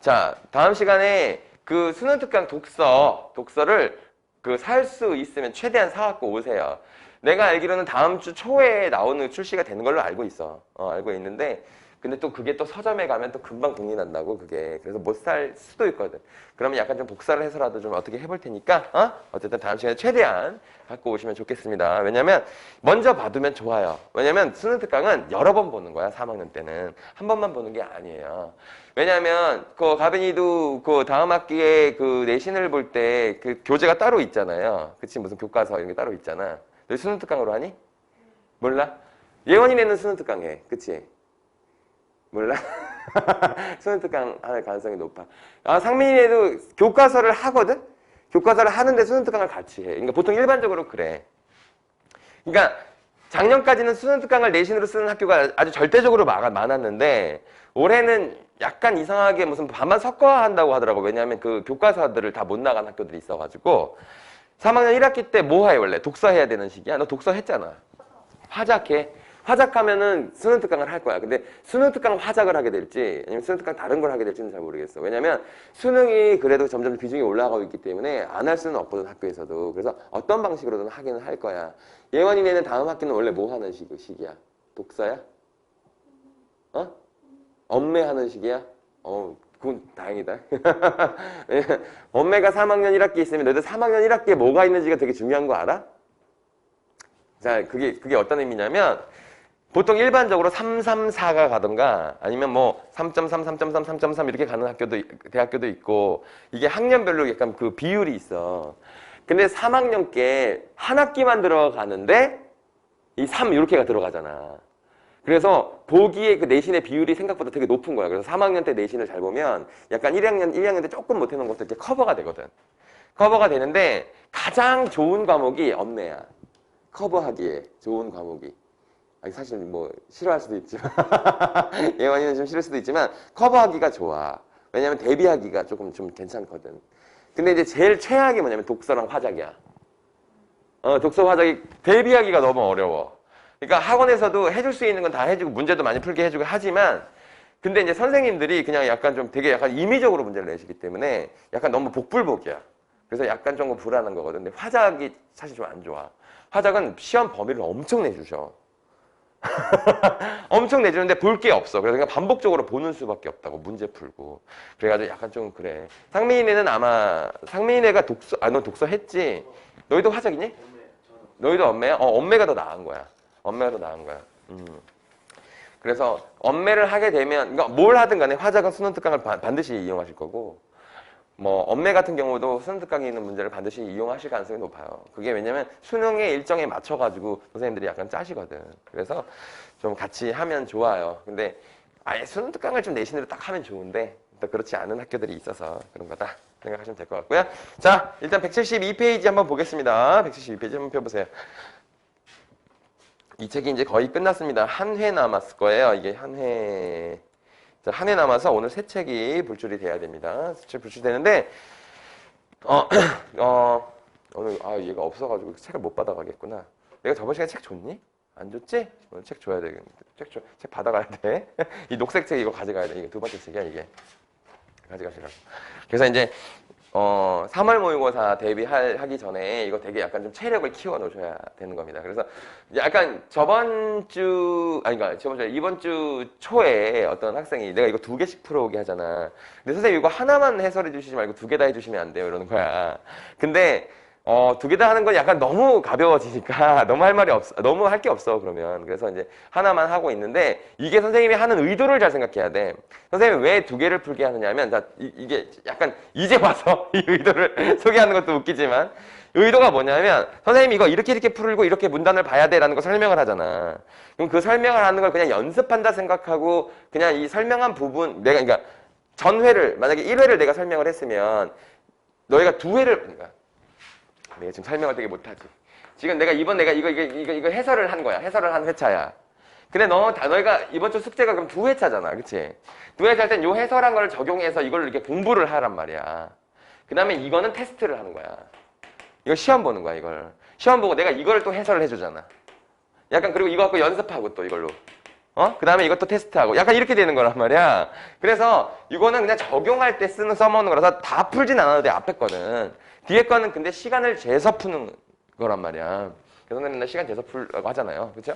자, 다음 시간에 그 수능 특강 독서를 그 살 수 있으면 최대한 사갖고 오세요. 내가 알기로는 다음 주 초에 나오는 출시가 되는 걸로 알고 있어. 알고 있는데 근데 또 그게 또 서점에 가면 또 금방 공이 난다고 그게. 그래서 못 살 수도 있거든. 그러면 약간 좀 복사를 해서라도 좀 어떻게 해볼 테니까 어쨌든 다음 시간에 최대한 갖고 오시면 좋겠습니다. 왜냐면 먼저 받으면 좋아요. 왜냐면 수능 특강은 여러 번 보는 거야. 3학년 때는. 한 번만 보는 게 아니에요. 왜냐면 그 가빈이도 그 다음 학기에 그 내신을 볼 때 그 교재가 따로 있잖아요. 그치? 무슨 교과서 이런 게 따로 있잖아. 너 수능 특강으로 하니? 몰라? 예원이네는 수능 특강 해. 그치? 몰라? 수능 특강 할 가능성이 높아. 상민이네도 교과서를 하거든? 교과서를 하는데 수능 특강을 같이 해. 그러니까 보통 일반적으로 그래. 그러니까 작년까지는 수능 특강을 내신으로 쓰는 학교가 아주 절대적으로 많았는데 올해는 약간 이상하게 무슨 반반 섞어야 한다고 하더라고. 왜냐하면 그 교과서들을 다 못 나간 학교들이 있어가지고 3학년 1학기 때 뭐 해 원래? 독서해야 되는 시기야? 너 독서 했잖아. 화작해. 화작하면은 수능 특강을 할 거야. 근데 수능 특강 화작을 하게 될지 아니면 수능 특강 다른 걸 하게 될지는 잘 모르겠어. 왜냐면 수능이 그래도 점점 비중이 올라가고 있기 때문에 안 할 수는 없거든 학교에서도. 그래서 어떤 방식으로든 하기는 할 거야. 예원이네는 다음 학기는 원래 뭐 하는 시기야? 독서야? 엄매하는 시기야? 그건 다행이다. 엄매가 3학년 1학기 있으면 너희들 3학년 1학기에 뭐가 있는지가 되게 중요한 거 알아? 자, 그게 어떤 의미냐면 보통 일반적으로 334가 가던가 아니면 뭐 3.3, 3.3, 3.3 이렇게 가는 대학교도 있고 이게 학년별로 약간 그 비율이 있어. 근데 3학년께 한 학기만 들어가는데 이 3 이렇게가 들어가잖아. 그래서 보기에 그 내신의 비율이 생각보다 되게 높은 거야. 그래서 3학년 때 내신을 잘 보면 약간 1학년 때 조금 못해놓은 것도 이렇게 커버가 되거든. 커버가 되는데 가장 좋은 과목이 엄매야. 커버하기에 좋은 과목이. 사실 뭐 싫어할 수도 있지만 예원이는 좀 싫을 수도 있지만 커버하기가 좋아. 왜냐면 대비하기가 조금 좀 괜찮거든. 근데 이제 제일 최악이 뭐냐면 독서랑 화작이야. 독서 화작이 대비하기가 너무 어려워. 그러니까 학원에서도 해줄 수 있는 건 다 해주고 문제도 많이 풀게 해주고 하지만 근데 이제 선생님들이 그냥 약간 좀 되게 약간 임의적으로 문제를 내시기 때문에 약간 너무 복불복이야. 그래서 약간 좀 불안한 거거든. 근데 화작이 사실 좀 안 좋아. 화작은 시험 범위를 엄청 내주셔. 엄청 내주는데 볼 게 없어. 그래서 그냥 반복적으로 보는 수밖에 없다고 문제 풀고. 그래가지고 약간 좀 그래. 상민이네는 아마 상민이네가 너 독서 했지? 너희도 화작이니? 너희도 엄매야? 엄매가 더 나은 거야. 엄매가 더 나은 거야. 그래서 엄매를 하게 되면 그러니까 뭘 하든 간에 화작은 수능 특강을 반드시 이용하실 거고 뭐 엄매 같은 경우도 수능 특강에 있는 문제를 반드시 이용하실 가능성이 높아요. 그게 왜냐면 수능의 일정에 맞춰가지고 선생님들이 약간 짜시거든. 그래서 좀 같이 하면 좋아요. 근데 아예 수능 특강을 좀 내신으로 딱 하면 좋은데 또 그렇지 않은 학교들이 있어서 그런 거다 생각하시면 될 것 같고요. 자, 일단 172페이지 한번 보겠습니다. 172페이지 한번 펴보세요. 이 책이 이제 거의 끝났습니다. 한 회 남았을 거예요. 이게 한 회. 자, 한 회 남아서 오늘 새 책이 불출이 돼야 됩니다. 새 책 불출되는데, 오늘, 얘가 없어가지고 책을 못 받아가겠구나. 내가 저번 시간에 책 줬니? 안 줬지? 오늘 책 줘야 되겠는데. 책 받아가야 돼. 이 녹색 책 이거 가져가야 돼. 이게 두 번째 책이야, 이게. 가져가시라고. 그래서 이제, 3월 모의고사 대비하기 전에 이거 되게 약간 좀 체력을 키워 놓으셔야 되는 겁니다. 그래서 약간 이번 주 초에 어떤 학생이 내가 이거 2개씩 풀어오게 하잖아. 근데 선생님 이거 하나만 해설해 주시지 말고 2개 다 해주시면 안 돼요. 이러는 거야. 근데 2개 다 하는 건 약간 너무 가벼워지니까 너무 할 게 없어, 그러면. 그래서 이제 하나만 하고 있는데 이게 선생님이 하는 의도를 잘 생각해야 돼. 선생님이 왜 2개를 풀게 하느냐면, 이게 약간 이제 와서 이 의도를 소개하는 것도 웃기지만 의도가 뭐냐면 선생님이 이거 이렇게 풀고 이렇게 문단을 봐야 돼라는 거 설명을 하잖아. 그럼 그 설명을 하는 걸 그냥 연습한다 생각하고 그냥 이 설명한 부분, 그러니까 전회를, 만약에 1회를 내가 설명을 했으면 너희가 2회를, 그러니까 내가 지금 설명을 되게 못하지. 지금 내가 이거 해설을 한 거야. 해설을 한 회차야. 근데 너희가 이번 주 숙제가 그럼 2회차잖아. 그치? 2회차 할 땐 요 해설한 걸 적용해서 이걸 이렇게 공부를 하란 말이야. 그 다음에 이거는 테스트를 하는 거야. 이거 시험 보는 거야, 이걸. 시험 보고 내가 이걸 또 해설을 해주잖아. 약간 그리고 이거 갖고 연습하고 또 이걸로. 그 다음에 이것도 테스트하고 약간 이렇게 되는 거란 말이야. 그래서 이거는 그냥 적용할 때 써먹는 거라서 다 풀진 않아도 돼. 앞에 거는. 뒤에 거는 근데 시간을 재서 푸는 거란 말이야. 그래서 맨날 시간 재서 풀라고 하잖아요. 그렇죠?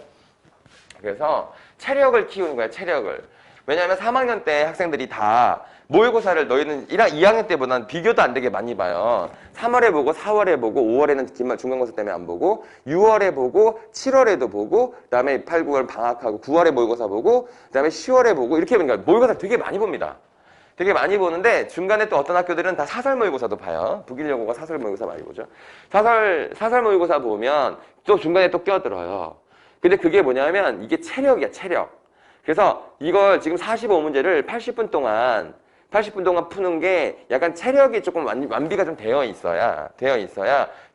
그래서 체력을 키우는 거야. 체력을. 왜냐하면 3학년 때 학생들이 다 모의고사를 너희는 2학년 때보다는 비교도 안 되게 많이 봐요. 3월에 보고 4월에 보고 5월에는 기말 중간고사 때문에 안 보고 6월에 보고 7월에도 보고 그다음에 8, 9월 방학하고 9월에 모의고사 보고 그다음에 10월에 보고 이렇게 보니까 모의고사 되게 많이 봅니다. 되게 많이 보는데 중간에 또 어떤 학교들은 다 사설 모의고사도 봐요. 북일여고가 사설 모의고사 많이 보죠. 사설 모의고사 보면 또 중간에 또 껴들어요. 근데 그게 뭐냐면 이게 체력이야, 체력. 그래서 이걸 지금 45문제를 80분 동안 푸는 게 약간 체력이 조금 완비가 좀 되어 있어야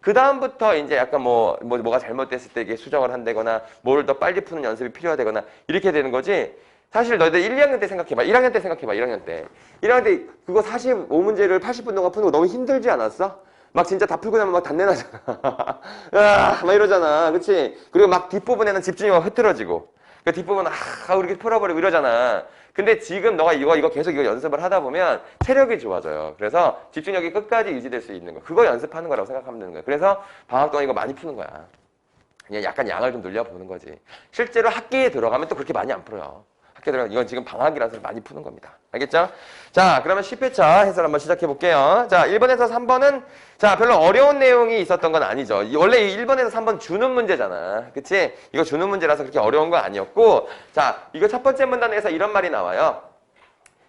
그 다음부터 이제 약간 뭐가 잘못됐을 때 이게 수정을 한다거나 뭐를 더 빨리 푸는 연습이 필요하다거나 이렇게 되는 거지. 사실 너희들 1, 2학년 때 생각해봐. 1학년 때 생각해봐. 1학년 때 그거 45문제를 80분 동안 푸는 거 너무 힘들지 않았어? 막 진짜 다 풀고 나면 막 단내 나잖아. 막 이러잖아. 그치? 그리고 막 뒷부분에는 집중이 막 흐트러지고. 그 뒷부분은 이렇게 풀어버리고 이러잖아. 근데 지금 너가 이거 계속 이거 연습을 하다 보면 체력이 좋아져요. 그래서 집중력이 끝까지 유지될 수 있는 거. 그거 연습하는 거라고 생각하면 되는 거야. 그래서 방학 동안 이거 많이 푸는 거야. 그냥 약간 양을 좀 늘려보는 거지. 실제로 학기에 들어가면 또 그렇게 많이 안 풀어요. 학기에 들어가면 이건 지금 방학이라서 많이 푸는 겁니다. 알겠죠? 자, 그러면 10회차 해설 한번 시작해 볼게요. 자, 1번에서 3번은 자, 별로 어려운 내용이 있었던 건 아니죠. 원래 1번에서 3번 주는 문제잖아. 그치? 이거 주는 문제라서 그렇게 어려운 건 아니었고 자, 이거 첫 번째 문단에서 이런 말이 나와요.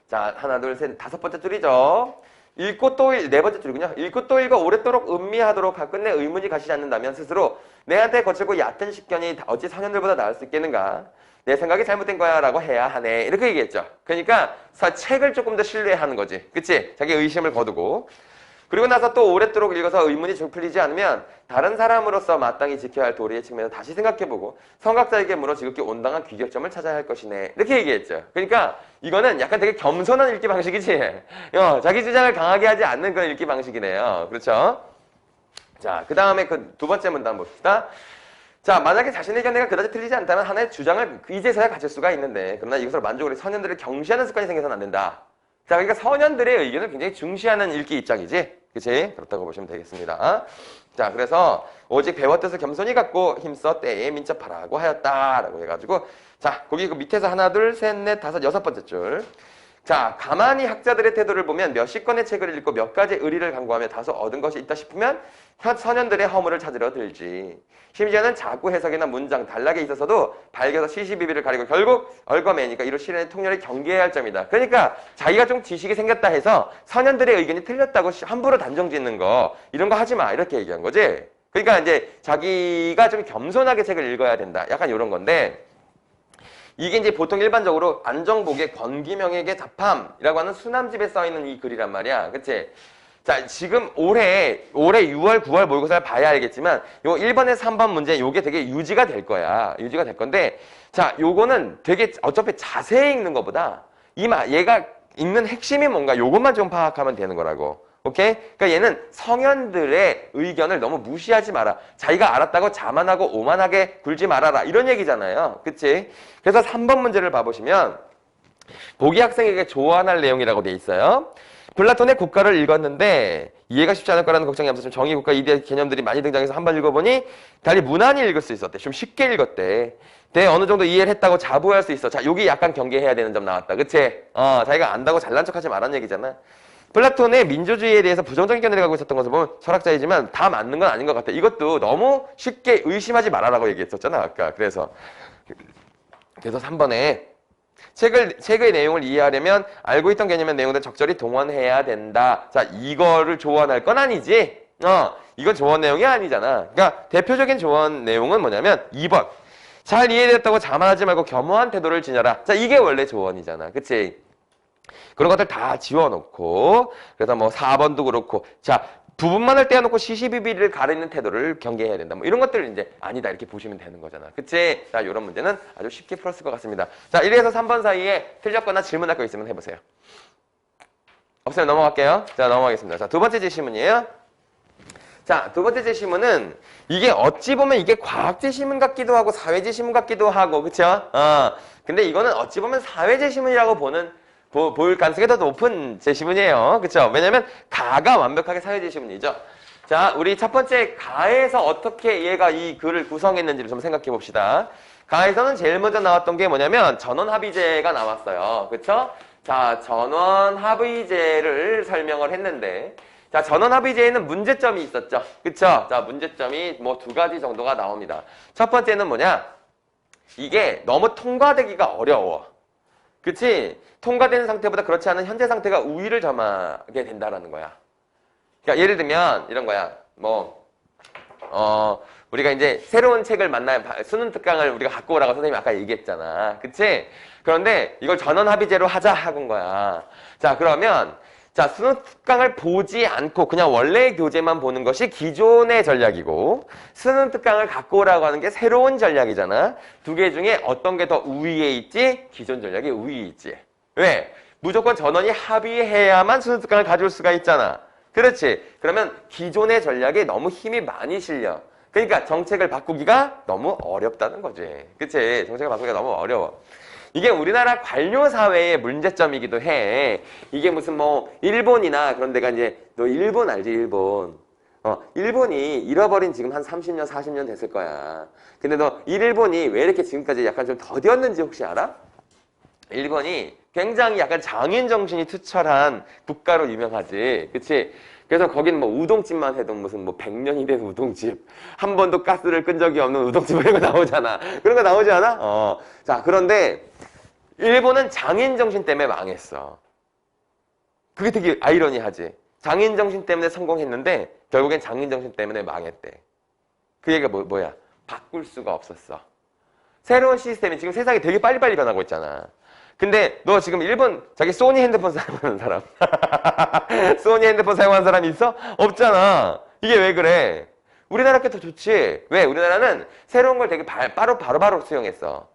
자, 하나, 둘, 셋, 다섯 번째 줄이죠. 읽고 또 네 번째 줄이군요. 읽고 또 읽어 오랫도록 음미하도록 끝내 의문이 가시지 않는다면 스스로 내한테 거칠고 얕은 식견이 어찌 선현들보다 나을 수 있겠는가? 내 생각이 잘못된 거야 라고 해야 하네. 이렇게 얘기했죠. 그러니까 책을 조금 더 신뢰하는 거지. 그치? 자기 의심을 거두고. 그리고 나서 또 오랫도록 읽어서 의문이 좀 풀리지 않으면 다른 사람으로서 마땅히 지켜야 할 도리의 측면에서 다시 생각해보고 성각자에게 물어 지극히 온당한 귀결점을 찾아야 할 것이네. 이렇게 얘기했죠. 그러니까 이거는 약간 되게 겸손한 읽기 방식이지. 자기 주장을 강하게 하지 않는 그런 읽기 방식이네요. 그렇죠? 자, 그 다음에 그 두 번째 문단 봅시다. 자, 만약에 자신의 견해가 그다지 틀리지 않다면 하나의 주장을 이제서야 가질 수가 있는데 그러나 이것을 만족으로 선현들을 경시하는 습관이 생겨서는 안 된다. 자, 그러니까 선현들의 의견을 굉장히 중시하는 읽기 입장이지. 그치? 그렇다고 보시면 되겠습니다. 자, 그래서 오직 배워 뜻을 겸손히 갖고 힘써 때에 민첩하라고 하였다라고 해가지고 자, 거기 그 밑에서 하나, 둘, 셋, 넷, 다섯, 여섯 번째 줄. 자, 가만히 학자들의 태도를 보면 몇십 권의 책을 읽고 몇 가지 의리를 강구하며 다소 얻은 것이 있다 싶으면 선현들의 허물을 찾으려 들지. 심지어는 자꾸 해석이나 문장, 단락에 있어서도 발겨서 시시비비를 가리고 결국 얽어매니까 이로 실현의 통렬히 경계해야 할 점이다. 그러니까 자기가 좀 지식이 생겼다 해서 선현들의 의견이 틀렸다고 함부로 단정짓는 거 이런 거 하지 마. 이렇게 얘기한 거지. 그러니까 이제 자기가 좀 겸손하게 책을 읽어야 된다. 약간 이런 건데 이게 이제 보통 일반적으로 안정복의 권기명에게 답함이라고 하는 수남집에 써있는 이 글이란 말이야. 그치? 자, 지금 올해 6월, 9월 모의고사를 봐야 알겠지만 요 1번에서 3번 문제 요게 되게 유지가 될 거야. 유지가 될 건데 자, 요거는 되게 어차피 자세히 읽는 것보다 얘가 읽는 핵심이 뭔가 요것만 좀 파악하면 되는 거라고. 오케이? 그러니까 얘는 성현들의 의견을 너무 무시하지 마라. 자기가 알았다고 자만하고 오만하게 굴지 말아라. 이런 얘기잖아요. 그치? 그래서 3번 문제를 봐보시면 보기 학생에게 조언할 내용이라고 돼 있어요. 플라톤의 국가를 읽었는데 이해가 쉽지 않을 거라는 걱정이 앞서 좀 정의국가 이대 개념들이 많이 등장해서 한번 읽어보니 달리 무난히 읽을 수 있었대. 좀 쉽게 읽었대. 어느 정도 이해를 했다고 자부할 수 있어. 자, 여기 약간 경계해야 되는 점 나왔다. 그치? 자기가 안다고 잘난 척하지 말라는 얘기잖아. 플라톤의 민주주의에 대해서 부정적인 견해를 갖고 있었던 것을 보면 철학자이지만 다 맞는 건 아닌 것 같아. 이것도 너무 쉽게 의심하지 말아라고 얘기했었잖아. 아까. 그래서 3번에 책의 내용을 이해하려면 알고 있던 개념의 내용들 적절히 동원해야 된다. 자, 이거를 조언할 건 아니지. 이건 조언 내용이 아니잖아. 그러니까 대표적인 조언 내용은 뭐냐면 2번. 잘 이해됐다고 자만하지 말고 겸허한 태도를 지녀라. 자, 이게 원래 조언이잖아. 그치? 그런 것들 다 지워놓고 그래서 뭐 4번도 그렇고 자 부분만을 떼어놓고 시시비비를 가리는 태도를 경계해야 된다. 뭐 이런 것들을 이제 아니다 이렇게 보시면 되는 거잖아. 그치? 자, 이런 문제는 아주 쉽게 풀었을 것 같습니다. 자, 1에서 3번 사이에 틀렸거나 질문할 거 있으면 해보세요. 없으면 넘어갈게요. 자, 넘어가겠습니다. 자, 두 번째 질문이에요. 자, 두 번째 제시문은 이게 어찌 보면 이게 과학 제시문 같기도 하고 사회 제시문 같기도 하고, 그쵸? 근데 이거는 어찌 보면 사회 제시문이라고 볼 가능성이 더 높은 제시문이에요. 그쵸? 왜냐면 가가 완벽하게 사회 제시문이죠. 자, 우리 첫 번째 가에서 어떻게 얘가 이 글을 구성했는지를 좀 생각해 봅시다. 가에서는 제일 먼저 나왔던 게 뭐냐면 전원합의제가 나왔어요. 그쵸? 자, 전원합의제를 설명을 했는데, 자, 전원합의제에는 문제점이 있었죠. 그쵸? 자, 문제점이 뭐 두 가지 정도가 나옵니다. 첫 번째는 뭐냐? 이게 너무 통과되기가 어려워. 그치? 통과되는 상태보다 그렇지 않은 현재 상태가 우위를 점하게 된다라는 거야. 그러니까 예를 들면 이런 거야. 우리가 이제 새로운 책을 만나요. 수능 특강을 우리가 갖고 오라고 선생님이 아까 얘기했잖아. 그치? 그런데 이걸 전원합의제로 하자 하는 거야. 자, 그러면 자, 수능 특강을 보지 않고 그냥 원래의 교재만 보는 것이 기존의 전략이고 수능 특강을 갖고 오라고 하는 게 새로운 전략이잖아. 두 개 중에 어떤 게 더 우위에 있지? 기존 전략이 우위에 있지. 왜? 무조건 전원이 합의해야만 수능 특강을 가져올 수가 있잖아. 그렇지? 그러면 기존의 전략에 너무 힘이 많이 실려. 그러니까 정책을 바꾸기가 너무 어렵다는 거지. 그치? 정책을 바꾸기가 너무 어려워. 이게 우리나라 관료 사회의 문제점이기도 해. 이게 무슨 뭐 일본이나 그런 데가 이제 너 일본 알지? 일본. 일본이 잃어버린 지금 한 30년, 40년 됐을 거야. 근데 너 일본이 왜 이렇게 지금까지 약간 좀 더뎠는지 혹시 알아? 일본이 굉장히 약간 장인 정신이 투철한 국가로 유명하지. 그치? 그래서 거긴 뭐 우동집만 해도 무슨 뭐 100년이 된 우동집. 한 번도 가스를 끈 적이 없는 우동집 이런 거 나오잖아. 그런 거 나오지 않아? 자, 그런데 일본은 장인 정신 때문에 망했어. 그게 되게 아이러니하지. 장인 정신 때문에 성공했는데 결국엔 장인 정신 때문에 망했대. 그 얘기가 뭐야? 바꿀 수가 없었어. 새로운 시스템이 지금 세상이 되게 빨리빨리 변하고 있잖아. 근데 너 지금 일본 자기 소니 핸드폰 사용하는 사람 소니 핸드폰 사용하는 사람이 있어? 없잖아. 이게 왜 그래? 우리나라 게 더 좋지. 왜? 우리나라는 새로운 걸 되게 바로바로 수용했어.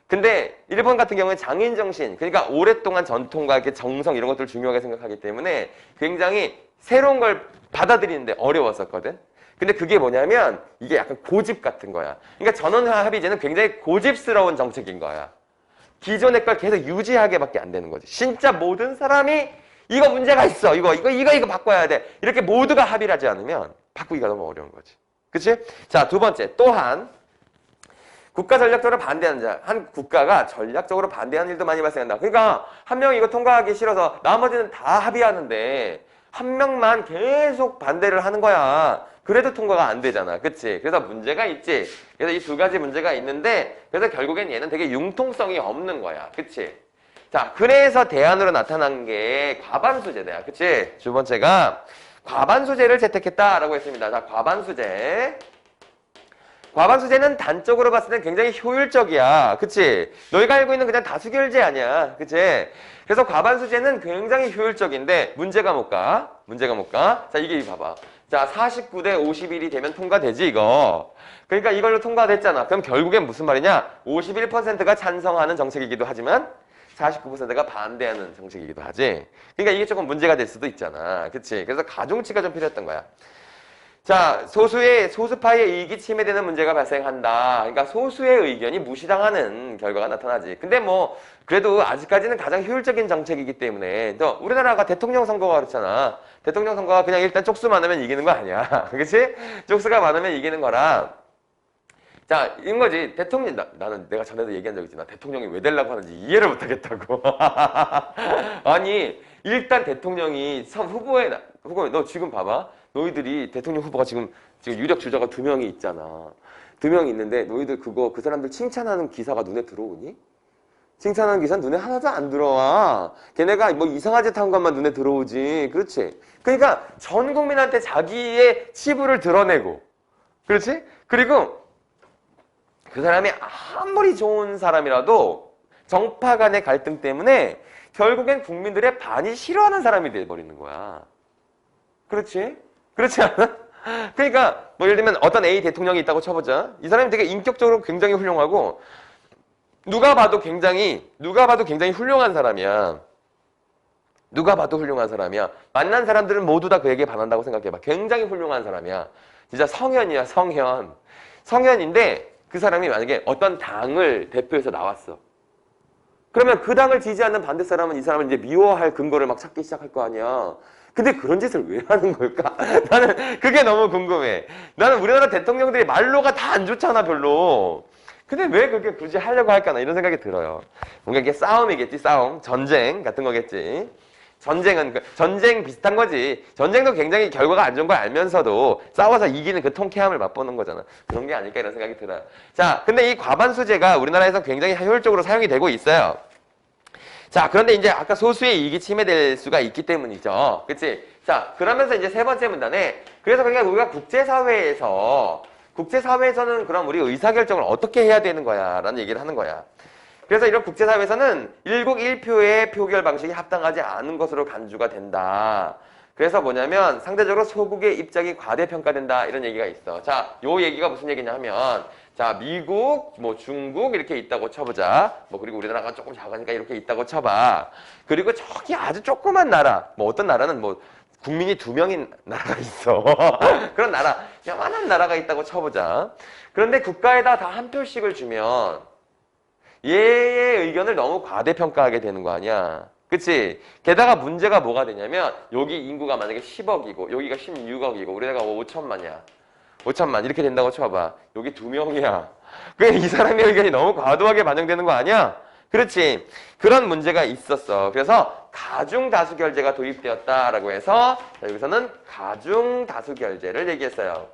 근데 일본 같은 경우는 장인정신, 그러니까 오랫동안 전통과 이렇게 정성 이런 것들을 중요하게 생각하기 때문에 굉장히 새로운 걸 받아들이는데 어려웠었거든. 근데 그게 뭐냐면 이게 약간 고집 같은 거야. 그러니까 전원합의제는 굉장히 고집스러운 정책인 거야. 기존의 걸 계속 유지하게밖에 안 되는 거지. 진짜 모든 사람이 이거 문제가 있어. 이거 바꿔야 돼. 이렇게 모두가 합의를 하지 않으면 바꾸기가 너무 어려운 거지. 그치? 자, 두 번째. 또한 국가 전략적으로 반대하는 자. 한 국가가 전략적으로 반대하는 일도 많이 발생한다. 그러니까 한 명이 이거 통과하기 싫어서 나머지는 다 합의하는데 한 명만 계속 반대를 하는 거야. 그래도 통과가 안 되잖아. 그치? 그래서 문제가 있지. 그래서 이 두 가지 문제가 있는데 그래서 결국엔 얘는 되게 융통성이 없는 거야. 그치? 자, 그래서 대안으로 나타난 게 과반수제다. 그치? 두 번째가 과반수제를 채택했다라고 했습니다. 자, 과반수제. 과반수제는 단적으로 봤을 땐 굉장히 효율적이야. 그치? 너희가 알고 있는 그냥 다수결제 아니야. 그치? 그래서 과반수제는 굉장히 효율적인데 문제가 뭘까? 자, 이게 봐봐. 자, 49대 51이 되면 통과되지, 이거. 그러니까 이걸로 통과됐잖아. 그럼 결국엔 무슨 말이냐? 51%가 찬성하는 정책이기도 하지만 49%가 반대하는 정책이기도 하지. 그러니까 이게 조금 문제가 될 수도 있잖아. 그치? 그래서 가중치가 좀 필요했던 거야. 자, 소수파의 이익이 침해되는 문제가 발생한다. 그러니까 소수의 의견이 무시당하는 결과가 나타나지. 근데 뭐 그래도 아직까지는 가장 효율적인 정책이기 때문에 또 우리나라가 대통령 선거가 그렇잖아. 대통령 선거가 그냥 일단 쪽수 많으면 이기는 거 아니야. 그치? 쪽수가 많으면 이기는 거라. 자, 이런 거지. 대통령, 나는 내가 전에도 얘기한 적 있지. 나 대통령이 왜 되려고 하는지 이해를 못 하겠다고. 아니, 일단 대통령이 후보에, 너 지금 봐봐. 너희들이 대통령 후보가 지금 유력 주자가 2명이 있잖아. 2명이 있는데 너희들 그 사람들 칭찬하는 기사가 눈에 들어오니? 칭찬하는 기사는 눈에 하나도 안 들어와. 걔네가 뭐 이상한 짓 한 것만 눈에 들어오지. 그렇지? 그러니까 전 국민한테 자기의 치부를 드러내고. 그렇지? 그리고 그 사람이 아무리 좋은 사람이라도 정파 간의 갈등 때문에 결국엔 국민들의 반이 싫어하는 사람이 돼버리는 거야. 그렇지? 그렇지 않아? 그러니까 뭐 예를 들면 어떤 A 대통령이 있다고 쳐보자. 이 사람이 되게 인격적으로 굉장히 훌륭하고 누가 봐도 굉장히 훌륭한 사람이야. 누가 봐도 훌륭한 사람이야. 만난 사람들은 모두 다 그에게 반한다고 생각해봐. 굉장히 훌륭한 사람이야. 진짜 성현이야, 성현. 성현인데 그 사람이 만약에 어떤 당을 대표해서 나왔어. 그러면 그 당을 지지하는 반대 사람은 이 사람을 이제 미워할 근거를 막 찾기 시작할 거 아니야. 근데 그런 짓을 왜 하는 걸까? 나는 그게 너무 궁금해. 나는 우리나라 대통령들이 말로가 다 안 좋잖아, 별로. 근데 왜 그렇게 굳이 하려고 할까? 나 이런 생각이 들어요. 뭔가 이게 싸움이겠지, 싸움. 전쟁 같은 거겠지. 전쟁은, 전쟁 비슷한 거지. 전쟁도 굉장히 결과가 안 좋은 걸 알면서도 싸워서 이기는 그 통쾌함을 맛보는 거잖아. 그런 게 아닐까 이런 생각이 들어요. 자, 근데 이 과반수제가 우리나라에서 굉장히 효율적으로 사용이 되고 있어요. 자, 그런데 이제 아까 소수의 이익이 침해될 수가 있기 때문이죠. 그치? 자, 그러면서 이제 세 번째 문단에 그래서 그러니까 우리가 국제사회에서는 그럼 우리 의사결정을 어떻게 해야 되는 거야? 라는 얘기를 하는 거야. 그래서 이런 국제사회에서는 일국 일표의 표결 방식이 합당하지 않은 것으로 간주가 된다. 그래서 뭐냐면 상대적으로 소국의 입장이 과대평가된다 이런 얘기가 있어. 자, 요 얘기가 무슨 얘기냐 하면 자, 미국, 뭐 중국 이렇게 있다고 쳐보자. 뭐 그리고 우리나라가 조금 작으니까 이렇게 있다고 쳐봐. 그리고 저기 아주 조그만 나라, 뭐 어떤 나라는 뭐 국민이 2명인 나라가 있어. 그런 나라, 요만한 나라가 있다고 쳐보자. 그런데 국가에다 다 한 표씩을 주면 얘의 의견을 너무 과대평가하게 되는 거 아니야. 그치? 게다가 문제가 뭐가 되냐면 여기 인구가 만약에 10억이고 여기가 16억이고 우리나라가 5천만이야. 5천만 이렇게 된다고 쳐봐. 여기 2명이야. 그냥 이 사람의 의견이 너무 과도하게 반영되는 거 아니야? 그렇지? 그런 문제가 있었어. 그래서 가중다수결제가 도입되었다라고 해서 자, 여기서는 가중다수결제를 얘기했어요.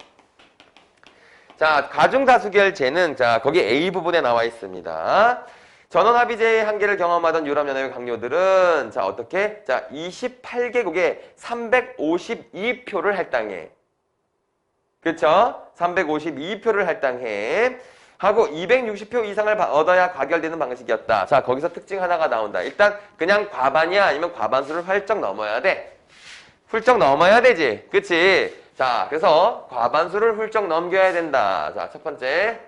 자, 가중다수결제는 자 거기 A 부분에 나와 있습니다. 전원합의제의 한계를 경험하던 유럽연합의 강요들은 자 어떻게? 자 28개국에 352표를 할당해. 그쵸? 352표를 할당해. 하고 260표 이상을 얻어야 가결되는 방식이었다. 자 거기서 특징 하나가 나온다. 일단 그냥 과반이야 아니면 과반수를 훌쩍 넘어야 돼. 훌쩍 넘어야 되지. 그치? 자, 그래서 과반수를 훌쩍 넘겨야 된다. 자, 첫 번째.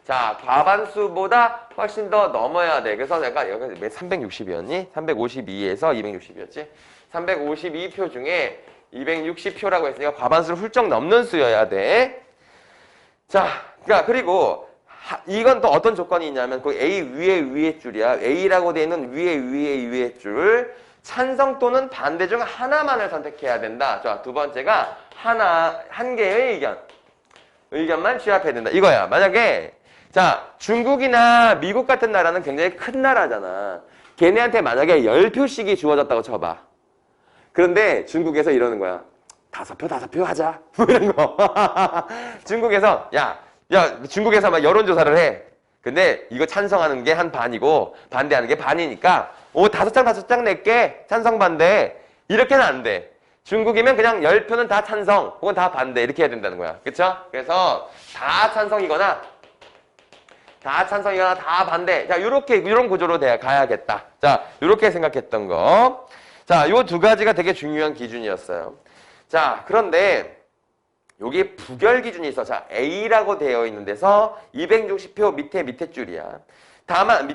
자, 과반수보다 훨씬 더 넘어야 돼. 그래서 내가 여기 왜 360이었니? 352에서 260이었지? 352표 중에 260표라고 했으니까 과반수를 훌쩍 넘는 수여야 돼. 자, 그러니까 그리고 이건 또 어떤 조건이 있냐면 그 A 위의 줄이야. A라고 되어 있는 위의 줄. 찬성 또는 반대 중 하나만을 선택해야 된다. 자, 두 번째가 한 개의 의견만 취합해야 된다. 이거야. 만약에 자, 중국이나 미국 같은 나라는 굉장히 큰 나라잖아. 걔네한테 만약에 10표씩이 주어졌다고 쳐봐. 그런데 중국에서 이러는 거야. 5표 하자. 뭐 이런 거. 중국에서 중국에서 막 여론조사를 해. 근데 이거 찬성하는 게 한 반이고 반대하는 게 반이니까 5장 낼게. 찬성 반대. 이렇게는 안 돼. 중국이면 그냥 10표는 다 찬성 혹은 다 반대 이렇게 해야 된다는 거야. 그쵸? 그래서 다 찬성이거나 다 반대. 자, 이런 구조로 가야겠다. 자, 이렇게 생각했던 거. 자, 요 두 가지가 되게 중요한 기준이었어요. 자, 그런데 여기 부결 기준이 있어. 자, A라고 되어 있는 데서 260표 밑에 줄이야. 다만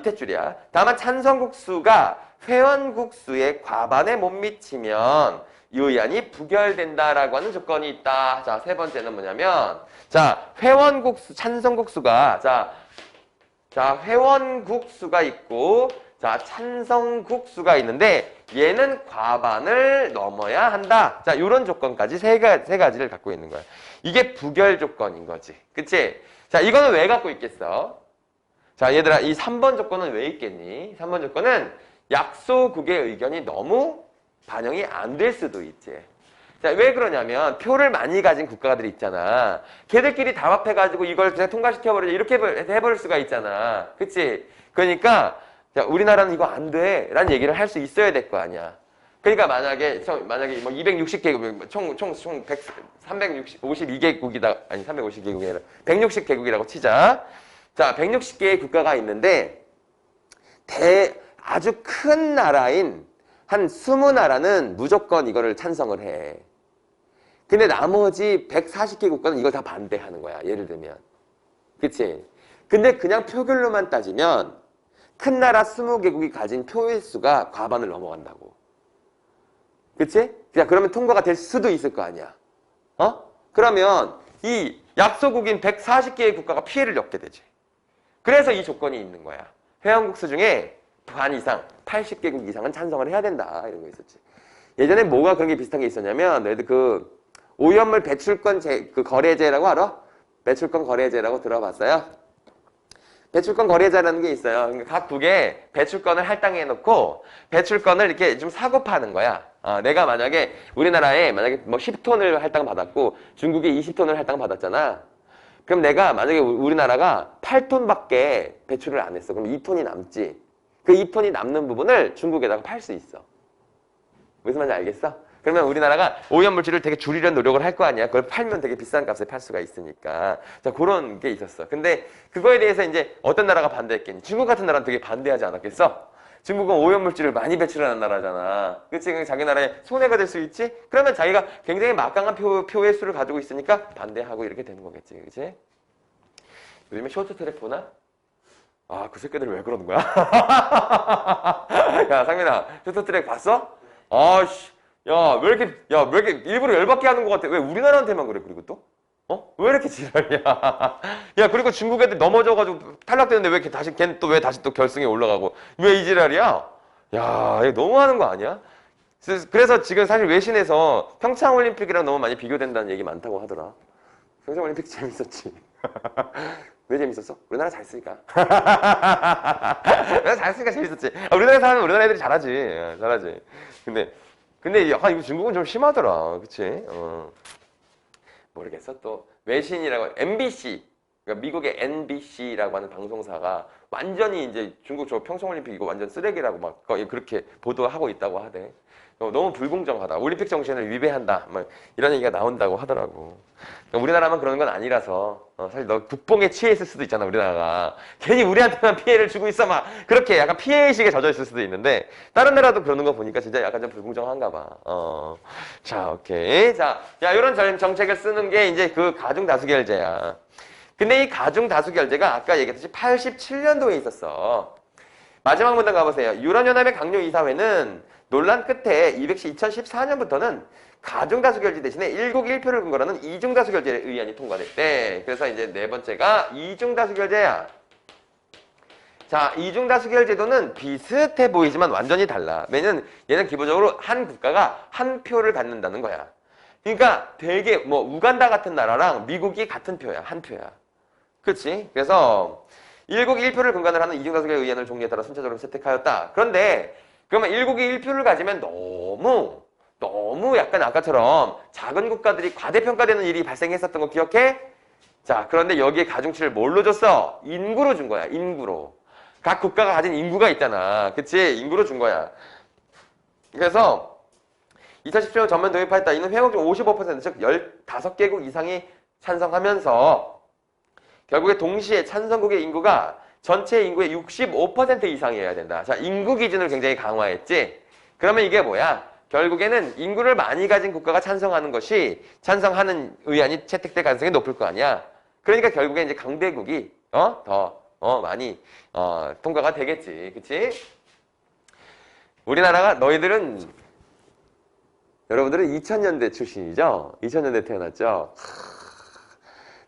찬성국 수가 회원국 수의 과반에 못 미치면 이 의안이 부결된다라고 하는 조건이 있다. 자, 세 번째는 뭐냐면 자, 찬성국 수가 회원국 수가 있고 자, 찬성국 수가 있는데 얘는 과반을 넘어야 한다. 자, 이런 조건까지 세 가지를 갖고 있는 거야. 이게 부결 조건인 거지. 그치? 자, 이거는 왜 갖고 있겠어? 자, 얘들아, 이 3번 조건은 왜 있겠니? 3번 조건은 약소국의 의견이 너무 반영이 안 될 수도 있지. 자, 왜 그러냐면 표를 많이 가진 국가들이 있잖아. 걔들끼리 담합해가지고 이걸 그냥 통과시켜버리자 이렇게 해버릴 수가 있잖아. 그치? 그러니까 자, 우리나라는 이거 안 돼. 라는 얘기를 할 수 있어야 될 거 아니야. 그러니까 만약에 뭐 260개국, 총 352개국이다. 아니, 352개국이 아니라 160개국이라고 치자. 자, 160개의 국가가 있는데, 아주 큰 나라인 한 20나라는 무조건 이거를 찬성을 해. 근데 나머지 140개 국가는 이걸 다 반대하는 거야. 예를 들면. 그치? 근데 그냥 표결로만 따지면 큰 나라 20개국이 가진 표의 수가 과반을 넘어간다고. 그치? 자, 그러면 통과가 될 수도 있을 거 아니야. 그러면 이 약소국인 140개의 국가가 피해를 겪게 되지. 그래서 이 조건이 있는 거야. 회원국 수 중에 반 이상, 80개국 이상은 찬성을 해야 된다. 이런 거 있었지. 예전에 뭐가 그런 게 비슷한 게 있었냐면, 너희들 그 오염물 배출권 그 거래제라고 알아? 배출권 거래제라고 들어봤어요? 배출권 거래자라는 게 있어요. 그러니까 각 국에 배출권을 할당해 놓고 배출권을 이렇게 좀 사고 파는 거야. 내가 만약에 우리나라에 만약에 뭐 10톤을 할당 받았고 중국에 20톤을 할당 받았잖아. 그럼 내가 만약에 우리나라가 8톤밖에 배출을 안 했어. 그럼 2톤이 남지. 그 2톤이 남는 부분을 중국에다가 팔 수 있어. 무슨 말인지 알겠어? 그러면 우리나라가 오염물질을 되게 줄이려는 노력을 할 거 아니야. 그걸 팔면 되게 비싼 값에 팔 수가 있으니까. 자, 그런 게 있었어. 근데 그거에 대해서 이제 어떤 나라가 반대했겠니? 중국 같은 나라는 되게 반대하지 않았겠어? 중국은 오염물질을 많이 배출하는 나라잖아. 그치? 자기 나라에 손해가 될 수 있지? 그러면 자기가 굉장히 막강한 표의 수를 가지고 있으니까 반대하고 이렇게 되는 거겠지. 그치? 요즘에 쇼트트랙 보나? 아, 그 새끼들 왜 그러는 거야? 야, 상민아, 쇼트트랙 봤어? 아씨. 야, 왜 이렇게 일부러 열받게 하는 것 같아? 왜 우리나라한테만 그래, 그리고 또? 왜 이렇게 지랄이야? 야, 그리고 중국 애들 넘어져가지고 탈락되는데 왜 이렇게 걔는 또 왜 다시 또 결승에 올라가고? 왜 이 지랄이야? 야, 이거 너무하는 거 아니야? 그래서 지금 사실 외신에서 평창올림픽이랑 너무 많이 비교된다는 얘기 많다고 하더라. 평창올림픽 재밌었지. 왜 재밌었어? 우리나라 잘 쓰니까. 우리나라 잘 쓰니까 재밌었지. 우리나라 사람은 우리나라 애들이 잘하지. 잘하지. 근데 약간 이거 중국은 좀 심하더라. 그치? 모르겠어. 또 외신이라고 MBC, 그러니까 미국의 NBC라고 하는 방송사가 완전히 이제 중국 저 평창올림픽 이거 완전 쓰레기라고 막 거의 그렇게 보도하고 있다고 하대. 너무 불공정하다. 올림픽 정신을 위배한다. 막 이런 얘기가 나온다고 하더라고. 그러니까 우리나라만 그러는 건 아니라서 사실 너 국뽕에 취해 있을 수도 있잖아. 우리나라가 괜히 우리한테만 피해를 주고 있어 막 그렇게 약간 피해의식에 젖어 있을 수도 있는데 다른 나라도 그러는 거 보니까 진짜 약간 좀 불공정한가 봐. 자, 오케이. 자, 야, 이런 정책을 쓰는 게 이제 그 가중다수결제야. 근데 이 가중다수결제가 아까 얘기했듯이 87년도에 있었어. 마지막 문단 가보세요. 유럽연합의 강요이사회는 논란 끝에 2014년부터는 가중다수결제 대신에 1국 1표를 근거로 하는 이중다수결제 의안이 통과됐대. 그래서 이제 네 번째가 이중다수결제야. 자, 이중다수결제도는 비슷해 보이지만 완전히 달라. 왜냐면 얘는 기본적으로 한 국가가 한 표를 갖는다는 거야. 그러니까 되게 뭐 우간다 같은 나라랑 미국이 같은 표야. 한 표야. 그렇지? 그래서 1국 1표를 근간으로 하는 이중다수결 의안을 종류에 따라 순차적으로 채택하였다. 그런데 그러면 1국이 1표를 가지면 너무 약간 아까처럼 작은 국가들이 과대평가되는 일이 발생했었던 거 기억해? 자, 그런데 여기에 가중치를 뭘로 줬어? 인구로 준 거야. 인구로. 각 국가가 가진 인구가 있잖아. 그치? 인구로 준 거야. 그래서 2017년 전면 도입하였다. 이는 회원국 중 55%, 즉 15개국 이상이 찬성하면서 결국에 동시에 찬성국의 인구가 전체 인구의 65% 이상이어야 된다. 자, 인구 기준을 굉장히 강화했지? 그러면 이게 뭐야? 결국에는 인구를 많이 가진 국가가 찬성하는 것이 찬성하는 의안이 채택될 가능성이 높을 거 아니야? 그러니까 결국에 이제 강대국이 더 많이 통과가 되겠지. 그치? 우리나라가 여러분들은 2000년대 출신이죠? 2000년대 태어났죠?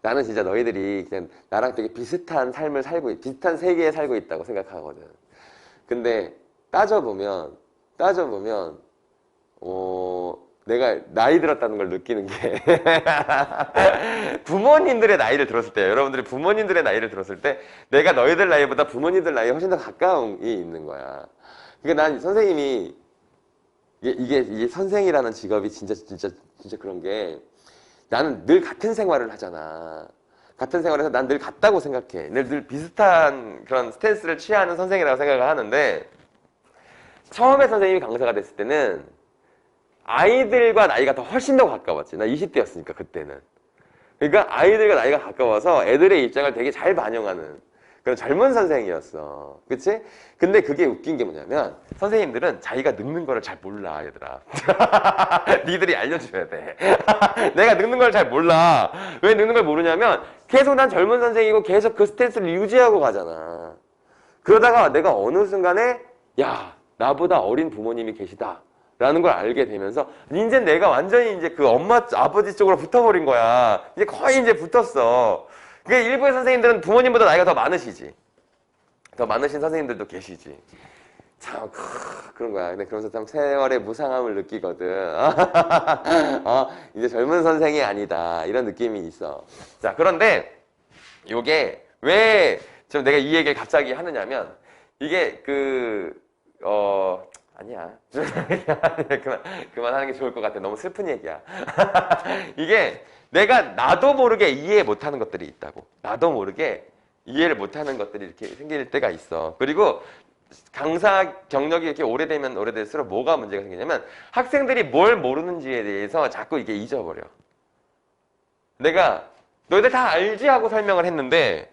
나는 진짜 너희들이 그냥 나랑 되게 비슷한 삶을 비슷한 세계에 살고 있다고 생각하거든. 근데 따져보면, 내가 나이 들었다는 걸 느끼는 게 부모님들의 나이를 들었을 때, 여러분들이 부모님들의 나이를 들었을 때 내가 너희들 나이보다 부모님들 나이에 훨씬 더 가까움이 있는 거야. 그러니까 난 선생님이 이게 선생이라는 직업이 진짜 그런 게 나는 늘 같은 생활을 하잖아. 같은 생활을 해서 난 늘 같다고 생각해. 늘 비슷한 그런 스탠스를 취하는 선생이라고 생각을 하는데 처음에 선생님이 강사가 됐을 때는 아이들과 나이가 더 훨씬 더 가까웠지. 나 20대였으니까 그때는. 그러니까 아이들과 나이가 가까워서 애들의 입장을 되게 잘 반영하는 그런 젊은 선생이었어. 그치? 근데 그게 웃긴 게 뭐냐면 선생님들은 자기가 늙는 거를 잘 몰라, 얘들아. 니들이 알려줘야 돼. 내가 늙는 걸 잘 몰라. 왜 늙는 걸 모르냐면 계속 난 젊은 선생이고 계속 그 스탠스를 유지하고 가잖아. 그러다가 내가 어느 순간에 야, 나보다 어린 부모님이 계시다. 라는 걸 알게 되면서 이제 내가 완전히 이제 그 엄마 아버지 쪽으로 붙어버린 거야. 이제 거의 이제 붙었어. 그러니까 일부의 선생님들은 부모님보다 나이가 더 많으시지. 더 많으신 선생님들도 계시지. 참 그런 거야. 근데 그러면서 참 세월의 무상함을 느끼거든. 이제 젊은 선생이 아니다 이런 느낌이 있어. 자, 그런데 요게 왜 지금 내가 이 얘기를 갑자기 하느냐면 이게 아니야. 그만하는 게 좋을 것 같아. 너무 슬픈 얘기야. 이게 내가 나도 모르게 이해 못하는 것들이 있다고. 나도 모르게 이해를 못하는 것들이 이렇게 생길 때가 있어. 그리고 강사 경력이 이렇게 오래되면 오래될수록 뭐가 문제가 생기냐면 학생들이 뭘 모르는지에 대해서 자꾸 이게 잊어버려. 내가 너희들 다 알지 하고 설명을 했는데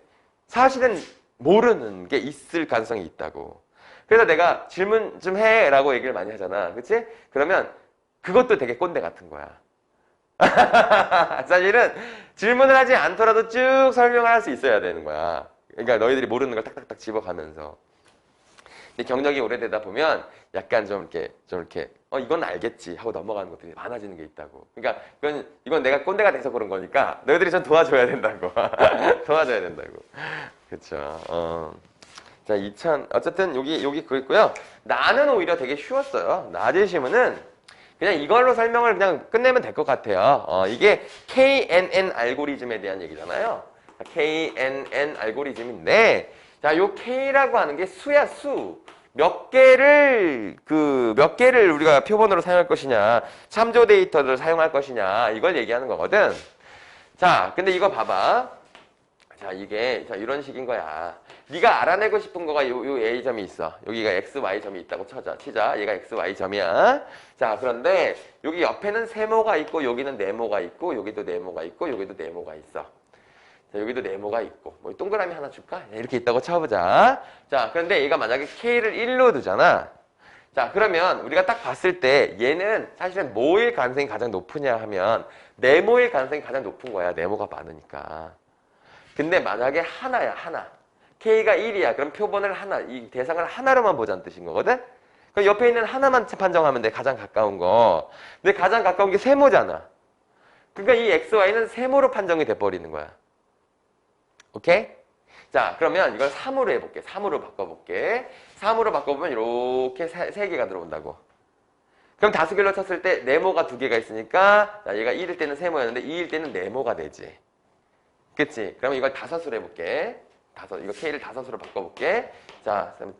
사실은 모르는 게 있을 가능성이 있다고. 그래서 내가 질문 좀 해라고 얘기를 많이 하잖아. 그치? 그러면 그것도 되게 꼰대 같은 거야. 사실은 질문을 하지 않더라도 쭉 설명을 할 수 있어야 되는 거야. 그러니까 너희들이 모르는 걸 딱딱딱 집어가면서. 근데 경력이 오래되다 보면 약간 좀 이렇게 이건 알겠지 하고 넘어가는 것들이 많아지는 게 있다고. 그러니까 이건 내가 꼰대가 돼서 그런 거니까 너희들이 좀 도와줘야 된다고. 도와줘야 된다고. 그쵸. 자, 어쨌든 여기 그거 있고요. 나는 오히려 되게 쉬웠어요. 낮의 시문은 그냥 이걸로 설명을 그냥 끝내면 될 것 같아요. 이게 KNN 알고리즘에 대한 얘기잖아요. KNN 알고리즘인데, 자, 요 K라고 하는 게 수야, 수. 몇 개를 우리가 표본으로 사용할 것이냐, 참조 데이터를 사용할 것이냐, 이걸 얘기하는 거거든. 자, 근데 이거 봐봐. 자, 이런 식인 거야. 네가 알아내고 싶은 거가 요 A점이 있어. 여기가 XY점이 있다고 치자. 얘가 XY점이야. 자, 그런데 여기 옆에는 세모가 있고, 여기는 네모가 있고, 여기도 네모가 있고, 여기도 네모가 있어. 자, 여기도 네모가 있고. 뭐 동그라미 하나 줄까? 이렇게 있다고 쳐보자. 자, 그런데 얘가 만약에 K를 1로 두잖아. 자, 그러면 우리가 딱 봤을 때 얘는 사실은 뭐일 가능성이 가장 높으냐 하면 네모일 가능성이 가장 높은 거야. 네모가 많으니까. 근데 만약에 하나야, 하나. K가 1이야. 그럼 표본을 하나, 이 대상을 하나로만 보자는 뜻인 거거든? 그럼 옆에 있는 하나만 판정하면 돼. 가장 가까운 거. 근데 가장 가까운 게 세모잖아. 그러니까 이 XY는 세모로 판정이 돼버리는 거야. 오케이? 자, 그러면 이걸 3으로 해볼게. 3으로 바꿔볼게. 3으로 바꿔보면 이렇게 3개가 들어온다고. 그럼 다수결로 쳤을 때 네모가 2개가 있으니까 자, 얘가 1일 때는 세모였는데 2일 때는 네모가 되지. 그치? 그러면 이걸 5으로 해볼게. 이거 K를 5으로 바꿔볼게. 자, 그럼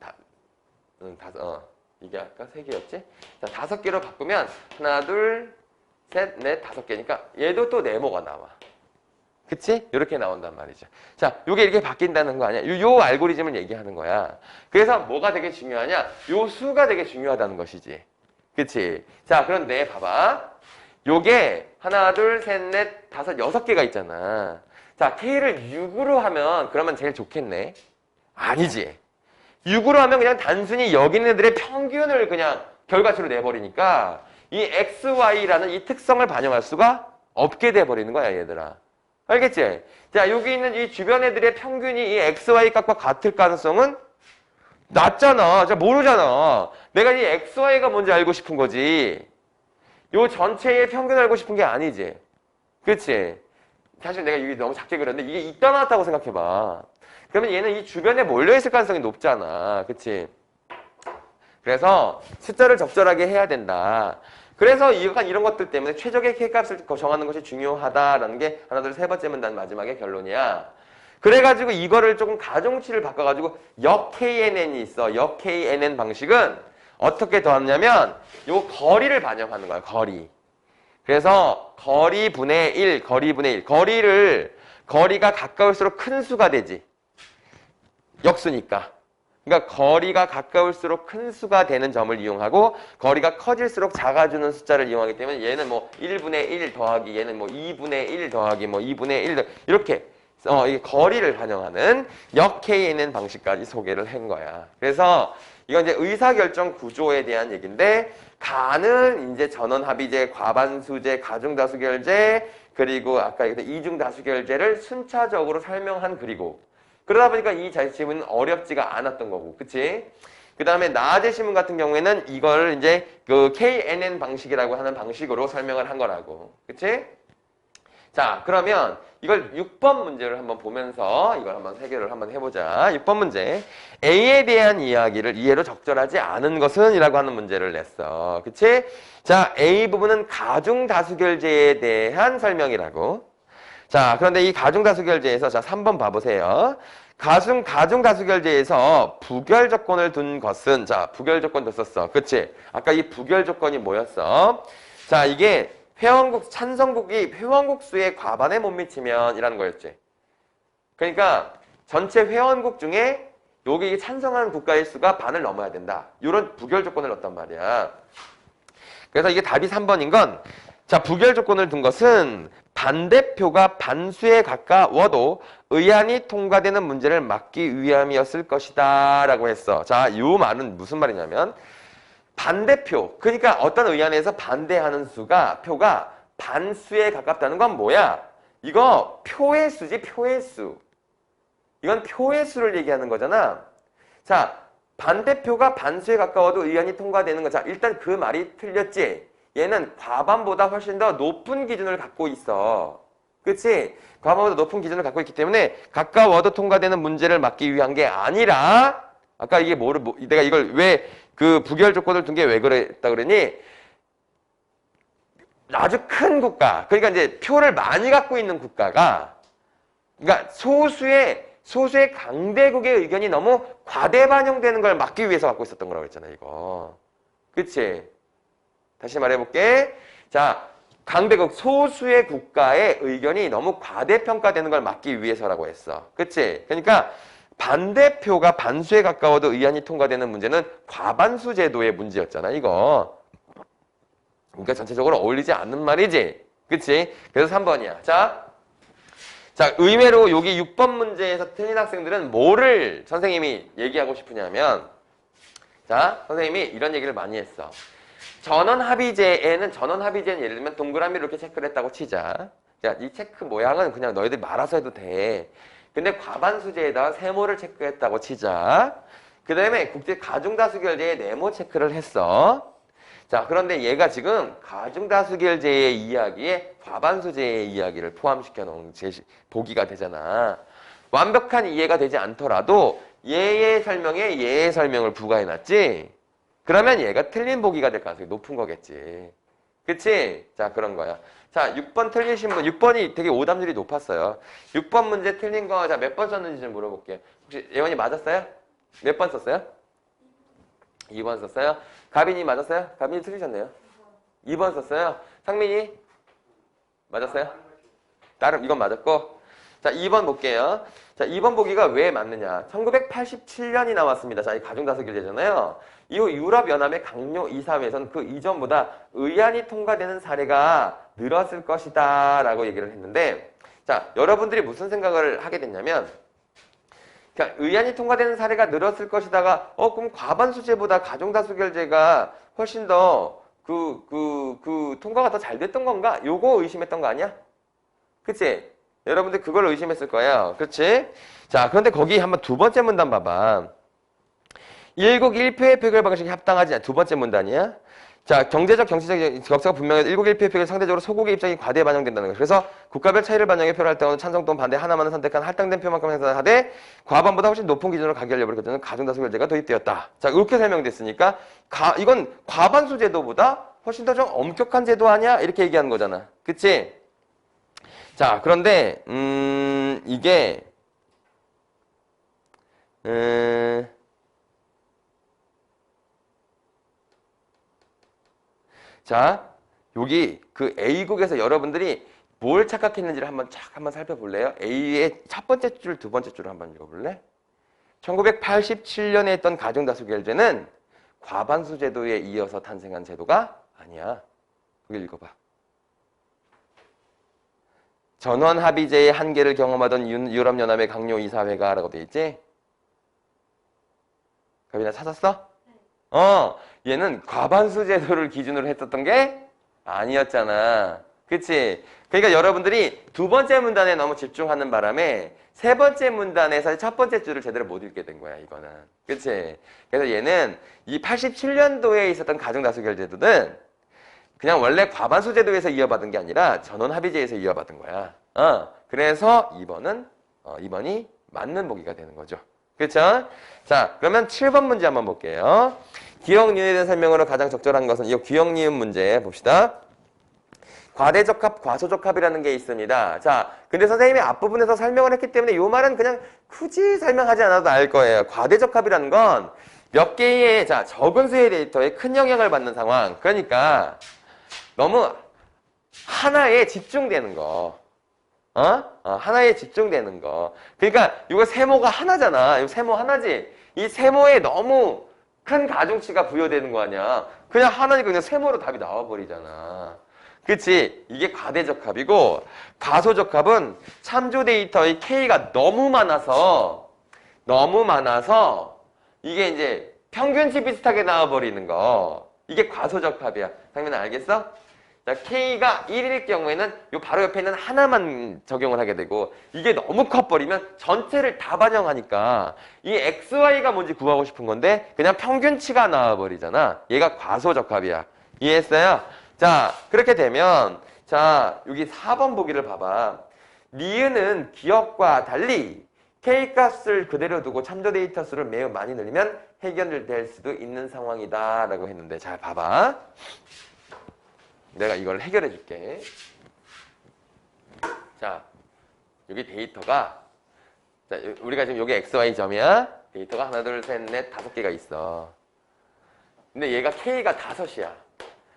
이게 아까 3개였지? 자, 5개로 바꾸면 하나, 둘, 셋, 넷, 5개니까 얘도 또 네모가 나와. 그치? 이렇게 나온단 말이죠. 자, 요게 이렇게 바뀐다는 거 아니야? 요 알고리즘을 얘기하는 거야. 그래서 뭐가 되게 중요하냐? 요 수가 되게 중요하다는 것이지. 그치? 자, 그런데 봐봐. 요게 하나, 둘, 셋, 넷, 5, 6개가 있잖아. 자, K를 6으로 하면 그러면 제일 좋겠네. 아니지. 6으로 하면 그냥 단순히 여기 있는 애들의 평균을 그냥 결과치로 내버리니까 이 XY라는 이 특성을 반영할 수가 없게 돼버리는 거야, 얘들아. 알겠지? 자, 여기 있는 이 주변 애들의 평균이 이 XY 값과 같을 가능성은 낮잖아. 자, 모르잖아. 내가 이 XY가 뭔지 알고 싶은 거지. 요 전체의 평균을 알고 싶은 게 아니지. 그치? 사실 내가 이게 너무 작게 그렸는데 이게 있다 나왔다고 생각해봐. 그러면 얘는 이 주변에 몰려있을 가능성이 높잖아. 그치? 그래서 숫자를 적절하게 해야 된다. 그래서 이런 것들 때문에 최적의 K값을 정하는 것이 중요하다라는 게 하나, 둘, 세 번째 문단 마지막의 결론이야. 그래가지고 이거를 조금 가중치를 바꿔가지고 역-KNN이 있어. 역-KNN 방식은 어떻게 더하냐면 요 거리를 반영하는 거야. 거리. 그래서 거리 분의 1, 거리 분의 1. 거리가 가까울수록 큰 수가 되지. 역수니까. 그러니까 거리가 가까울수록 큰 수가 되는 점을 이용하고 거리가 커질수록 작아지는 숫자를 이용하기 때문에 얘는 뭐 1분의 1 더하기 얘는 뭐 2분의 1 더하기 뭐 2분의 1 이렇게 이게 거리를 반영하는 역-KNN 방식까지 소개를 한 거야. 그래서 이건 이제 의사결정 구조에 대한 얘기인데 가는 이제 전원합의제, 과반수제, 가중다수결제 그리고 아까 얘기했던 이중다수결제를 순차적으로 설명한 글이고 그러다 보니까 이 질문은 어렵지가 않았던 거고, 그치? 그 다음에 나아제 신문 같은 경우에는 이걸 이제 그 KNN 방식이라고 하는 방식으로 설명을 한 거라고. 그치? 자, 그러면 이걸 6번 문제를 한번 보면서 이걸 한번 해결을 한번 해보자. 6번 문제. A에 대한 이야기를 이해로 적절하지 않은 것은? 이라고 하는 문제를 냈어. 그치? 자, A 부분은 가중다수결제에 대한 설명이라고. 자, 그런데 이 가중다수결제에서 자, 3번 봐보세요. 가중다수결제에서 부결조건을 둔 것은 자, 부결조건 뒀었어. 그치? 아까 이 부결조건이 뭐였어? 자, 이게 회원국, 찬성국이 회원국 수의 과반에 못 미치면 이라는 거였지. 그러니까 전체 회원국 중에 여기 찬성하는 국가의 수가 반을 넘어야 된다. 이런 부결 조건을 넣었단 말이야. 그래서 이게 답이 3번인 건 자, 부결 조건을 둔 것은 반대표가 반수에 가까워도 의안이 통과되는 문제를 막기 위함이었을 것이다 라고 했어. 자, 이 말은 무슨 말이냐면 반대표, 그러니까 어떤 의안에서 반대하는 표가 반수에 가깝다는 건 뭐야? 이거 표의 수지, 표의 수. 이건 표의 수를 얘기하는 거잖아. 자, 반대표가 반수에 가까워도 의안이 통과되는 거. 자, 일단 그 말이 틀렸지? 얘는 과반보다 훨씬 더 높은 기준을 갖고 있어. 그치? 과반보다 높은 기준을 갖고 있기 때문에 가까워도 통과되는 문제를 막기 위한 게 아니라 아까 이게 내가 이걸 왜 그 부결 조건을 둔 게 왜 그랬다 그러니? 아주 큰 국가, 그러니까 이제 표를 많이 갖고 있는 국가가, 그러니까 소수의 강대국의 의견이 너무 과대 반영되는 걸 막기 위해서 갖고 있었던 거라고 했잖아, 이거. 그치? 다시 말해볼게. 자, 강대국 소수의 국가의 의견이 너무 과대평가되는 걸 막기 위해서라고 했어. 그치? 그러니까 반대표가 반수에 가까워도 의안이 통과되는 문제는 과반수 제도의 문제였잖아, 이거. 그러니까 전체적으로 어울리지 않는 말이지. 그치? 그래서 3번이야. 자, 의외로 여기 6번 문제에서 틀린 학생들은 뭐를 선생님이 얘기하고 싶으냐면, 자, 선생님이 이런 얘기를 많이 했어. 전원합의제는 예를 들면 동그라미로 이렇게 체크를 했다고 치자. 자, 이 체크 모양은 그냥 너희들 말아서 해도 돼. 근데 과반수제에다가 세모를 체크했다고 치자. 그 다음에 국제 가중다수결제에 네모 체크를 했어. 자, 그런데 얘가 지금 가중다수결제의 이야기에 과반수제의 이야기를 포함시켜 놓은 보기가 되잖아. 완벽한 이해가 되지 않더라도 얘의 설명에 얘의 설명을 부과해 놨지. 그러면 얘가 틀린 보기가 될 가능성이 높은 거겠지. 그치? 자, 그런 거야. 자, 6번 틀리신 분, 6번이 되게 오답률이 높았어요. 6번 문제 틀린 거, 자, 몇 번 썼는지 좀 물어볼게요. 혹시 예원이 맞았어요? 몇 번 썼어요? 2번 썼어요? 가빈이 맞았어요? 가빈이 틀리셨네요. 2번 썼어요? 상민이? 맞았어요? 다른, 이건 맞았고. 자, 2번 볼게요. 자, 2번 보기가 왜 맞느냐. 1987년이 나왔습니다. 자, 이 가중다수결제잖아요. 이후 유럽연합의 강요 이사회에서는 그 이전보다 의안이 통과되는 사례가 늘었을 것이다 라고 얘기를 했는데, 자, 여러분들이 무슨 생각을 하게 됐냐면, 그러니까 의안이 통과되는 사례가 늘었을 것이다가 그럼 과반수제보다 가중다수결제가 훨씬 더 통과가 더 잘 됐던 건가? 요거 의심했던 거 아니야? 그치? 여러분들 그걸 의심했을 거예요. 그렇지? 자, 그런데 거기 한번 두 번째 문단 봐봐. 1국 1표의 표결 방식이 합당하지 않아. 두 번째 문단이야. 자, 경제적 격차가 분명해도 1국 1표의 표결 상대적으로 소국의 입장이 과대 반영된다는 거예요. 그래서 국가별 차이를 반영해 표를 할 때는 찬성 또는 반대 하나만을 선택한 할당된 표만큼 행사하되 과반보다 훨씬 높은 기준으로 가결해버릴 경우는 가중다수결제가 도입되었다. 자, 이렇게 설명됐으니까 이건 과반수 제도보다 훨씬 더 좀 엄격한 제도 아니야? 이렇게 얘기하는 거잖아. 그치? 자, 그런데 이게 자, 여기 그 A국에서 여러분들이 뭘 착각했는지를 한번 살펴볼래요? A의 첫 번째 줄, 두 번째 줄을 한번 읽어볼래? 1987년에 했던 가중다수결제는 과반수 제도에 이어서 탄생한 제도가 아니야. 그걸 읽어봐. 전원합의제의 한계를 경험하던 유럽연합의 강요 이사회가 라고 돼 있지? 가빈아 찾았어? 얘는 과반수 제도를 기준으로 했었던 게 아니었잖아. 그치? 그러니까 여러분들이 두 번째 문단에 너무 집중하는 바람에 세 번째 문단에서 첫 번째 줄을 제대로 못 읽게 된 거야, 이거는. 그치? 그래서 얘는 이 87년도에 있었던 가중다수결제도는 그냥 원래 과반수 제도에서 이어받은 게 아니라 전원합의제에서 이어받은 거야. 그래서 2번이 맞는 보기가 되는 거죠. 그렇죠? 자, 그러면 7번 문제 한번 볼게요. 기억 니은에 대한 설명으로 가장 적절한 것은 이 기억 니은 문제 봅시다. 과대적합, 과소적합이라는 게 있습니다. 자, 근데 선생님이 앞부분에서 설명을 했기 때문에 이 말은 그냥 굳이 설명하지 않아도 알 거예요. 과대적합이라는 건 몇 개의 적은 수의 데이터에 큰 영향을 받는 상황. 그러니까 너무 하나에 집중되는 거. 하나에 집중되는 거. 그러니까 이거 세모가 하나잖아. 이거 세모 하나지. 이 세모에 너무 큰 가중치가 부여되는 거 아니야. 그냥 하나니까 그냥 세모로 답이 나와버리잖아. 그치? 이게 과대적합이고 가소적합은 참조 데이터의 K가 너무 많아서 이게 이제 평균치 비슷하게 나와버리는 거. 이게 과소적합이야. 상민아 알겠어? 자, K가 1일 경우에는 요 바로 옆에 있는 하나만 적용을 하게 되고 이게 너무 커버리면 전체를 다 반영하니까 이 XY가 뭔지 구하고 싶은 건데 그냥 평균치가 나와버리잖아. 얘가 과소적합이야. 이해했어요? 자, 그렇게 되면 자, 여기 4번 보기를 봐봐. 니은은 기억과 달리 K값을 그대로 두고 참조 데이터 수를 매우 많이 늘리면 해결될 수도 있는 상황이다 라고 했는데 잘 봐봐. 내가 이걸 해결해 줄게. 자, 여기 데이터가 자, 우리가 지금 여기 XY점이야. 데이터가 하나, 둘, 셋, 넷, 5개가 있어. 근데 얘가 K가 5이야.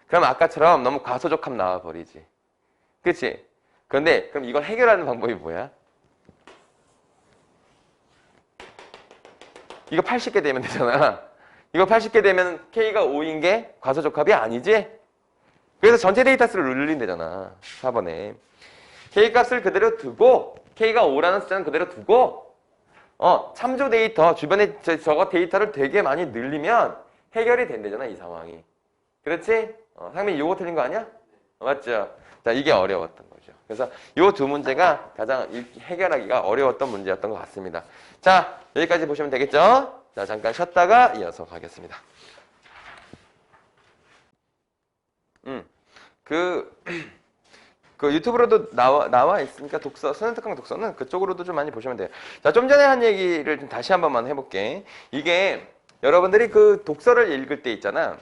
그럼 아까처럼 너무 과소적합 나와버리지. 그치? 그런데 그럼 이걸 해결하는 방법이 뭐야? 이거 80개 되면 되잖아. 이거 80개 되면 K가 5인 게 과소적합이 아니지? 그래서 전체 데이터 수를 늘린대잖아. 4번에. K값을 그대로 두고 K가 5라는 숫자는 그대로 두고 참조 데이터 주변에 저거 데이터를 되게 많이 늘리면 해결이 된대잖아. 이 상황이. 그렇지? 상민이 이거 틀린 거 아니야? 맞죠? 자, 이게 어려웠던 거죠. 그래서 이 두 문제가 가장 해결하기가 어려웠던 문제였던 것 같습니다. 자, 여기까지 보시면 되겠죠? 자, 잠깐 쉬었다가 이어서 가겠습니다. 그 유튜브로도 나와 있으니까 수능특강 독서는 그쪽으로도 좀 많이 보시면 돼요. 자, 좀 전에 한 얘기를 좀 다시 한 번만 해볼게. 이게 여러분들이 그 독서를 읽을 때 있잖아.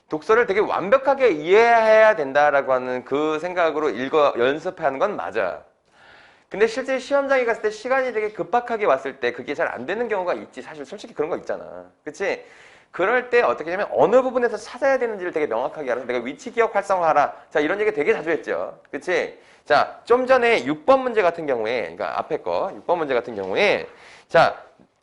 독서를 되게 완벽하게 이해해야 된다라고 하는 그 생각으로 연습하는 건 맞아. 근데 실제 시험장에 갔을 때 시간이 되게 급박하게 왔을 때 그게 잘 안 되는 경우가 있지. 사실 솔직히 그런 거 있잖아. 그치? 그럴 때 어떻게 하냐면 어느 부분에서 찾아야 되는지를 되게 명확하게 알아서 내가 위치 기억 활성화하라. 자, 이런 얘기 되게 자주 했죠. 그치? 자, 좀 전에 6번 문제 같은 경우에, 그러니까 앞에 거 6번 문제 같은 경우에 자,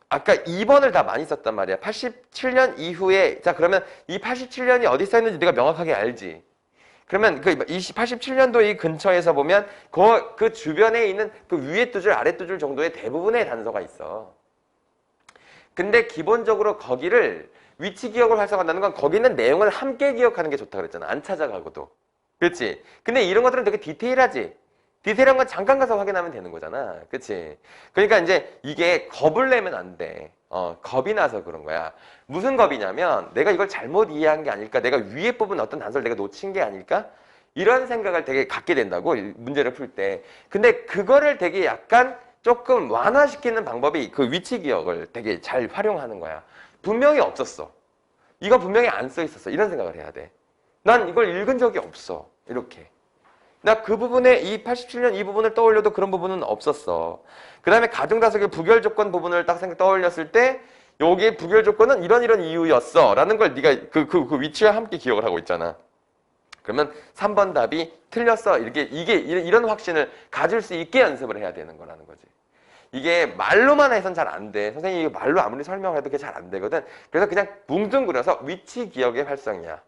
아까 2번을 다 많이 썼단 말이야. 87년 이후에 자, 그러면 이 87년이 어디 써 있는지 내가 명확하게 알지. 그러면 그 87년도 이 근처에서 보면 그 주변에 있는 그 위에 두 줄, 아래 두 줄 정도의 대부분의 단서가 있어. 근데 기본적으로 거기를 위치 기억을 활성화한다는 건 거기는 내용을 함께 기억하는 게 좋다 그랬잖아. 안 찾아가고도. 그렇지? 근데 이런 것들은 되게 디테일하지? 디테일한 건 잠깐 가서 확인하면 되는 거잖아. 그치? 그러니까 이제 이게 겁을 내면 안 돼. 겁이 나서 그런 거야. 무슨 겁이냐면 내가 이걸 잘못 이해한 게 아닐까? 내가 위에 뽑은 어떤 단서를 내가 놓친 게 아닐까? 이런 생각을 되게 갖게 된다고 문제를 풀 때. 근데 그거를 되게 약간 조금 완화시키는 방법이 그 위치 기억을 되게 잘 활용하는 거야. 분명히 없었어. 이거 분명히 안 써 있었어. 이런 생각을 해야 돼. 난 이걸 읽은 적이 없어. 이렇게. 나 그 부분에 이 87년 이 부분을 떠올려도 그런 부분은 없었어. 그 다음에 가중다수의 부결 조건 부분을 딱 떠올렸을 때 여기에 부결 조건은 이런 이유였어. 라는 걸 네가 그 위치와 함께 기억을 하고 있잖아. 그러면 3번 답이 틀렸어. 이런 확신을 가질 수 있게 연습을 해야 되는 거라는 거지. 이게 말로만 해선 잘 안 돼. 선생님이 이게 말로 아무리 설명해도 그게 잘 안 되거든. 그래서 그냥 뭉뚱그려서 위치 기억의 활성이야.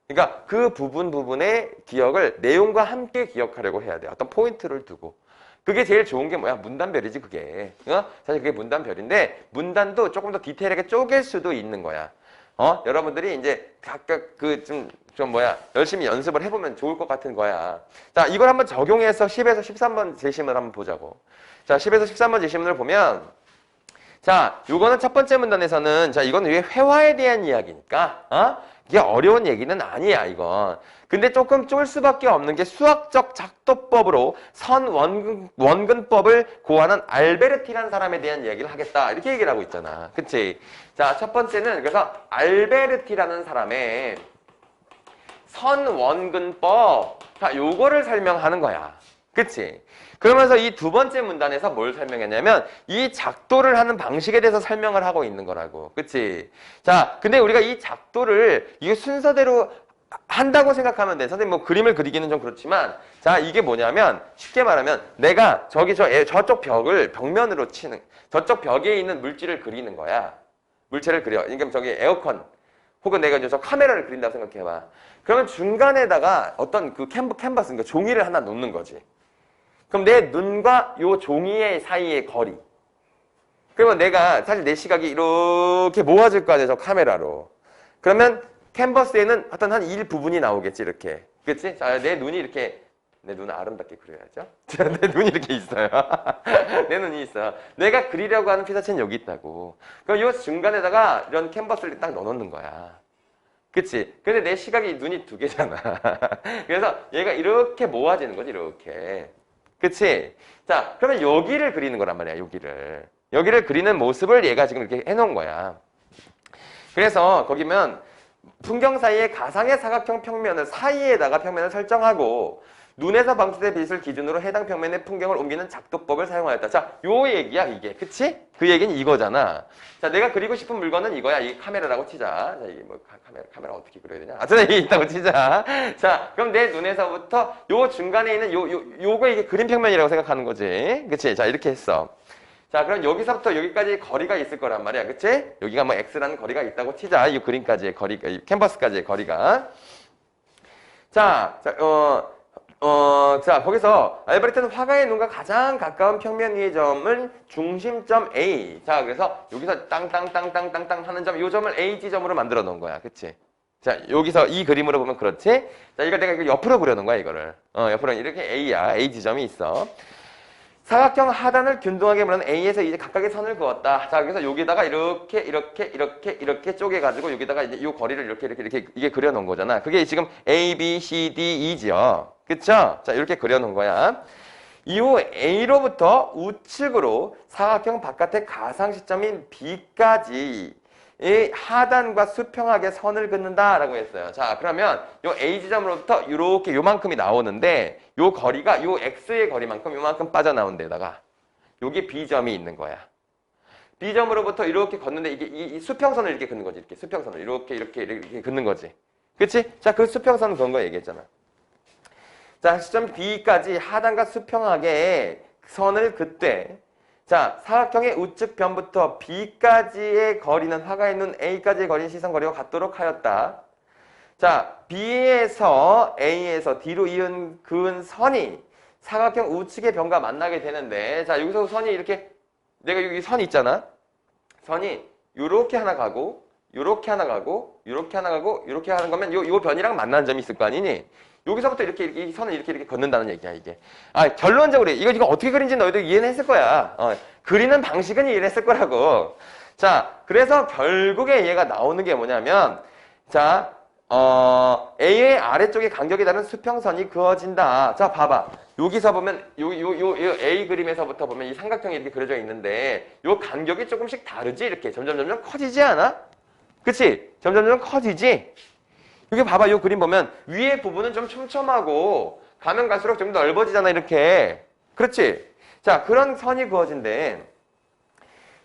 그러니까 그 부분의 기억을 내용과 함께 기억하려고 해야 돼. 어떤 포인트를 두고. 그게 제일 좋은 게 뭐야? 문단별이지 그게. 사실 그게 문단별인데 문단도 조금 더 디테일하게 쪼갤 수도 있는 거야. 여러분들이 이제 각각 좀 열심히 연습을 해보면 좋을 것 같은 거야. 자, 이걸 한번 적용해서 10에서 13번 제시문을 한번 보자고. 자, 10에서 13번 제시문을 보면, 자, 요거는 첫 번째 문단에서는, 자, 이건 왜 회화에 대한 이야기니까, 이게 어려운 얘기는 아니야, 이건. 근데 조금 쫄 수밖에 없는 게 수학적 작도법으로 원근법을 고안한 알베르티라는 사람에 대한 이야기를 하겠다. 이렇게 얘기를 하고 있잖아. 그치? 자, 첫 번째는 그래서 알베르티라는 사람의 선원근법. 자, 요거를 설명하는 거야. 그치? 그러면서 이 두 번째 문단에서 뭘 설명했냐면 이 작도를 하는 방식에 대해서 설명을 하고 있는 거라고. 그치? 자, 근데 우리가 이 작도를 이게 순서대로 한다고 생각하면 돼. 선생님 뭐 그림을 그리기는 좀 그렇지만 자, 이게 뭐냐면 쉽게 말하면 내가 저쪽 벽면으로 치는 저쪽 벽에 있는 물질을 그리는 거야. 물체를 그려. 그러니까 저기 에어컨 혹은 내가 이제 저 카메라를 그린다고 생각해봐. 그러면 중간에다가 어떤 그 캔버스, 그러니까 종이를 하나 놓는 거지. 그럼 내 눈과 요 종이의 사이의 거리. 그러면 내가 사실 내 시각이 이렇게 모아질 거 아니야, 저 카메라로. 그러면 캔버스에는 어떤 한 일부분이 나오겠지, 이렇게. 그치? 자, 내 눈이 이렇게, 내 눈을 아름답게 그려야죠. 자, 내 눈이 이렇게 있어요. 내 눈이 있어요. 내가 그리려고 하는 피사체는 여기 있다고. 그럼 요 중간에다가 이런 캔버스를 딱 넣어놓는 거야. 그치? 근데 내 시각이 눈이 두 개잖아. 그래서 얘가 이렇게 모아지는 거지, 이렇게. 그치? 자, 그러면 여기를 그리는 거란 말이야, 여기를. 여기를 그리는 모습을 얘가 지금 이렇게 해놓은 거야. 그래서 거기면 풍경 사이에 가상의 사각형 평면을 사이에다가 평면을 설정하고 눈에서 방출된 빛을 기준으로 해당 평면의 풍경을 옮기는 작도법을 사용하였다. 자, 요 얘기야, 이게. 그치? 그 얘기는 이거잖아. 자, 내가 그리고 싶은 물건은 이거야. 이게 카메라라고 치자. 자, 이게 뭐, 카메라 어떻게 그려야 되냐? 아, 이게 있다고 치자. 자, 그럼 내 눈에서부터 요 중간에 있는 요거 이게 그림 평면이라고 생각하는 거지. 그치? 자, 이렇게 했어. 자, 그럼 여기서부터 여기까지 거리가 있을 거란 말이야. 그치? 여기가 뭐 X라는 거리가 있다고 치자. 이 그림까지의 거리가, 이 캔버스까지의 거리가. 자, 자, 거기서 알베르트는 화가의 눈과 가장 가까운 평면 위의 점을 중심점 A. 자, 그래서 여기서 땅땅땅땅땅땅 하는 점, 이 점을 A 지점으로 만들어 놓은 거야. 그치? 자, 여기서 이 그림으로 보면 그렇지? 자, 이걸 내가 옆으로 그려놓은 거야, 이거를. 옆으로 이렇게 A야. A 지점이 있어. 사각형 하단을 균등하게 무는 A에서 이제 각각의 선을 그었다. 자, 그래서 여기다가 이렇게 쪼개가지고 여기다가 이제 이 거리를 이렇게 이게 그려놓은 거잖아. 그게 지금 A, B, C, D, E죠. 그쵸? 자, 이렇게 그려놓은 거야. 이후 A로부터 우측으로 사각형 바깥의 가상 시점인 B까지 이 하단과 수평하게 선을 긋는다라고 했어요. 자, 그러면 요 A 지점으로부터 이렇게 요만큼이 나오는데 요 거리가 요 X의 거리만큼 요만큼 빠져나온 데다가 여기 B점이 있는 거야. B점으로부터 이렇게 걷는데 이게 이 수평선을 이렇게 긋는 거지. 이렇게 수평선을 이렇게 긋는 거지. 그치? 자, 그 수평선 그런 거 얘기했잖아. 자, 시점 B까지 하단과 수평하게 선을 긋되 자, 사각형의 우측 변부터 B까지의 거리는 화가의 눈 A까지의 거리는 시선 거리와 같도록 하였다. 자, B에서 A에서 D로 그은 선이 사각형 우측의 변과 만나게 되는데 자, 여기서 선이 이렇게 내가 여기 선 있잖아. 선이 요렇게 하나 가고 요렇게 하나 가고 요렇게 하나 가고 요렇게 하는 거면 요 변이랑 만나는 점이 있을 거 아니니? 여기서부터 이렇게 이 선을 이렇게 걷는다는 얘기야, 이게. 아, 결론적으로 이거 어떻게 그린지 너희들 이해는 했을 거야. 그리는 방식은 이해를 했을 거라고. 자, 그래서 결국에 얘가 나오는 게 뭐냐면 자, A의 아래쪽에 간격이 다른 수평선이 그어진다. 자, 봐봐. 여기서 보면 요 A 그림에서부터 보면 이 삼각형이 이렇게 그려져 있는데 요 간격이 조금씩 다르지? 이렇게 점점 커지지 않아? 그치? 점점 커지지? 여기 봐봐. 이 그림 보면 위에 부분은 좀 촘촘하고 가면 갈수록 좀 더 넓어지잖아. 이렇게. 그렇지? 자, 그런 선이 그어진대.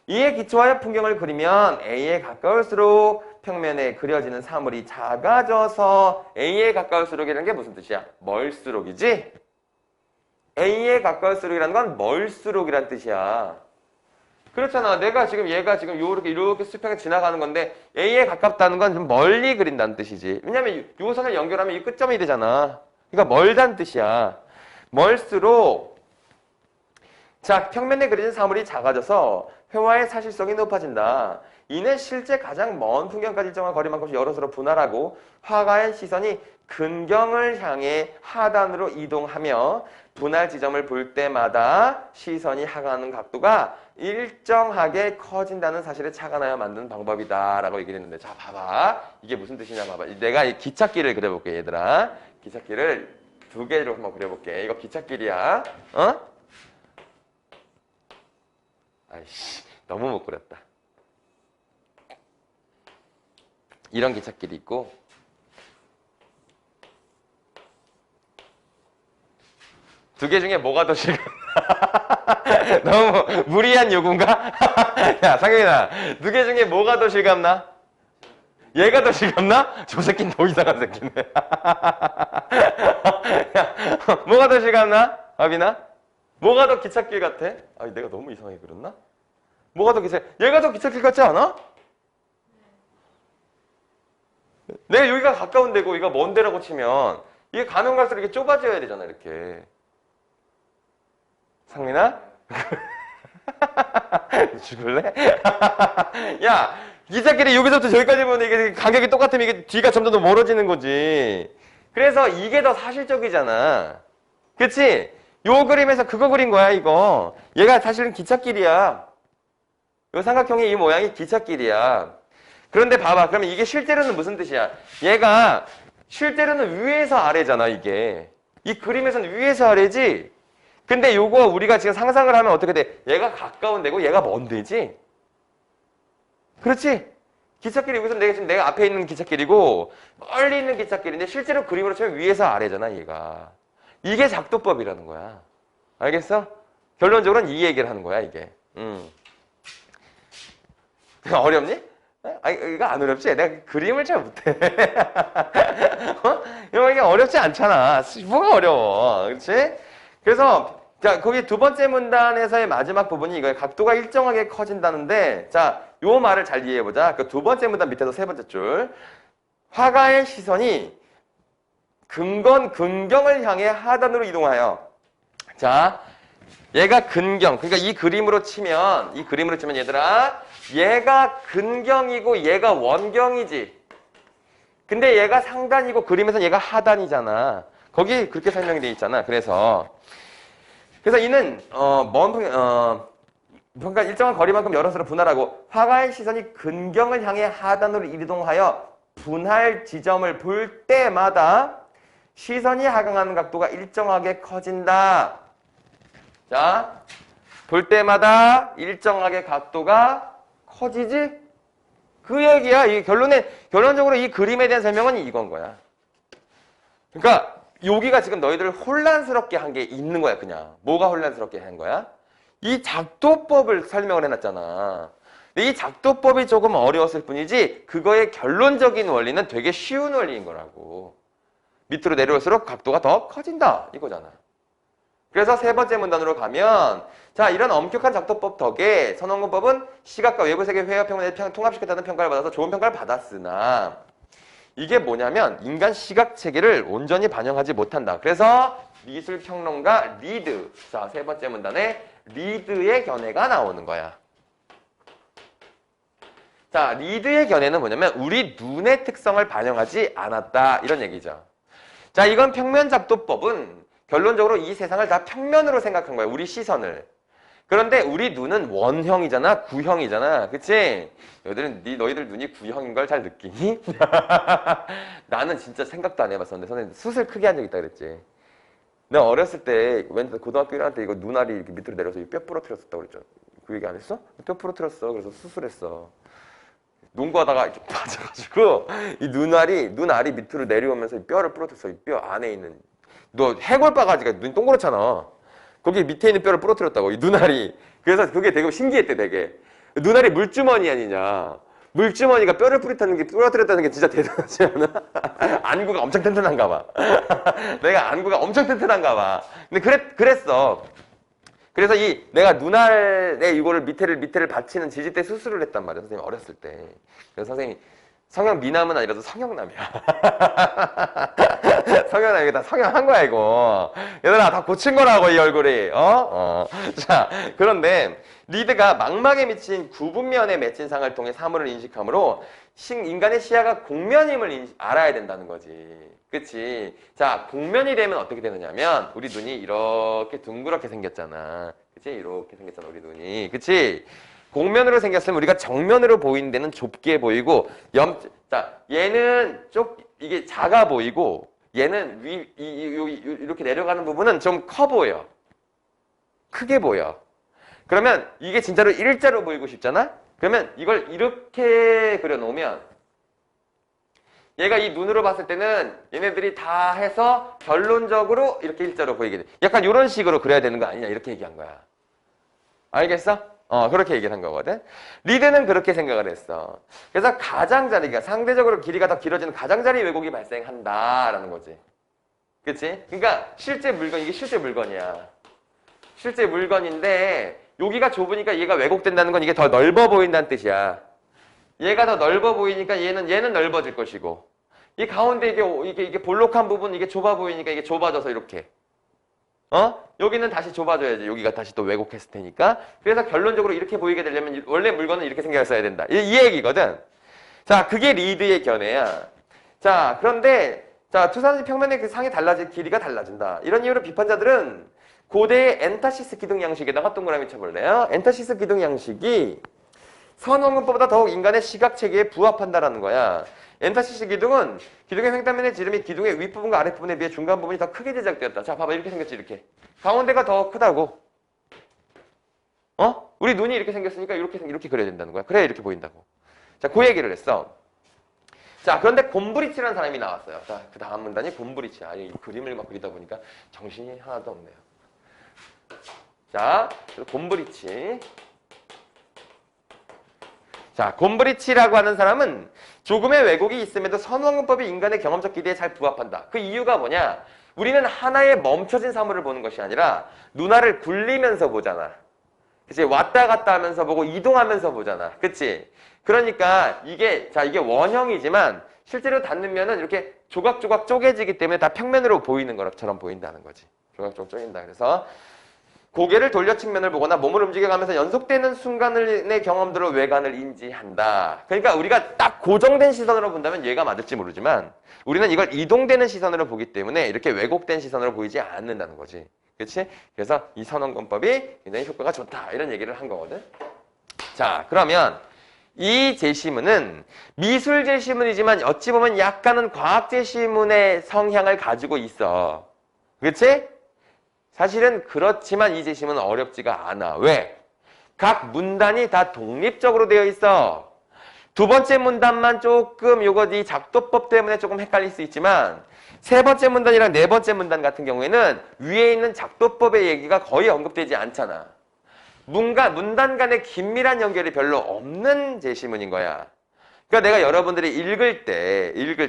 이에 기초하여 풍경을 그리면 A에 가까울수록 평면에 그려지는 사물이 작아져서 A에 가까울수록이라는 게 무슨 뜻이야? 멀수록이지? A에 가까울수록이라는 건 멀수록이란 뜻이야. 그렇잖아. 얘가 지금 이렇게 수평에 지나가는 건데 A에 가깝다는 건 좀 멀리 그린다는 뜻이지. 왜냐면 요 선을 연결하면 이 끝점이 되잖아. 그러니까 멀다는 뜻이야. 멀수록 자, 평면에 그려진 사물이 작아져서 회화의 사실성이 높아진다. 이는 실제 가장 먼 풍경까지 일정한 거리만큼씩 여럿으로 분할하고 화가의 시선이 근경을 향해 하단으로 이동하며 분할 지점을 볼 때마다 시선이 향하는 각도가 일정하게 커진다는 사실에 착안하여 만든 방법이다 라고 얘기를 했는데, 자 봐봐, 이게 무슨 뜻이냐 봐봐. 내가 이 기찻길을 그려볼게 얘들아. 기찻길을 두 개로 한번 그려볼게. 이거 기찻길이야. 어? 아이씨, 너무 못 그렸다. 이런 기찻길이 있고, 두 개 중에 뭐가 더 실감나? 너무 무리한 요구인가? 야, 상현아, 두 개 중에 뭐가 더 실감나? 얘가 더 실감나? 저 새끼는 더 이상한 새끼네. 야, 뭐가 더 실감나? 아빈아? 뭐가 더 기찻길 같아? 아니, 내가 너무 이상하게 그렸나? 뭐가 더 얘가 더 기찻길 같지 않아? 내가 여기가 가까운 데고 여기가 먼 데라고 치면 이게 가면 갈수록 이렇게 좁아져야 되잖아, 이렇게. 상민아? 죽을래? 야, 기찻길이 여기서부터 저기까지 보면 이게 간격이 똑같으면 이게 뒤가 점점 더 멀어지는 거지. 그래서 이게 더 사실적이잖아. 그치? 요 그림에서 그거 그린 거야, 이거. 얘가 사실은 기찻길이야. 요 삼각형의 이 모양이 기찻길이야. 그런데 봐봐. 그러면 이게 실제로는 무슨 뜻이야? 얘가 실제로는 위에서 아래잖아, 이게. 이 그림에서는 위에서 아래지? 근데 요거 우리가 지금 상상을 하면 어떻게 돼? 얘가 가까운 데고 얘가 먼 데지? 그렇지? 기찻길이 여기서 내가 앞에 있는 기찻길이고 멀리 있는 기찻길인데 실제로 그림으로 치면 위에서 아래잖아, 얘가. 이게 작도법이라는 거야. 알겠어? 결론적으로는 이 얘기를 하는 거야, 이게. 어렵니? 아니, 이거 안 어렵지? 내가 그림을 잘 못해. 어? 이게 어렵지 않잖아. 뭐가 어려워. 그렇지? 그래서, 자, 거기 두 번째 문단에서의 마지막 부분이 이거예요. 각도가 일정하게 커진다는데, 자, 요 말을 잘 이해해보자. 그 두 번째 문단 밑에서 세 번째 줄. 화가의 시선이 근경을 향해 하단으로 이동하여. 자, 얘가 근경. 그러니까 이 그림으로 치면 얘들아, 얘가 근경이고 얘가 원경이지. 근데 얘가 상단이고 그림에서 얘가 하단이잖아. 거기 그렇게 설명이 돼 있잖아. 그래서 이는 그러니까 일정한 거리만큼 여럿으로 분할하고 화가의 시선이 근경을 향해 하단으로 이동하여 분할 지점을 볼 때마다 시선이 하강하는 각도가 일정하게 커진다. 자, 볼 때마다 일정하게 각도가 커지지? 그 얘기야. 이 결론적으로 이 그림에 대한 설명은 이건 거야. 그러니까 여기가 지금 너희들을 혼란스럽게 한 게 있는 거야, 그냥. 뭐가 혼란스럽게 한 거야? 이 작도법을 설명을 해놨잖아. 근데 이 작도법이 조금 어려웠을 뿐이지 그거의 결론적인 원리는 되게 쉬운 원리인 거라고. 밑으로 내려올수록 각도가 더 커진다, 이거잖아. 그래서 세 번째 문단으로 가면, 자, 이런 엄격한 작도법 덕에 선원군법은 시각과 외부 세계 회화 평면에 통합시켰다는 평가를 받아서 좋은 평가를 받았으나, 이게 뭐냐면 인간 시각 체계를 온전히 반영하지 못한다. 그래서 미술평론가 리드, 자, 세 번째 문단에 리드의 견해가 나오는 거야. 자, 리드의 견해는 뭐냐면 우리 눈의 특성을 반영하지 않았다, 이런 얘기죠. 자, 이건 평면 작도법은 결론적으로 이 세상을 다 평면으로 생각한 거야, 우리 시선을. 그런데 우리 눈은 원형이잖아, 구형이잖아, 그치? 너희들 눈이 구형인 걸 잘 느끼니? 나는 진짜 생각도 안 해봤었는데 선생님 수술 크게 한 적 있다 그랬지. 내가 어렸을 때 고등학교 1학년 때 이거 눈알이 이렇게 밑으로 내려서 뼈 부러뜨렸었다고 그랬죠. 그 얘기 안 했어? 뼈 부러뜨렸어. 그래서 수술했어. 농구하다가 이렇게 빠져가지고 이 눈알이 밑으로 내려오면서 뼈를 부러뜨렸어. 이 뼈 안에 있는, 너 해골 바가지가 눈이 동그랗잖아. 거기 밑에 있는 뼈를 부러뜨렸다고, 이 눈알이. 그래서 그게 되게 신기했대, 되게. 눈알이 물주머니 아니냐. 물주머니가 뼈를 부러뜨렸다는 게 진짜 대단하지 않아? 안구가 엄청 튼튼한가 봐. 내가 안구가 엄청 튼튼한가 봐. 근데 그랬어. 그래서 내가 눈알에 이거를 밑에를 받치는 지지대 수술을 했단 말이야, 선생님, 어렸을 때. 그래서 선생님이 성형 미남은 아니라도 성형남이야. 성형남, 이거 다 성형한 거야, 이거. 얘들아, 다 고친 거라고, 이 얼굴이. 자, 그런데 리드가 망막에 미친 구분면에 맺힌 상을 통해 사물을 인식하므로 인간의 시야가 곡면임을 알아야 된다는 거지. 그치? 자, 곡면이 되면 어떻게 되느냐면, 우리 눈이 이렇게 둥그렇게 생겼잖아. 그치? 이렇게 생겼잖아, 우리 눈이. 그치? 곡면으로 생겼으면 우리가 정면으로 보이는 데는 좁게 보이고, 자, 얘는 이게 작아 보이고, 얘는 이렇게 내려가는 부분은 좀 커 보여. 크게 보여. 그러면 이게 진짜로 일자로 보이고 싶잖아? 그러면 이걸 이렇게 그려놓으면 얘가 이 눈으로 봤을 때는 얘네들이 다 해서 결론적으로 이렇게 일자로 보이게 돼. 약간 이런 식으로 그려야 되는 거 아니냐 이렇게 얘기한 거야. 알겠어? 그렇게 얘기를 한 거거든. 리드는 그렇게 생각을 했어. 그래서 가장자리가 상대적으로 길이가 더 길어지는 가장자리 왜곡이 발생한다라는 거지. 그치? 그러니까 실제 물건, 이게 실제 물건이야. 실제 물건인데 여기가 좁으니까 얘가 왜곡된다는 건 이게 더 넓어 보인다는 뜻이야. 얘가 더 넓어 보이니까 얘는 넓어질 것이고 이 가운데 이게 볼록한 부분 이게 좁아 보이니까 이게 좁아져서 이렇게 여기는 다시 좁아져야지. 여기가 다시 또 왜곡했을 테니까. 그래서 결론적으로 이렇게 보이게 되려면 원래 물건은 이렇게 생겼어야 된다. 이 얘기거든. 자, 그게 리드의 견해야. 자, 그런데 자, 투사지 평면의 그 상이 길이가 달라진다. 이런 이유로 비판자들은 고대의 엔타시스 기둥 양식에다가 동그라미 쳐볼래요? 엔타시스 기둥 양식이 선원근법보다 더욱 인간의 시각 체계에 부합한다라는 거야. 엔타시스 기둥은 기둥의 횡단면의 지름이 기둥의 윗부분과 아랫부분에 비해 중간 부분이 더 크게 제작되었다. 자, 봐봐. 이렇게 생겼지, 이렇게. 가운데가 더 크다고. 우리 눈이 이렇게 생겼으니까 이렇게 그려야 된다는 거야. 그래야 이렇게 보인다고. 자, 그 얘기를 했어. 자, 그런데 곰브리치라는 사람이 나왔어요. 자, 그 다음 문단이 곰브리치야. 이 그림을 막 그리다 보니까 정신이 하나도 없네요. 자, 곰브리치. 자, 곰브리치라고 하는 사람은 조금의 왜곡이 있음에도 선원근법이 인간의 경험적 기대에 잘 부합한다. 그 이유가 뭐냐? 우리는 하나의 멈춰진 사물을 보는 것이 아니라 눈알을 굴리면서 보잖아. 그치? 왔다 갔다 하면서 보고 이동하면서 보잖아. 그치? 그러니까 이게 원형이지만 실제로 닿으면은 이렇게 조각조각 쪼개지기 때문에 다 평면으로 보이는 것처럼 보인다는 거지. 조각조각 쪼갠다. 그래서 고개를 돌려 측면을 보거나 몸을 움직여가면서 연속되는 순간의 경험들로 외관을 인지한다. 그러니까 우리가 딱 고정된 시선으로 본다면 얘가 맞을지 모르지만 우리는 이걸 이동되는 시선으로 보기 때문에 이렇게 왜곡된 시선으로 보이지 않는다는 거지. 그렇지? 그래서 이 선언권법이 굉장히 효과가 좋다. 이런 얘기를 한 거거든. 자, 그러면 이 제시문은 미술 제시문이지만 어찌 보면 약간은 과학 제시문의 성향을 가지고 있어. 그렇지? 사실은 그렇지만 이 제시문은 어렵지가 않아. 왜? 각 문단이 다 독립적으로 되어 있어. 두 번째 문단만 조금 이 작도법 때문에 조금 헷갈릴 수 있지만 세 번째 문단이랑 네 번째 문단 같은 경우에는 위에 있는 작도법의 얘기가 거의 언급되지 않잖아. 문단 간의 긴밀한 연결이 별로 없는 제시문인 거야. 그러니까 내가 여러분들이 읽을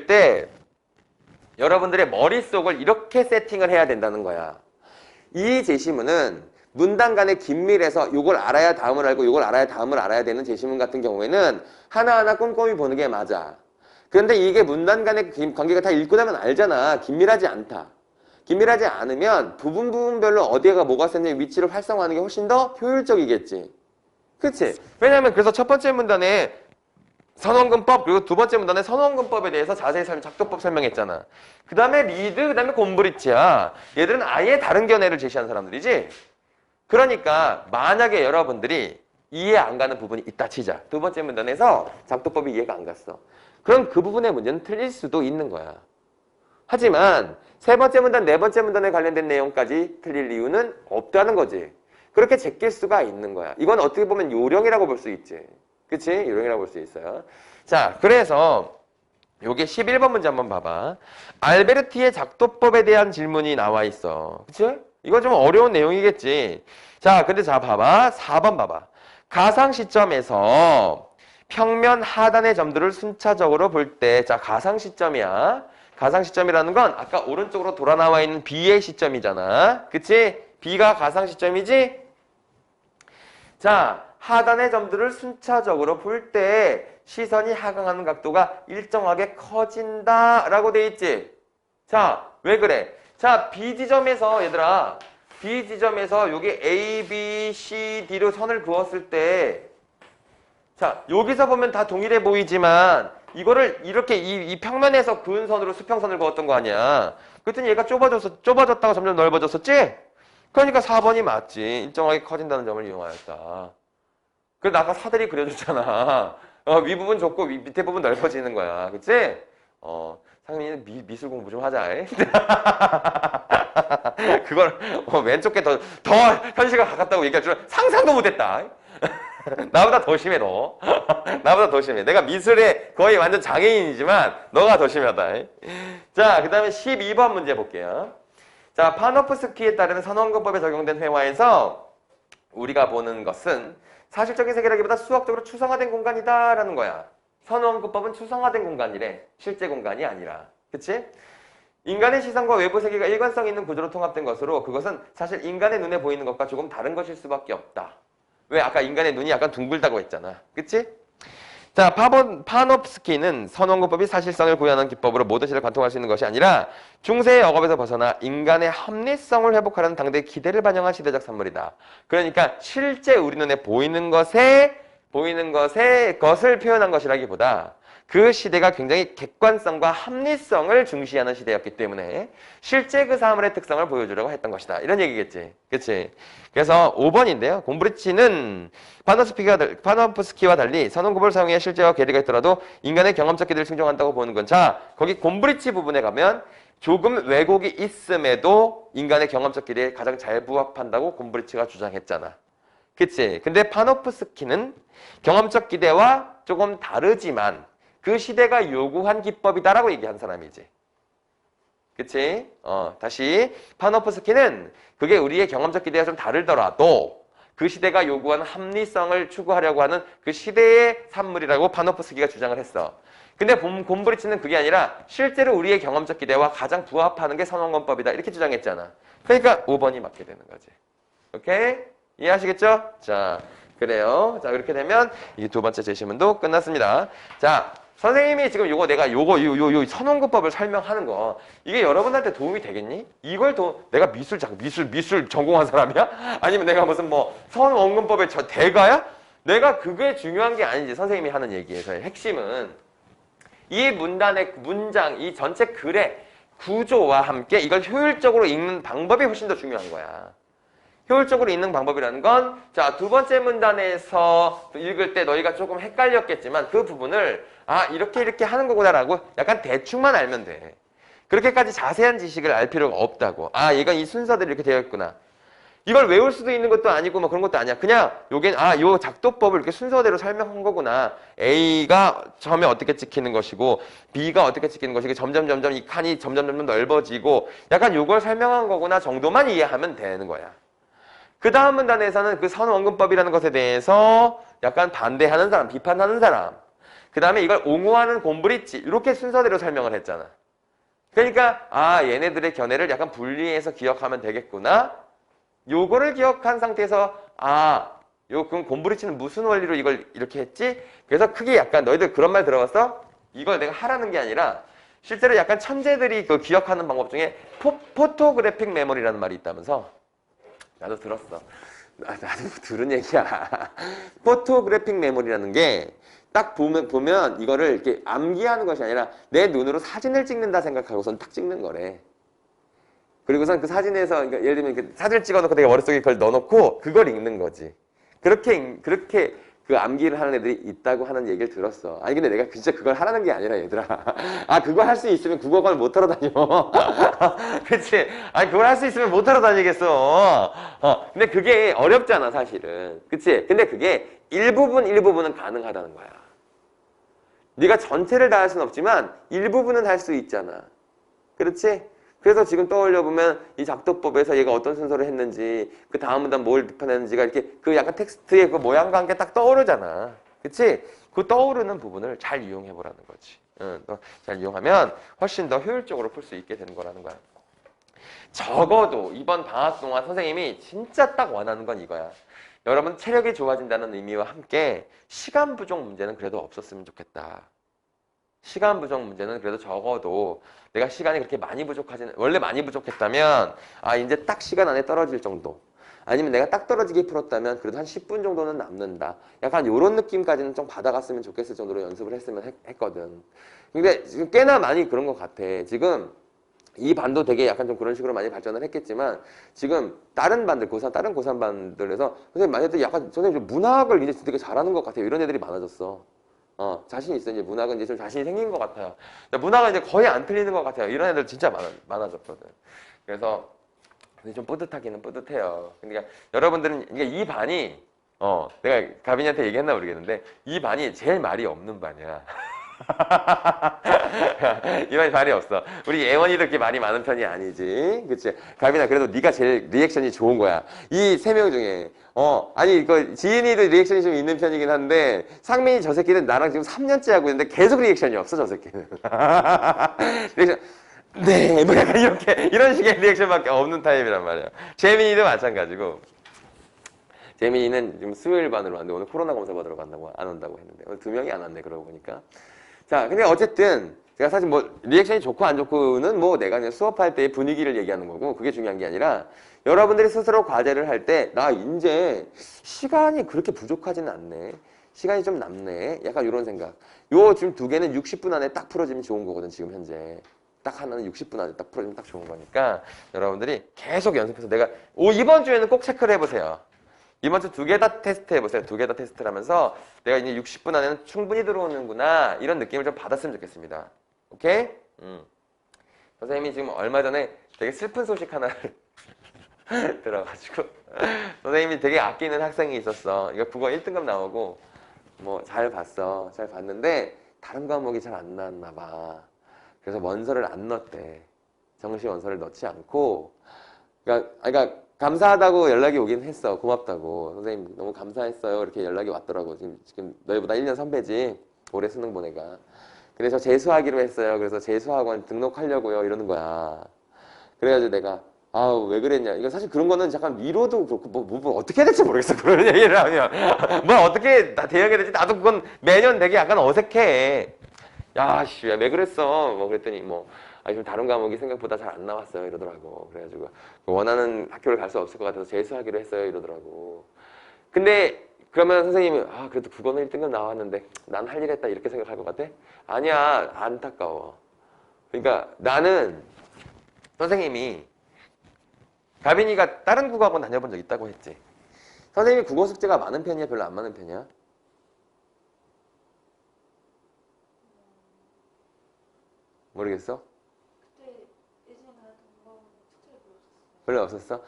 때 여러분들의 머릿속을 이렇게 세팅을 해야 된다는 거야. 이 제시문은 문단 간의 긴밀해서 이걸 알아야 다음을 알고 이걸 알아야 다음을 알아야 되는 제시문 같은 경우에는 하나하나 꼼꼼히 보는 게 맞아. 그런데 이게 문단 간의 관계가 다 읽고 나면 알잖아. 긴밀하지 않다. 긴밀하지 않으면 부분별로 어디가 뭐가 쓰는지 위치를 활성화하는 게 훨씬 더 효율적이겠지. 그치? 왜냐면 그래서 첫 번째 문단에 선원근법 그리고 두 번째 문단에 선원근법에 대해서 자세히 작도법 설명했잖아. 그 다음에 리드, 그 다음에 곰브리치야. 얘들은 아예 다른 견해를 제시한 사람들이지. 그러니까 만약에 여러분들이 이해 안 가는 부분이 있다 치자. 두 번째 문단에서 작도법이 이해가 안 갔어. 그럼 그 부분의 문제는 틀릴 수도 있는 거야. 하지만 세 번째 문단, 네 번째 문단에 관련된 내용까지 틀릴 이유는 없다는 거지. 그렇게 제낄 수가 있는 거야. 이건 어떻게 보면 요령이라고 볼 수 있지. 그치? 요령이라고 볼 수 있어요. 자, 그래서 요게 11번 문제 한번 봐봐. 알베르티의 작도법에 대한 질문이 나와 있어. 그치? 이거 좀 어려운 내용이겠지. 자, 근데 자, 봐봐. 4번 봐봐. 가상 시점에서 평면 하단의 점들을 순차적으로 볼 때, 자, 가상 시점이야. 가상 시점이라는 건 아까 오른쪽으로 돌아 나와 있는 B의 시점이잖아. 그치? B가 가상 시점이지? 자, 하단의 점들을 순차적으로 볼 때 시선이 하강하는 각도가 일정하게 커진다라고 돼 있지. 자, 왜 그래? 자, B 지점에서 얘들아, B 지점에서 여기 A, B, C, D로 선을 그었을 때, 자, 여기서 보면 다 동일해 보이지만 이거를 이렇게 이 평면에서 그은 선으로 수평선을 그었던 거 아니야. 그랬더니 얘가 좁아졌다가 점점 넓어졌었지? 그러니까 4번이 맞지. 일정하게 커진다는 점을 이용하였다. 그래서 아까 사들이 그려줬잖아. 윗부분 좁고 밑에 부분 넓어지는 거야. 그치? 상민이는 미술 공부 좀 하자. 그걸 왼쪽 게 더 현실과 가깝다고 얘기할 줄은 상상도 못했다. 나보다 더 심해 너. 나보다 더 심해. 내가 미술에 거의 완전 장애인이지만 너가 더 심하다. 자, 그 다음에 12번 문제 볼게요. 자, 파노프스키에 따르는 선원근법에 적용된 회화에서 우리가 보는 것은 사실적인 세계라기보다 수학적으로 추상화된 공간이다라는 거야. 선원근법은 추상화된 공간이래. 실제 공간이 아니라. 그치? 인간의 시선과 외부 세계가 일관성 있는 구조로 통합된 것으로 그것은 사실 인간의 눈에 보이는 것과 조금 다른 것일 수밖에 없다. 왜? 아까 인간의 눈이 약간 둥글다고 했잖아. 그치? 자, 파노프스키는 선원근법이 사실성을 구현하는 기법으로 모든 시를 관통할 수 있는 것이 아니라 중세의 억압에서 벗어나 인간의 합리성을 회복하려는 당대의 기대를 반영한 시대적 산물이다. 그러니까 실제 우리 눈에 보이는 것을 표현한 것이라기보다 그 시대가 굉장히 객관성과 합리성을 중시하는 시대였기 때문에 실제 그 사물의 특성을 보여주려고 했던 것이다. 이런 얘기겠지. 그치? 그래서 5번인데요. 곰브리치는 파노프스키와 달리 선언급을 사용해 실제와 괴리가 있더라도 인간의 경험적 기대를 충족한다고 보는 건. 자, 거기 곰브리치 부분에 가면 조금 왜곡이 있음에도 인간의 경험적 기대에 가장 잘 부합한다고 곰브리치가 주장했잖아. 그치? 근데 파노프스키는 경험적 기대와 조금 다르지만 그 시대가 요구한 기법이다라고 얘기한 사람이지. 그치? 다시 파노프스키는 그게 우리의 경험적 기대가 좀 다르더라도 그 시대가 요구한 합리성을 추구하려고 하는 그 시대의 산물이라고 파노프스키가 주장을 했어. 근데 곰브리치는 그게 아니라 실제로 우리의 경험적 기대와 가장 부합하는 게 선원권법이다. 이렇게 주장했잖아. 그러니까 5번이 맞게 되는 거지. 오케이? 이해하시겠죠? 자, 그래요. 자, 그렇게 되면 이 두 번째 제시문도 끝났습니다. 자, 선생님이 지금 내가 요 선원근법을 설명하는 거 이게 여러분한테 도움이 되겠니? 내가 미술 전공한 사람이야? 아니면 내가 무슨 선원근법의 대가야? 내가 그게 중요한 게 아니지. 선생님이 하는 얘기에서의 핵심은 이 문장, 이 전체 글의 구조와 함께 이걸 효율적으로 읽는 방법이 훨씬 더 중요한 거야. 효율적으로 읽는 방법이라는 건, 자, 두 번째 문단에서 읽을 때 너희가 조금 헷갈렸겠지만 그 부분을, 이렇게 하는 거구나라고 약간 대충만 알면 돼. 그렇게까지 자세한 지식을 알 필요가 없다고. 이건 이 순서대로 이렇게 되어 있구나. 이걸 외울 수도 있는 것도 아니고 그런 것도 아니야. 그냥 요 작도법을 이렇게 순서대로 설명한 거구나. A가 처음에 어떻게 찍히는 것이고 B가 어떻게 찍히는 것이고 점점 이 칸이 점점 넓어지고 약간 요걸 설명한 거구나 정도만 이해하면 되는 거야. 그 다음 문단에서는 그 선원근법이라는 것에 대해서 약간 반대하는 사람, 비판하는 사람, 그 다음에 이걸 옹호하는 곰브리치 이렇게 순서대로 설명을 했잖아. 그러니까 얘네들의 견해를 약간 분리해서 기억하면 되겠구나. 요거를 기억한 상태에서 그럼 곰브리치는 무슨 원리로 이걸 이렇게 했지? 그래서 크게 약간 너희들 그런 말 들어봤어? 이걸 내가 하라는 게 아니라 실제로 약간 천재들이 그 기억하는 방법 중에 포토그래픽 메모리라는 말이 있다면서. 나도 들었어. 나도 들은 얘기야. 포토그래픽 메모리라는 게 딱 보면 이거를 이렇게 암기하는 것이 아니라 내 눈으로 사진을 찍는다 생각하고선 딱 찍는 거래. 그리고선 그 사진에서, 그러니까 예를 들면 그 사진을 찍어놓고 내가 머릿속에 그걸 넣어놓고 그걸 읽는 거지. 그렇게 그 암기를 하는 애들이 있다고 하는 얘기를 들었어. 근데 내가 진짜 그걸 하라는 게 아니라 얘들아. 그거 할 수 있으면 국어관을 못 하러 다녀. 그치? 그걸 할 수 있으면 못 하러 다니겠어. 근데 그게 어렵잖아, 사실은. 그치? 근데 그게 일부분은 가능하다는 거야. 네가 전체를 다 할 수는 없지만 일부분은 할 수 있잖아. 그렇지? 그래서 지금 떠올려보면 이 작도법에서 얘가 어떤 순서를 했는지 그 다음 문단 뭘 비판했는지가 이렇게 그 약간 텍스트의 그 모양과 함께 딱 떠오르잖아. 그치? 그 떠오르는 부분을 잘 이용해보라는 거지. 잘 이용하면 훨씬 더 효율적으로 풀 수 있게 되는 거라는 거야. 적어도 이번 방학 동안 선생님이 진짜 딱 원하는 건 이거야. 여러분 체력이 좋아진다는 의미와 함께 시간 부족 문제는 그래도 없었으면 좋겠다. 시간 부족 문제는 그래도 적어도 내가 시간이 그렇게 많이 부족하지는, 원래 많이 부족했다면 아 이제 딱 시간 안에 떨어질 정도, 아니면 내가 딱 떨어지게 풀었다면 그래도 한 10분 정도는 남는다. 약간 이런 느낌까지는 좀 받아갔으면 좋겠을 정도로 연습을 했으면 했거든. 근데 지금 꽤나 많이 그런 것 같아. 지금 이 반도 되게 약간 좀 그런 식으로 많이 발전을 했겠지만 지금 다른 반들, 다른 고3 반들에서 선생님 만약에 약간 선생님 문학을 이제 되게 잘하는 것 같아요. 이런 애들이 많아졌어. 자신 있어. 이제 문학은 이제 좀 자신이 생긴 것 같아요. 문학은 이제 거의 안 틀리는 것 같아요. 이런 애들 진짜 많아졌거든. 그래서 좀 뿌듯하기는 뿌듯해요. 그러니까 여러분들은 그러니까 이 반이 내가 가빈이한테 얘기했나 모르겠는데 이 반이 제일 말이 없는 반이야. 이 말이 없어. 우리 예원이도 그렇게 말이 많은 편이 아니지. 그치? 가빈아, 그래도 네가 제일 리액션이 좋은 거야. 이 세 명 중에. 아니, 지인이도 리액션이 좀 있는 편이긴 한데, 상민이 저 새끼는 나랑 지금 3년째 하고 있는데 계속 리액션이 없어, 저 새끼는. 리액션, 네, 뭐 약간 이런 식의 리액션밖에 없는 타입이란 말이야. 재민이도 마찬가지고. 재민이는 지금 수요일 반으로 왔는데 오늘 코로나 검사 받으러 간다고 안 온다고 했는데 오늘 2명이 안 왔네, 그러고 보니까. 자, 근데 어쨌든 제가 사실 뭐 리액션이 좋고 안 좋고는 뭐 내가 그냥 수업할 때의 분위기를 얘기하는 거고 그게 중요한 게 아니라 여러분들이 스스로 과제를 할 때 나 이제 시간이 그렇게 부족하지는 않네. 시간이 좀 남네. 약간 이런 생각. 요 지금 두 개는 60분 안에 딱 풀어지면 좋은 거거든, 지금 현재. 딱 하나는 60분 안에 딱 풀어지면 딱 좋은 거니까 여러분들이 계속 연습해서 내가 이번 주에는 꼭 체크를 해보세요. 이번 주 2개 다 테스트 해보세요. 2개 다 테스트를 하면서 내가 이제 60분 안에는 충분히 들어오는구나 이런 느낌을 좀 받았으면 좋겠습니다. 오케이? 선생님이 지금 얼마 전에 되게 슬픈 소식 하나를 들어가지고 선생님이 되게 아끼는 학생이 있었어. 이거 국어 1등급 나오고 뭐 잘 봤어. 잘 봤는데 다른 과목이 잘 안 나왔나 봐. 그래서 원서를 안 넣었대. 정시 원서를 넣지 않고 그러니까 감사하다고 연락이 오긴 했어. 고맙다고. 선생님 너무 감사했어요. 이렇게 연락이 왔더라고. 지금 너희보다 1년 선배지. 올해 수능 보내가. 그래서 재수하기로 했어요. 그래서 재수학원 등록하려고요. 이러는 거야. 그래가지고 내가 아우 왜 그랬냐. 이거 사실 그런 거는 잠깐 위로도 그렇고 뭐 어떻게 해야 될지 모르겠어. 그런 얘기를 하면. 뭘 어떻게 대응해야 될지 나도 그건 매년 되게 약간 어색해. 야, 씨, 왜 그랬어? 뭐 그랬더니 지금 다른 과목이 생각보다 잘 안 나왔어요. 이러더라고. 그래가지고 원하는 학교를 갈 수 없을 것 같아서 재수하기로 했어요. 이러더라고. 근데 그러면 선생님이 그래도 국어는 1등급 나왔는데 난 할 일 했다 이렇게 생각할 것 같아? 아니야. 안타까워. 그러니까 나는 선생님이 가빈이가 다른 국어학원 다녀본 적 있다고 했지. 선생님이 국어 숙제가 많은 편이야? 별로 안 많은 편이야? 모르겠어? 별로 없었어?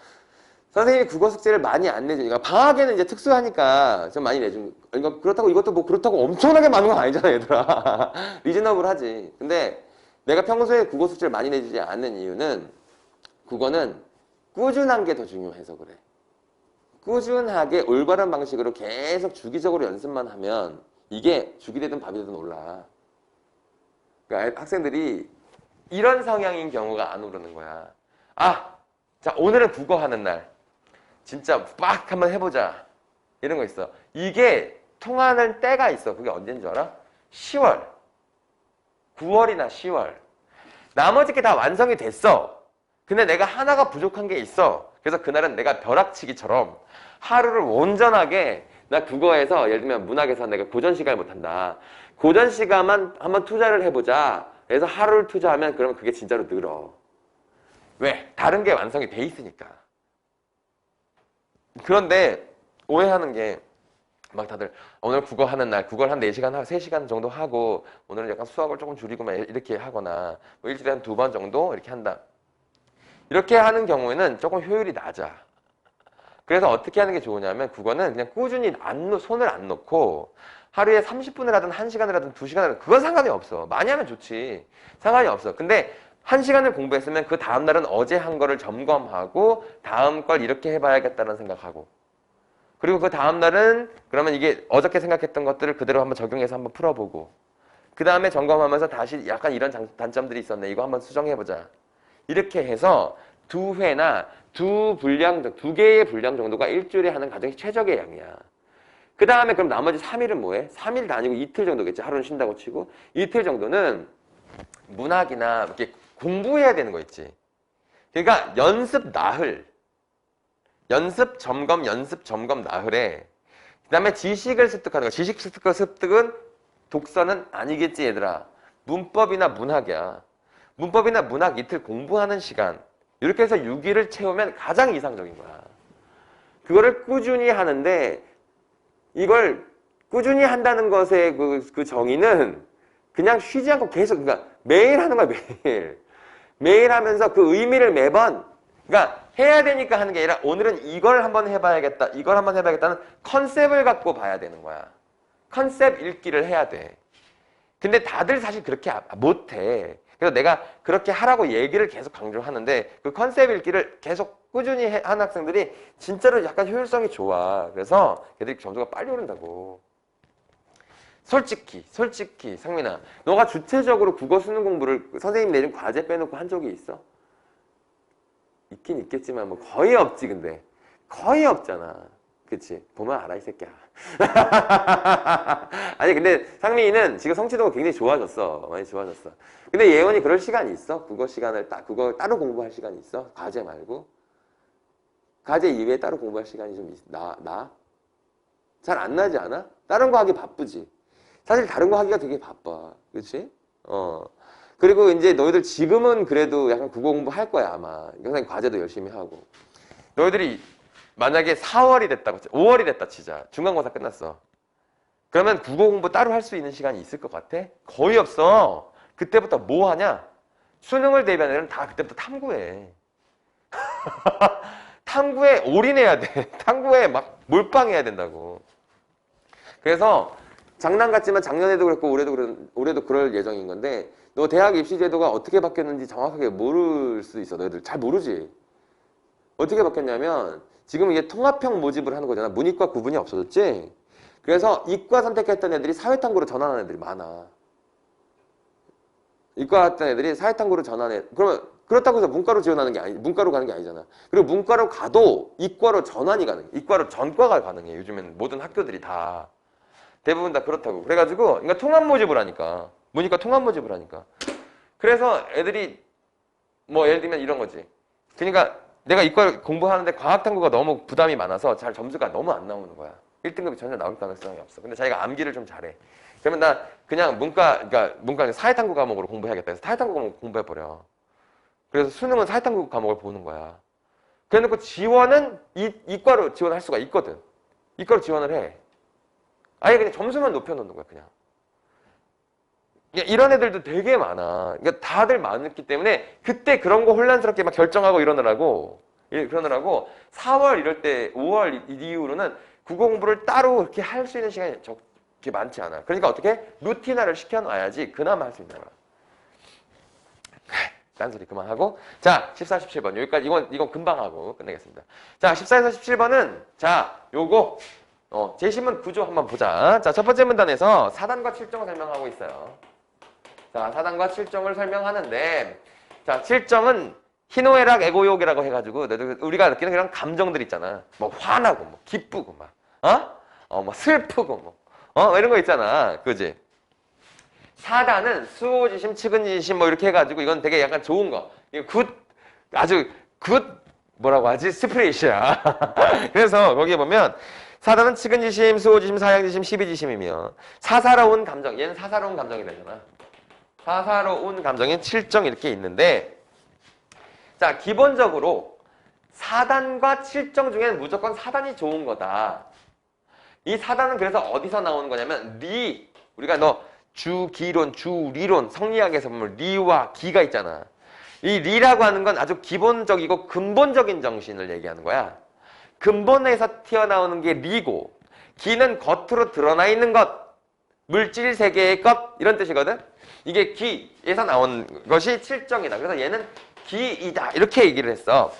선생님이 국어 숙제를 많이 안 내주니까 방학에는 이제 특수하니까 좀 많이 내준 그러니까 그렇다고 이것도 뭐 그렇다고 엄청나게 많은 건 아니잖아 얘들아. 리즈너블 하지. 근데 내가 평소에 국어 숙제를 많이 내주지 않는 이유는 국어는 꾸준한 게 더 중요해서 그래. 꾸준하게 올바른 방식으로 계속 주기적으로 연습만 하면 이게 죽이 되든 밥이 되든 올라. 그러니까 학생들이 이런 성향인 경우가 안 오르는 거야. 자, 오늘은 국어 하는 날. 진짜 빡 한번 해보자. 이런 거 있어. 이게 통하는 때가 있어. 그게 언제인 줄 알아? 10월. 9월이나 10월. 나머지 게 다 완성이 됐어. 근데 내가 하나가 부족한 게 있어. 그래서 그날은 내가 벼락치기처럼 하루를 온전하게 나 국어에서 예를 들면 문학에서 내가 고전 시간을 못한다. 고전 시간만 한번 투자를 해보자. 그래서 하루를 투자하면 그러면 그게 진짜로 늘어. 왜? 다른 게 완성이 돼 있으니까. 그런데 오해하는 게 막 다들 오늘 국어 하는 날 국어를 한 4시간, 3시간 정도 하고 오늘은 약간 수학을 조금 줄이고 막 이렇게 하거나 뭐 일주일에 한 2번 정도 이렇게 한다. 이렇게 하는 경우에는 조금 효율이 낮아. 그래서 어떻게 하는 게 좋으냐면 국어는 그냥 꾸준히 손을 안 놓고 하루에 30분을 하든 1시간을 하든 2시간을 하든 그건 상관이 없어. 많이 하면 좋지. 상관이 없어. 근데 1시간을 공부했으면 그 다음 날은 어제 한 거를 점검하고 다음 걸 이렇게 해봐야겠다는 생각하고 그리고 그 다음 날은 그러면 이게 어저께 생각했던 것들을 그대로 한번 적용해서 한번 풀어보고 그 다음에 점검하면서 다시 약간 이런 단점들이 있었네. 이거 한번 수정해보자. 이렇게 해서 2회나 두 개의 분량 정도가 일주일에 하는 가장 최적의 양이야. 그 다음에 그럼 나머지 3일은 뭐해? 3일 다니고 이틀 정도겠지. 하루는 쉰다고 치고. 이틀 정도는 문학이나 이렇게 공부해야 되는 거 있지. 그러니까 연습 나흘. 연습 점검 나흘에 그 다음에 지식을 습득하는 거. 지식 습득은 독서는 아니겠지 얘들아. 문법이나 문학이야. 문법이나 문학 이틀 공부하는 시간. 이렇게 해서 6일을 채우면 가장 이상적인 거야. 그거를 꾸준히 하는데 이걸 꾸준히 한다는 것의 그 정의는 그냥 쉬지 않고 계속, 그러니까 매일 하는 거야, 매일. 매일 하면서 그 의미를 매번, 그러니까 해야 되니까 하는 게 아니라 오늘은 이걸 한번 해봐야겠다, 이걸 한번 해봐야겠다는 컨셉을 갖고 봐야 되는 거야. 컨셉 읽기를 해야 돼. 근데 다들 사실 그렇게 못해. 그래서 내가 그렇게 하라고 얘기를 계속 강조하는데 그 컨셉 읽기를 계속 꾸준히 하는 학생들이 진짜로 약간 효율성이 좋아. 그래서 걔들이 점수가 빨리 오른다고. 솔직히 상민아, 너가 주체적으로 국어 수능 공부를 선생님 내린 과제 빼놓고 한 적이 있어? 있긴 있겠지만 뭐 거의 없지. 근데 거의 없잖아. 그치? 보면 알아 이 새끼야. 아니 근데 상민이는 지금 성취도가 굉장히 좋아졌어. 많이 좋아졌어. 근데 예원이 그럴 시간이 있어? 국어 시간을 국어 따로 공부할 시간이 있어? 과제 말고? 과제 이외에 따로 공부할 시간이 좀 나? 잘 안 나지 않아? 다른 거 하기 바쁘지. 사실 다른 거 하기가 되게 바빠. 그치? 그리고 이제 너희들 지금은 그래도 약간 국어 공부 할 거야 아마. 영상 과제도 열심히 하고. 너희들이 만약에 4월이 됐다고, 5월이 됐다 치자. 중간고사 끝났어. 그러면 국어 공부 따로 할 수 있는 시간이 있을 것 같아? 거의 없어. 그때부터 뭐 하냐? 수능을 대비한 애는 다 그때부터 탐구해. 탐구에 올인해야 돼. 탐구에 막 몰빵해야 된다고. 그래서 장난 같지만 작년에도 그랬고 올해도 그럴 예정인 건데 너 대학 입시 제도가 어떻게 바뀌었는지 정확하게 모를 수 있어. 너희들 잘 모르지? 어떻게 바뀌었냐면 지금 이게 통합형 모집을 하는 거잖아. 문이과 구분이 없어졌지? 그래서 이과 선택했던 애들이 사회탐구로 전환하는 애들이 많아. 이과 했던 애들이 사회탐구로 전환해. 그러면 그렇다고 해서 문과로 지원하는 게 문과로 가는 게 아니잖아. 그리고 문과로 가도 이과로 전환이 가능해. 이과로 전과가 가능해. 요즘에는 모든 학교들이 다. 대부분 다 그렇다고. 그래가지고, 그러니까 통합 모집을 하니까. 문이과 통합 모집을 하니까. 그래서 애들이 뭐 예를 들면 이런 거지. 그러니까 내가 이과 공부하는데 과학탐구가 너무 부담이 많아서 잘 점수가 너무 안 나오는 거야. 1등급이 전혀 나올 가능성이 없어. 근데 자기가 암기를 좀 잘해. 그러면 나 그냥 문과 사회탐구 과목으로 공부해야겠다 해서 사회탐구 과목 공부해버려. 그래서 수능은 사회탐구 과목을 보는 거야. 그래놓고 지원은 이과로 지원할 수가 있거든. 이과로 지원을 해. 아예 그냥 점수만 높여놓는 거야, 그냥. 이런 애들도 되게 많아. 그러니까 다들 많았기 때문에 그때 그런 거 혼란스럽게 막 결정하고 그러느라고 4월 이럴 때 5월 이후로는 국어 공부를 따로 이렇게 할 수 있는 시간이 그렇게 많지 않아. 그러니까 어떻게 루틴화를 시켜놔야지 그나마 할 수 있는 거야. 딴소리 그만하고 자 14, 17번 여기까지 이건 금방 하고 끝내겠습니다. 자 14에서 17번은 자 요거 제시문 구조 한번 보자. 자 첫 번째 문단에서 사단과 칠정을 설명하고 있어요. 자, 사단과 칠정을 설명하는데, 자, 칠정은 희노애락, 애고욕이라고 해가지고, 우리가 느끼는 그런 감정들 있잖아. 뭐, 화나고, 뭐, 기쁘고, 막, 뭐, 슬프고, 뭐, 이런 거 있잖아. 그지? 사단은 수호지심, 측은지심, 뭐, 이렇게 해가지고, 이건 되게 약간 좋은 거. 이거 아주 뭐라고 하지? 스프레이시야. 그래서, 거기에 보면, 사단은 측은지심, 수호지심, 사양지심, 시비지심이며, 사사로운 감정, 얘는 사사로운 감정이 되잖아. 사사로운 감정인 칠정 이렇게 있는데 자 기본적으로 사단과 칠정 중에는 무조건 사단이 좋은 거다. 이 사단은 그래서 어디서 나오는 거냐면 우리가 주기론, 주리론 성리학에서 보면 리와 기가 있잖아. 이 리라고 하는 건 아주 기본적이고 근본적인 정신을 얘기하는 거야. 근본에서 튀어나오는 게 리고 기는 겉으로 드러나 있는 것, 물질 세계의 것 이런 뜻이거든. 이게 기에서 나온 것이 칠정이다. 그래서 얘는 기이다. 이렇게 얘기를 했어.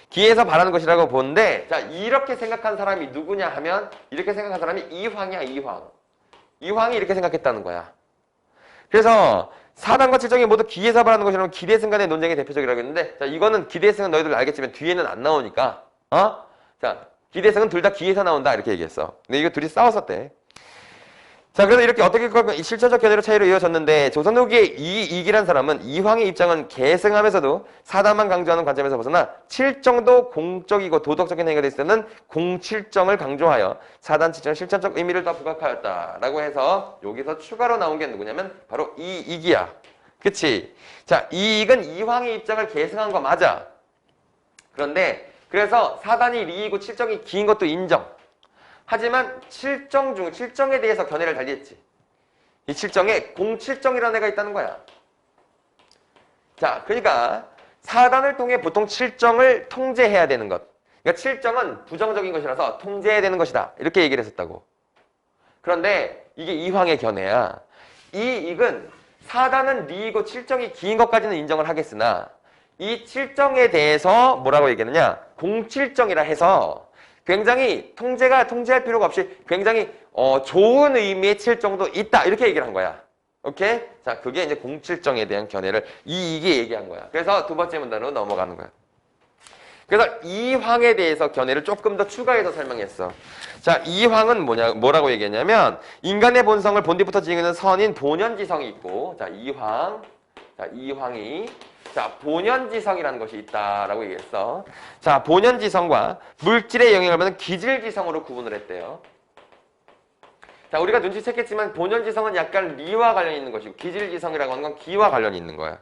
기에서 바라는 것이라고 보는데 자 이렇게 생각한 사람이 누구냐 하면 이렇게 생각한 사람이 이황이야. 이황이 이렇게 생각했다는 거야. 그래서 사단과 칠정이 모두 기에서 발하는 것이라면 기대승 간의 논쟁이 대표적이라고 했는데, 자, 이거는 기대승은 너희들 알겠지만 뒤에는 안 나오니까, 자, 기대승은 둘 다 기에서 나온다. 이렇게 얘기했어. 근데 이거 둘이 싸웠었대. 자, 그래서 이렇게 어떻게 실천적 견해로 차이로 이어졌는데, 조선 후기의 이익이란 사람은 이황의 입장은 계승하면서도 사단만 강조하는 관점에서 벗어나 칠정도 공적이고 도덕적인 행위가 됐을 때는 공칠정을 강조하여 사단 칠정의 실천적 의미를 더 부각하였다라고 해서 여기서 추가로 나온 게 누구냐면 바로 이익이야. 그치? 자, 이익은 이황의 입장을 계승한 거 맞아. 그런데 그래서 사단이 리이고 칠정이 기인 것도 인정. 하지만 칠정에 대해서 견해를 달리했지. 이 칠정에 공칠정이라는 애가 있다는 거야. 자, 그러니까 사단을 통해 보통 칠정을 통제해야 되는 것. 그러니까 칠정은 부정적인 것이라서 통제해야 되는 것이다. 이렇게 얘기를 했었다고. 그런데 이게 이황의 견해야. 이익은 사단은 리이고 칠정이 기인 것까지는 인정을 하겠으나 이 칠정에 대해서 뭐라고 얘기하느냐? 공칠정이라 해서 굉장히 통제할 필요가 없이 굉장히 좋은 의미의 칠정도 있다. 이렇게 얘기를 한 거야. 오케이? 자, 그게 이제 공칠정에 대한 견해를 이익이 얘기한 거야. 그래서 두 번째 문단으로 넘어가는 거야. 그래서 이황에 대해서 견해를 조금 더 추가해서 설명했어. 자, 이황은 뭐라고 얘기했냐면 인간의 본성을 본디부터 지니는 선인 본연지성이 있고, 자, 이황이 본연지성이라는 것이 있다라고 얘기했어. 자, 본연지성과 물질의 영향을 받는 기질지성으로 구분을 했대요. 자, 우리가 눈치챘겠지만 본연지성은 약간 리와 관련이 있는 것이고 기질지성이라고 하는 건 기와 관련이 있는 거야.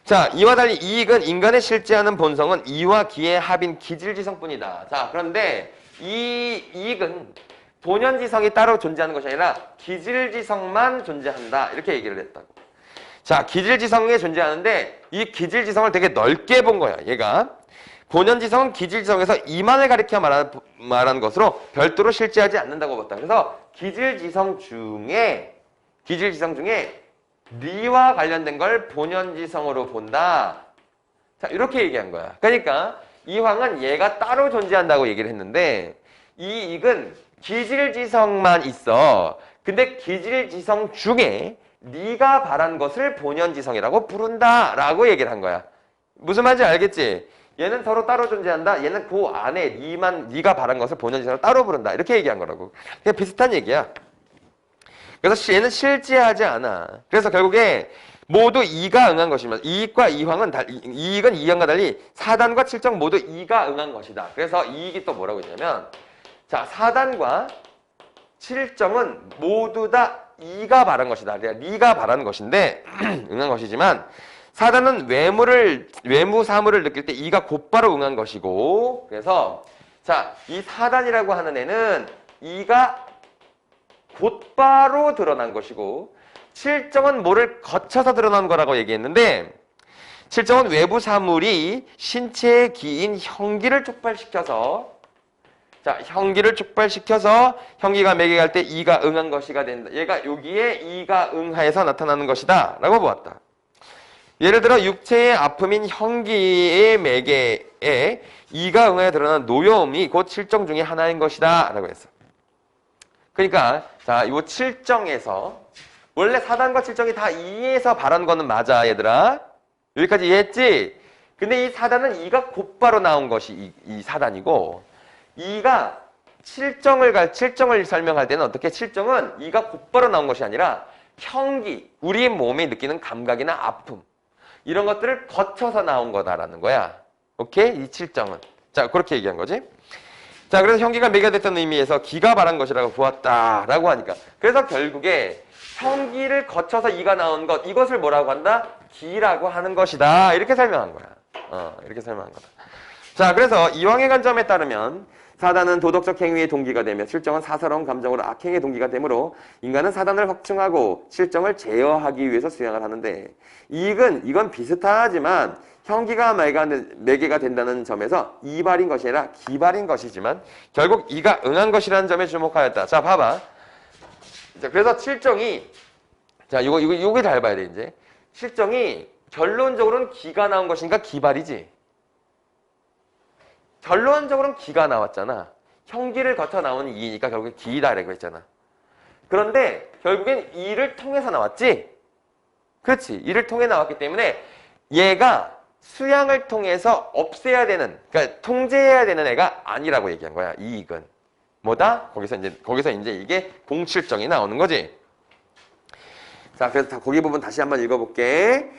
자, 이와 달리 이익은 인간의 실제하는 본성은 이와 기의 합인 기질지성뿐이다. 자, 그런데 이 이익은 본연지성이 따로 존재하는 것이 아니라 기질지성만 존재한다. 이렇게 얘기를 했다고. 자, 기질지성에 존재하는데 이 기질지성을 되게 넓게 본 거야. 얘가 본연지성은 기질지성에서 이만을 가리켜 말하는 것으로 별도로 실제하지 않는다고 봤다. 그래서 기질지성 중에 리와 관련된 걸 본연지성으로 본다. 자, 이렇게 얘기한 거야. 그러니까 이황은 얘가 따로 존재한다고 얘기를 했는데 이익은 기질지성만 있어. 근데 기질지성 중에 네가 바란 것을 본연지성이라고 부른다라고 얘기를 한 거야. 무슨 말인지 알겠지? 얘는 서로 따로 존재한다. 얘는 그 안에 네가 바란 것을 본연지성으로 따로 부른다. 이렇게 얘기한 거라고. 그냥 비슷한 얘기야. 그래서 얘는 실제하지 않아. 그래서 결국에 모두 이가 응한 것이면 이익과 이황은 이익은 이황과 달리 사단과 칠정 모두 이가 응한 것이다. 그래서 이익이 또 뭐라고 했냐면, 자, 사단과 칠정은 모두 다 이가 바란 것이다. 그러니까 네가 바라는 것인데 응한 것이지만 사단은 외무 사물을 느낄 때 이가 곧바로 응한 것이고, 그래서 자, 이 사단이라고 하는 애는 이가 곧바로 드러난 것이고 칠정은 뭐를 거쳐서 드러난 거라고 얘기했는데, 칠정은 외부 사물이 신체의 기인 형기를 촉발시켜서 형기가 매개할 때 이가 응한 것이가 된다. 얘가 여기에 이가 응하여서 나타나는 것이다 라고 보았다. 예를 들어 육체의 아픔인 형기의 매개에 이가 응하여 드러난 노여움이 곧 칠정 중에 하나인 것이다 라고 했어. 그러니까 자, 이 칠정에서 원래 사단과 칠정이 다 이에서 발한 거는 맞아, 얘들아. 여기까지 이해했지? 근데 이 사단은 이가 곧바로 나온 것이 이 사단이고, 이가 칠정을 설명할 때는 어떻게? 칠정은 이가 곧바로 나온 것이 아니라 형기, 우리 몸이 느끼는 감각이나 아픔, 이런 것들을 거쳐서 나온 거다라는 거야. 오케이? 이 칠정은. 자, 그렇게 얘기한 거지. 자, 그래서 형기가 매개됐다는 의미에서 기가 발한 것이라고 보았다라고 하니까. 그래서 결국에 형기를 거쳐서 이가 나온 것, 이것을 뭐라고 한다? 기라고 하는 것이다. 이렇게 설명한 거야. 이렇게 설명한 거다. 자, 그래서 이황의 관점에 따르면 사단은 도덕적 행위의 동기가 되며 칠정은 사사로운 감정으로 악행의 동기가 되므로 인간은 사단을 확증하고 칠정을 제어하기 위해서 수행을 하는데, 이건 비슷하지만 형기가 매개가 된다는 점에서 이발인 것이 아니라 기발인 것이지만 결국 이가 응한 것이라는 점에 주목하였다. 자, 봐봐. 자, 그래서 칠정이, 자, 요게 잘 봐야 돼, 이제. 칠정이 결론적으로는 기가 나온 것인가 기발이지. 결론적으로는 기가 나왔잖아. 형기를 거쳐 나오는 이니까 결국에 기다라고 했잖아. 그런데 결국엔 이를 통해서 나왔지. 그렇지. 이를 통해 나왔기 때문에 얘가 수양을 통해서 없애야 되는, 그러니까 통제해야 되는 애가 아니라고 얘기한 거야. 이익은. 뭐다? 거기서 이제 이게 공칠정이 나오는 거지. 자, 그래서 거기 부분 다시 한번 읽어볼게.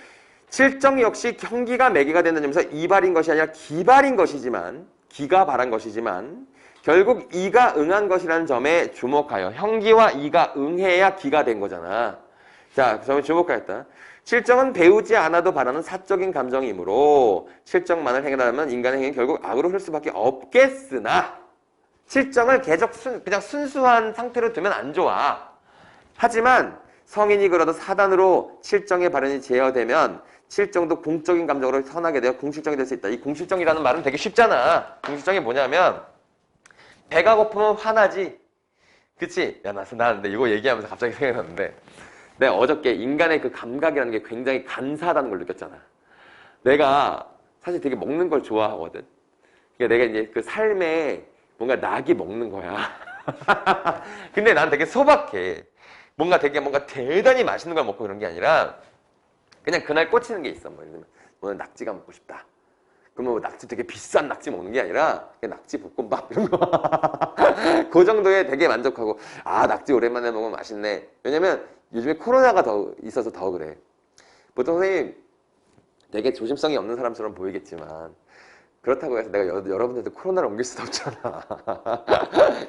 칠정 역시 형기가 매개가 된다는 점에서 이발인 것이 아니라 기발인 것이지만, 기가 발한 것이지만, 결국 이가 응한 것이라는 점에 주목하여 형기와 이가 응해야 기가 된 거잖아. 자, 그 점에 주목하였다. 칠정은 배우지 않아도 바라는 사적인 감정이므로 칠정만을 행하려면 인간의 행위는 결국 악으로 흐를 수밖에 없겠으나 칠정을 계속 그냥 순수한 상태로 두면 안 좋아. 하지만 성인이 그러다 사단으로 칠정의 발현이 제어되면 칠정도 공적인 감정으로 선하게 되어 공실정이 될 수 있다. 이 공실정이라는 말은 되게 쉽잖아. 공실정이 뭐냐면 배가 고프면 화나지. 그치? 야, 나 근데 이거 얘기하면서 갑자기 생각났는데 내가 어저께 인간의 그 감각이라는 게 굉장히 간사하다는 걸 느꼈잖아. 내가 사실 되게 먹는 걸 좋아하거든. 그러니까 내가 이제 그 삶에 뭔가 낙이 먹는 거야. 근데 난 되게 소박해. 뭔가 대단히 맛있는 걸 먹고 그런 게 아니라 그냥 그날 꽂히는 게 있어. 뭐 예를 들면 오늘 낙지가 먹고 싶다. 그러면 뭐 낙지 되게 비싼 낙지 먹는 게 아니라 그냥 낙지 볶음밥 이런 거. 그 정도에 되게 만족하고 아 낙지 오랜만에 먹으면 맛있네. 왜냐면 요즘에 코로나가 더 있어서 더 그래. 보통 선생님 되게 조심성이 없는 사람처럼 보이겠지만 그렇다고 해서 내가 여러분들도 코로나를 옮길 수도 없잖아.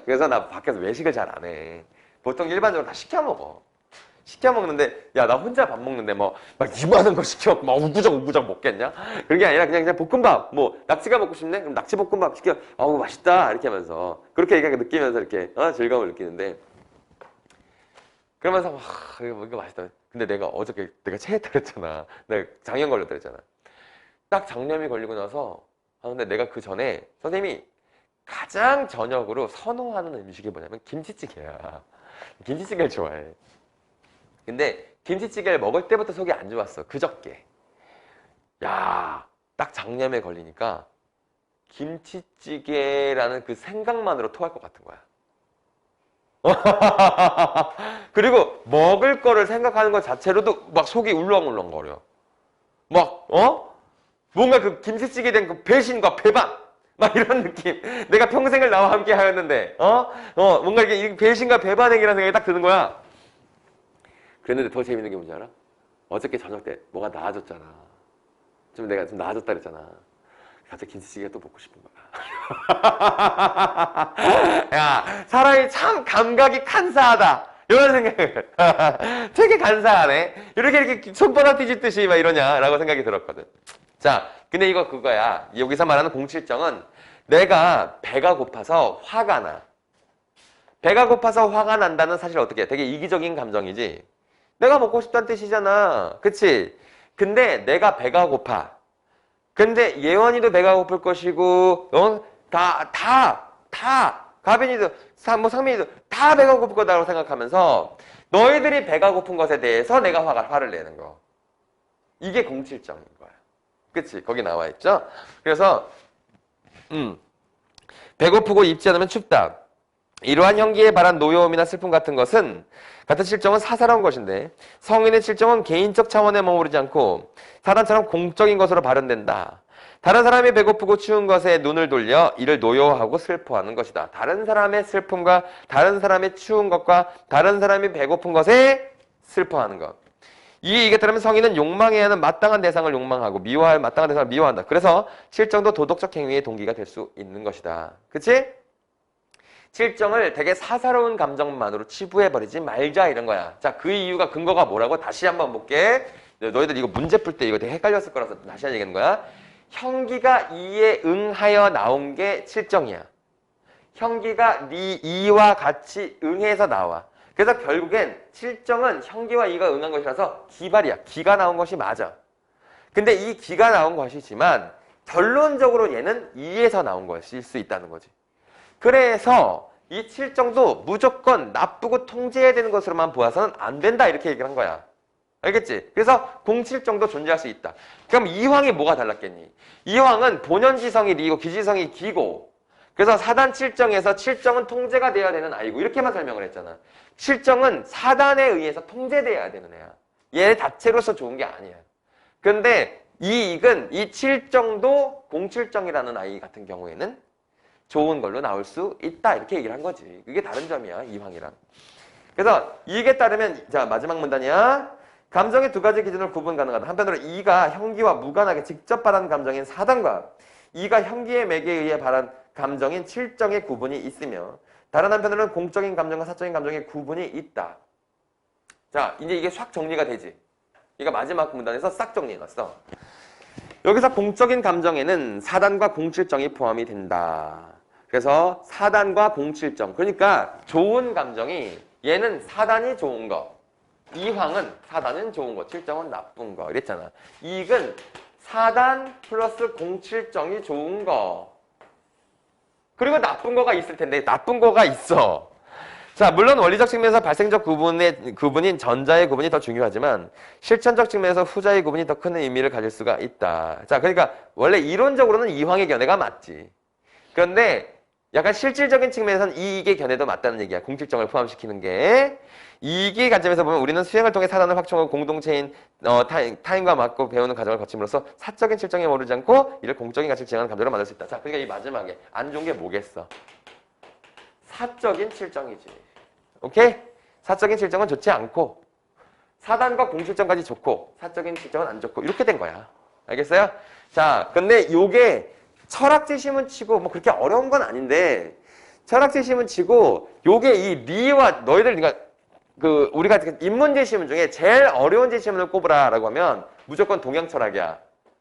그래서 나 밖에서 외식을 잘 안 해. 보통 일반적으로 다 시켜 먹어. 시켜 먹는데 야 나 혼자 밥 먹는데 뭐 막 이만한 거 시켜 막 우부정 먹겠냐? 그런 게 아니라 그냥 볶음밥 뭐 낙지가 먹고 싶네? 그럼 낙지 볶음밥 시켜. 아우 맛있다 이렇게 하면서 그렇게 느끼면서 이렇게 즐거움을 느끼는데 그러면서 이거 맛있다. 근데 내가 어저께 내가 체했다 그랬잖아. 내가 장염 걸렸다 그랬잖아. 딱 장염이 걸리고 나서 근데 내가 그 전에 선생님이 가장 저녁으로 선호하는 음식이 뭐냐면 김치찌개야. 김치찌개를 좋아해. 근데 김치찌개를 먹을 때부터 속이 안 좋았어. 그저께. 야, 딱 장염에 걸리니까 김치찌개라는 그 생각만으로 토할 것 같은 거야. 그리고 먹을 거를 생각하는 것 자체로도 막 속이 울렁울렁거려. 막 뭔가 그 김치찌개 된 그 배신과 배반 막 이런 느낌. 내가 평생을 나와 함께 하였는데 뭔가 이게 배신과 배반행위라는 생각이 딱 드는 거야. 그랬는데 더 재밌는 게 뭔지 알아? 어저께 저녁 때 뭐가 나아졌잖아. 내가 좀 나아졌다 그랬잖아. 갑자기 김치찌개가 또 먹고 싶은 거야. 야, 사람이 참 감각이 간사하다. 이런 생각을. 되게 간사하네. 이렇게 손바닥 뒤집듯이 막 이러냐라고 생각이 들었거든. 자, 근데 이거 그거야. 여기서 말하는 공칠정은 내가 배가 고파서 화가 나. 배가 고파서 화가 난다는 사실 어떻게 해? 되게 이기적인 감정이지. 내가 먹고 싶다는 뜻이잖아. 그치? 근데 내가 배가 고파. 근데 예원이도 배가 고플 것이고, 가빈이도, 상민이도 다 배가 고플 거다라고 생각하면서 너희들이 배가 고픈 것에 대해서 내가 화를 내는 거. 이게 공칠정인 거야. 그치? 거기 나와 있죠? 그래서, 배고프고 입지 않으면 춥다. 이러한 형기에 바란 노여움이나 슬픔 같은 칠정은 사사로운 것인데 성인의 칠정은 개인적 차원에 머무르지 않고 사단처럼 공적인 것으로 발현된다. 다른 사람이 배고프고 추운 것에 눈을 돌려 이를 노여워하고 슬퍼하는 것이다. 다른 사람의 슬픔과 다른 사람의 추운 것과 다른 사람이 배고픈 것에 슬퍼하는 것. 이게 따르면 성인은 욕망해야 하는 마땅한 대상을 욕망하고 미워할 마땅한 대상을 미워한다. 그래서 칠정도 도덕적 행위의 동기가 될 수 있는 것이다. 그치? 칠정을 되게 사사로운 감정만으로 치부해버리지 말자 이런 거야. 자, 그 이유가 근거가 뭐라고? 다시 한번 볼게. 너희들 이거 문제 풀 때 이거 되게 헷갈렸을 거라서 다시 한번 얘기하는 거야. 형기가 이에 응하여 나온 게 칠정이야. 형기가 네 이와 같이 응해서 나와. 그래서 결국엔 칠정은 형기와 이가 응한 것이라서 기발이야. 기가 나온 것이 맞아. 근데 이 기가 나온 것이지만 결론적으로 얘는 이에서 나온 것일 수 있다는 거지. 그래서 이 칠정도 무조건 나쁘고 통제해야 되는 것으로만 보아서는 안 된다 이렇게 얘기를 한 거야. 알겠지? 그래서 공칠정도 존재할 수 있다. 그럼 이황이 뭐가 달랐겠니? 이황은 본연지성이 리고 기지성이 기고 그래서 사단 칠정에서 칠정은 통제가 되어야 되는 아이고 이렇게만 설명을 했잖아. 칠정은 사단에 의해서 통제돼야 되는 애야. 얘 자체로서 좋은 게 아니야. 근데 이익은 이 칠정도 공칠정이라는 아이 같은 경우에는 좋은 걸로 나올 수 있다. 이렇게 얘기를 한 거지. 그게 다른 점이야. 이황이랑. 그래서 이익에 따르면 자 마지막 문단이야. 감정의 두 가지 기준으로 구분 가능하다. 한편으로 이가 형기와 무관하게 직접 발한 감정인 사단과 이가 형기의 맥에 의해 발한 감정인 칠정의 구분이 있으며 다른 한편으로는 공적인 감정과 사적인 감정의 구분이 있다. 자 이제 이게 싹 정리가 되지. 이거 마지막 문단에서 싹 정리해놨어. 여기서 공적인 감정에는 사단과 공칠정이 포함이 된다. 그래서 사단과 공칠정. 그러니까 좋은 감정이 얘는 사단이 좋은 거. 이황은 사단은 좋은 거. 칠정은 나쁜 거. 이랬잖아. 이익은 사단 플러스 공칠정이 좋은 거. 그리고 나쁜 거가 있을 텐데 나쁜 거가 있어. 자, 물론 원리적 측면에서 발생적 구분인 전자의 구분이 더 중요하지만 실천적 측면에서 후자의 구분이 더 큰 의미를 가질 수가 있다. 자, 그러니까 원래 이론적으로는 이황의 견해가 맞지. 그런데 약간 실질적인 측면에서는 이익의 견해도 맞다는 얘기야. 공칠정을 포함시키는 게. 이익의 관점에서 보면 우리는 수행을 통해 사단을 확충하고 공동체인 타인과 맞고 배우는 과정을 거침으로써 사적인 칠정에 모르지 않고 이를 공적인 가치를 지향하는 감정을 만들 수 있다. 자, 그러니까 이 마지막에 안 좋은 게 뭐겠어? 사적인 칠정이지. 오케이? 사적인 칠정은 좋지 않고 사단과 공칠정까지 좋고 사적인 칠정은 안 좋고 이렇게 된 거야. 알겠어요? 자, 근데 요게 철학지심은 치고 뭐 그렇게 어려운 건 아닌데 철학지심은 치고 요게 이 리와 너희들 그러니까 그 우리가 인문지심문 중에 제일 어려운 지심문을 꼽으라라고 하면 무조건 동양 철학이야.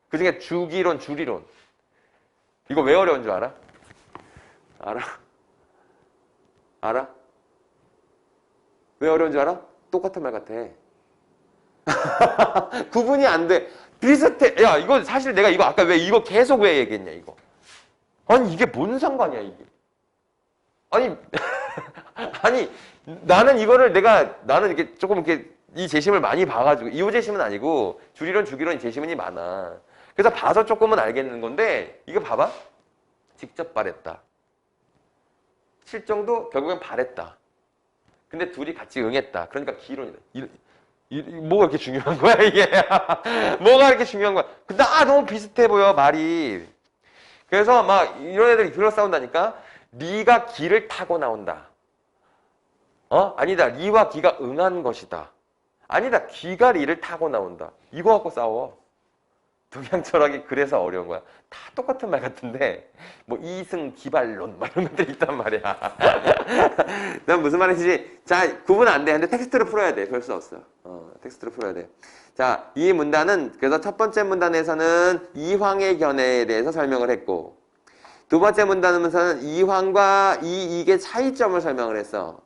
그 중에 주기론, 주리론. 이거 왜 어려운 줄 알아? 알아? 왜 어려운 줄 알아? 똑같은 말 같아. 구분이 안 돼. 비슷해. 야, 이거 사실 내가 이거 아까 왜 이거 계속 왜 얘기했냐, 이거. 아니, 이게 뭔 상관이야, 이게. 아니, 아니, 나는 이거를 나는 이렇게 조금 이렇게 이 재심을 많이 봐가지고, 이호 재심은 아니고, 주리론, 주기론 재심문이 많아. 그래서 봐서 조금은 알겠는 건데, 이거 봐봐. 직접 발했다. 실정도 결국엔 발했다. 근데 둘이 같이 응했다. 그러니까 기론이다. 뭐가 이렇게 중요한 거야, 이게? 뭐가 이렇게 중요한 거야? 근데, 너무 비슷해 보여, 말이. 그래서 막, 이런 애들이 들어 싸운다니까? 리가 기를 타고 나온다. 아니다. 리와 기가 응한 것이다. 아니다. 기가 리를 타고 나온다. 이거 갖고 싸워. 동양 철학이 그래서 어려운 거야. 다 똑같은 말 같은데 뭐 이승 기발론 막 이런 것들이 있단 말이야. 난 무슨 말인지 자 구분 안 돼. 근데 텍스트로 풀어야 돼. 별 수 없어. 텍스트로 풀어야 돼. 자, 이 문단은 그래서 첫 번째 문단에서는 이황의 견해에 대해서 설명을 했고 두 번째 문단에서는 이황과 이익의 차이점을 설명을 했어.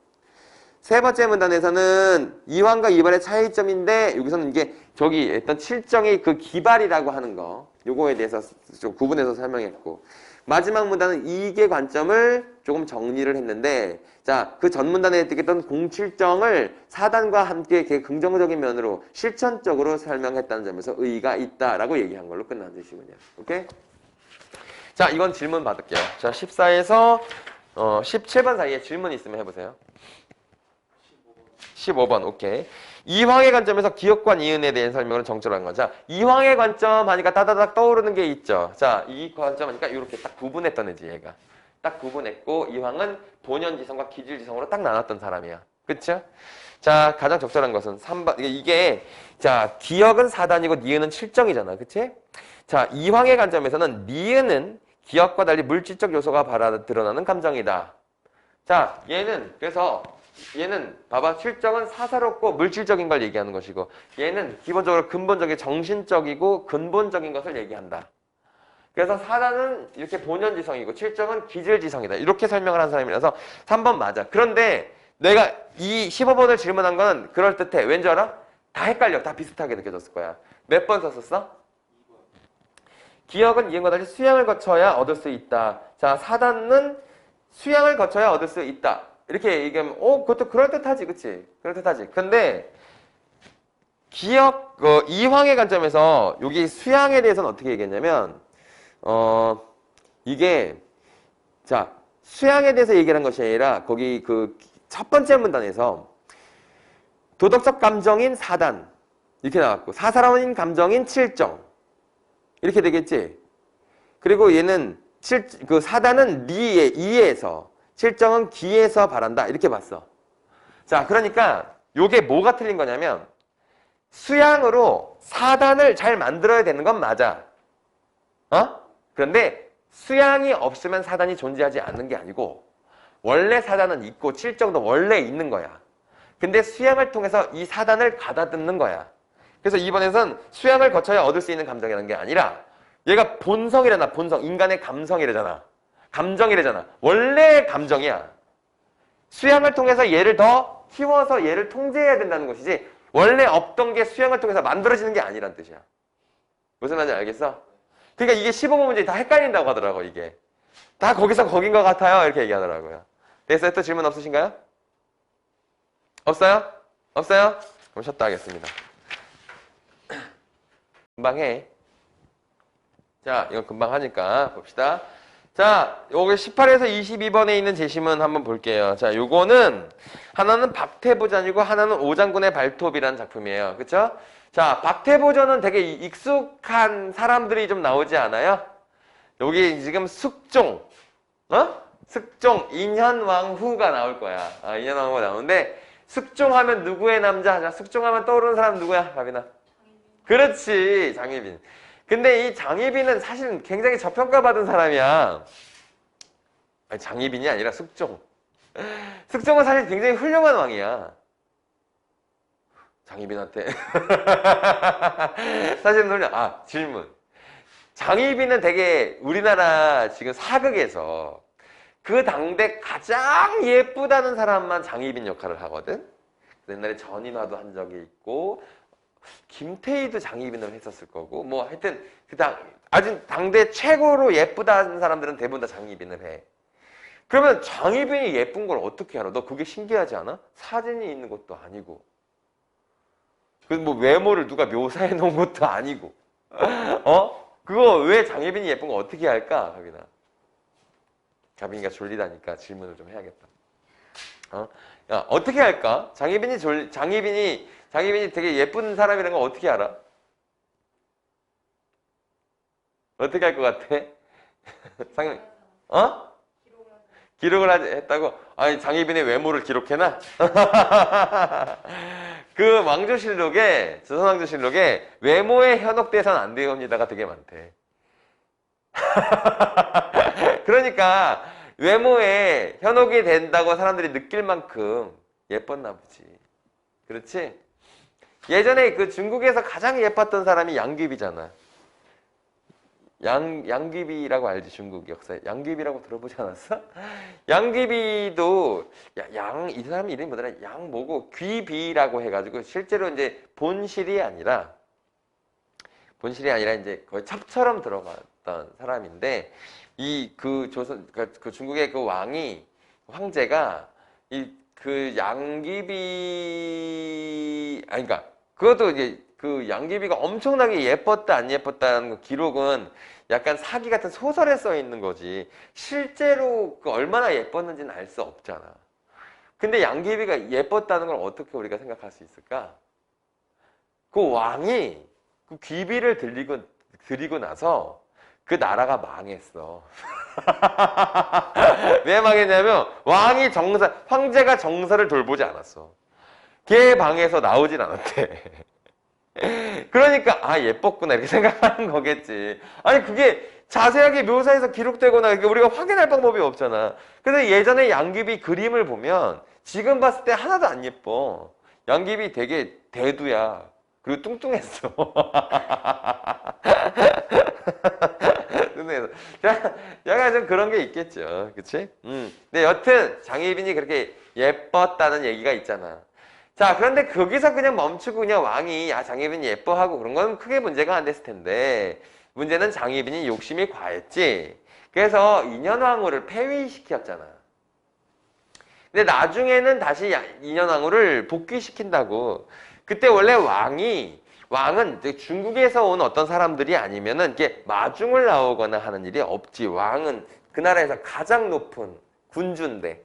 세 번째 문단에서는 이황과 이발의 차이점인데 여기서는 이게 저기 했던 칠정의 그 기발이라고 하는 거 요거에 대해서 좀 구분해서 설명했고 마지막 문단은 이익의 관점을 조금 정리를 했는데 자, 그 전 문단에 획득했던 공칠정을 사단과 함께 긍정적인 면으로 실천적으로 설명했다는 점에서 의의가 있다라고 얘기한 걸로 끝난 뜻이군요. 오케이? 자, 이건 질문 받을게요. 자, 14에서 17번 사이에 질문 있으면 해보세요. 15번, 오케이. 이황의 관점에서 기억과 니은에 대한 설명을 정적으로 한 거. 자, 이황의 관점 하니까 따다닥 떠오르는 게 있죠. 자, 이 관점 하니까 이렇게 딱 구분했던 애지, 얘가. 딱 구분했고, 이황은 본연지성과 기질지성으로 딱 나눴던 사람이야. 그쵸? 자, 가장 적절한 것은 3번. 자, 기억은 사단이고 니은은 칠정이잖아. 그치? 자, 이황의 관점에서는 니은은 기억과 달리 물질적 요소가 드러나는 감정이다. 자, 얘는 봐봐 칠정은 사사롭고 물질적인 걸 얘기하는 것이고 얘는 기본적으로 근본적인 정신적이고 근본적인 것을 얘기한다. 그래서 사단은 이렇게 본연지성이고 칠정은 기질지성이다. 이렇게 설명을 한 사람이라서 3번 맞아. 그런데 내가 이 15번을 질문한 건 그럴듯해. 왠지 알아? 다 헷갈려. 다 비슷하게 느껴졌을 거야. 몇 번 썼었어? 기억은 이행과 달리 수양을 거쳐야 얻을 수 있다. 자, 사단은 수양을 거쳐야 얻을 수 있다. 이렇게 얘기하면 그것도 그럴듯하지, 그치? 그럴듯하지. 근데 기억, 이황의 관점에서 여기 수양에 대해서는 어떻게 얘기했냐면 이게 자, 수양에 대해서 얘기하는 것이 아니라 거기 그 첫 번째 문단에서 도덕적 감정인 사단 이렇게 나왔고 사사로운 감정인 칠정 이렇게 되겠지. 그리고 얘는 그 사단은 리에 이에서 칠정은 기에서 바란다 이렇게 봤어. 자, 그러니까 요게 뭐가 틀린 거냐면 수양으로 사단을 잘 만들어야 되는 건 맞아. 그런데 수양이 없으면 사단이 존재하지 않는 게 아니고 원래 사단은 있고 칠정도 원래 있는 거야. 근데 수양을 통해서 이 사단을 가다듬는 거야. 그래서 이번에선 수양을 거쳐야 얻을 수 있는 감정이라는 게 아니라 얘가 본성이라나 본성, 인간의 감성이라잖아. 감정이라잖아. 원래 감정이야. 수양을 통해서 얘를 더 키워서 얘를 통제해야 된다는 것이지 원래 없던 게 수양을 통해서 만들어지는 게 아니란 뜻이야. 무슨 말인지 알겠어? 그러니까 이게 15번 문제 다 헷갈린다고 하더라고 이게. 다 거기서 거긴 것 같아요 이렇게 얘기하더라고요. 그래서 또 질문 없으신가요? 없어요? 없어요? 그럼 쉬었다 하겠습니다. 금방 해. 자, 이건 금방 하니까 봅시다. 자, 요게 18에서 22번에 있는 제시문 한번 볼게요. 자, 요거는 하나는 박태보전이고 하나는 오장군의 발톱이라는 작품이에요. 그쵸? 자, 박태보전은 되게 익숙한 사람들이 좀 나오지 않아요? 여기 지금 숙종, 숙종, 인현왕후가 나올 거야. 인현왕후가 나오는데 숙종하면 누구의 남자? 자, 숙종하면 떠오르는 사람 누구야? 가빈아. 그렇지, 장희빈. 근데 이 장희빈은 사실은 굉장히 저평가받은 사람이야. 아니, 장희빈이 아니라 숙종. 숙종은 사실 굉장히 훌륭한 왕이야. 장희빈한테. 사실은 훌륭. 질문. 장희빈은 되게 우리나라 지금 사극에서 그 당대 가장 예쁘다는 사람만 장희빈 역할을 하거든. 옛날에 전인화도 한 적이 있고 김태희도 장희빈을 했었을 거고 뭐 하여튼 아주 당대 최고로 예쁘다는 사람들은 대부분 다 장희빈을 해. 그러면 장희빈이 예쁜 걸 어떻게 알아? 너 그게 신기하지 않아? 사진이 있는 것도 아니고 뭐 외모를 누가 묘사해 놓은 것도 아니고 그거 왜 장희빈이 예쁜 거 어떻게 할까? 가빈이가 졸리다니까 질문을 좀 해야겠다. 야, 어떻게 할까? 장희빈이 되게 예쁜 사람이라는 거 어떻게 알아? 어떻게 할 것 같아? 상현, 기록을 했다고? 아니, 장희빈의 외모를 기록해놔? 그 왕조실록에, 조선왕조실록에 외모에 현혹돼서는 안 되옵니다가 되게 많대. 그러니까 외모에 현혹이 된다고 사람들이 느낄 만큼 예뻤나 보지. 그렇지? 예전에 그 중국에서 가장 예뻤던 사람이 양귀비잖아. 양귀비라고 알지, 중국 역사에. 양귀비라고 들어보지 않았어? 양귀비도, 이 사람 이름이 뭐더라? 양뭐고, 귀비라고 해가지고, 실제로 이제 본실이 아니라 이제 거의 첩처럼 들어갔던 사람인데, 그 중국의 그 황제가, 그 양귀비, 그러니까, 그것도 이제 그 양귀비가 엄청나게 예뻤다 안 예뻤다는 그 기록은 약간 사기 같은 소설에 써 있는 거지 실제로 그 얼마나 예뻤는지는 알 수 없잖아. 근데 양귀비가 예뻤다는 걸 어떻게 우리가 생각할 수 있을까? 그 왕이 그 귀비를 드리고 나서 그 나라가 망했어. 왜 망했냐면 황제가 정사를 돌보지 않았어. 걔 방에서 나오진 않았대. 그러니까 예뻤구나 이렇게 생각하는 거겠지. 아니 그게 자세하게 묘사해서 기록되거나 우리가 확인할 방법이 없잖아. 근데 예전에 양귀비 그림을 보면 지금 봤을 때 하나도 안 예뻐. 양귀비 되게 대두야. 그리고 뚱뚱했어. 약간 좀 그런 게 있겠죠. 그치? 근데 여튼 장희빈이 그렇게 예뻤다는 얘기가 있잖아. 자, 그런데 거기서 그냥 멈추고 그냥 왕이 장희빈이 예뻐하고 그런 건 크게 문제가 안 됐을 텐데 문제는 장희빈이 욕심이 과했지. 그래서 인현왕후를 폐위시켰잖아. 근데 나중에는 다시 인현왕후를 복귀시킨다고. 그때 원래 왕은 중국에서 온 어떤 사람들이 아니면은 이게 마중을 나오거나 하는 일이 없지. 왕은 그 나라에서 가장 높은 군주인데.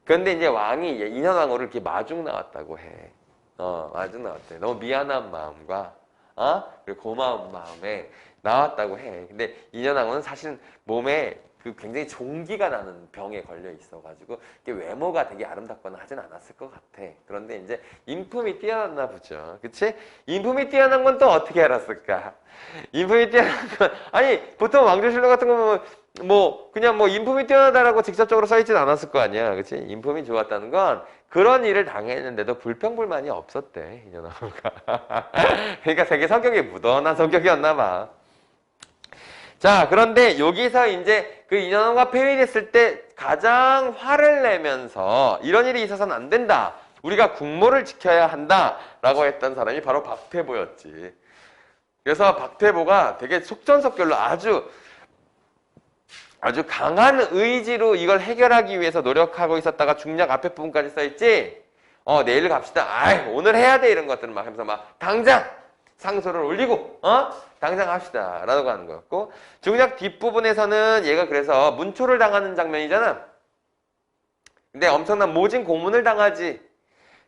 그런데 이제 왕이 인현왕후를 이렇게 마중 나왔다고 해. 아주 나왔대. 너무 미안한 마음과 그리고 고마운 마음에 나왔다고 해. 근데 인연왕후는 사실은 몸에 그 굉장히 종기가 나는 병에 걸려 있어가지고 외모가 되게 아름답거나 하진 않았을 것 같아. 그런데 이제 인품이 뛰어났나 보죠. 그치? 인품이 뛰어난 건 또 어떻게 알았을까? 인품이 뛰어난 건 아니 보통 왕조실록 같은 거 보면 그냥 인품이 뛰어나다라고 직접적으로 써있진 않았을 거 아니야. 그치? 인품이 좋았다는 건 그런 일을 당했는데도 불평불만이 없었대. 인연왕후가. 그러니까 되게 성격이 무던한 성격이었나 봐. 자, 그런데 여기서 이제 그 인연왕후가 폐위됐을 때 가장 화를 내면서 이런 일이 있어서는 안 된다. 우리가 국모를 지켜야 한다. 라고 했던 사람이 바로 박태보였지. 그래서 박태보가 되게 속전속결로 아주 강한 의지로 이걸 해결하기 위해서 노력하고 있었다가 중략 앞에 부분까지 써있지? 내일 갑시다. 오늘 해야 돼. 이런 것들은 막 하면서 막 당장 상소를 올리고, 당장 합시다. 라고 하는 거였고, 중략 뒷부분에서는 얘가 그래서 문초를 당하는 장면이잖아. 근데 엄청난 모진 고문을 당하지.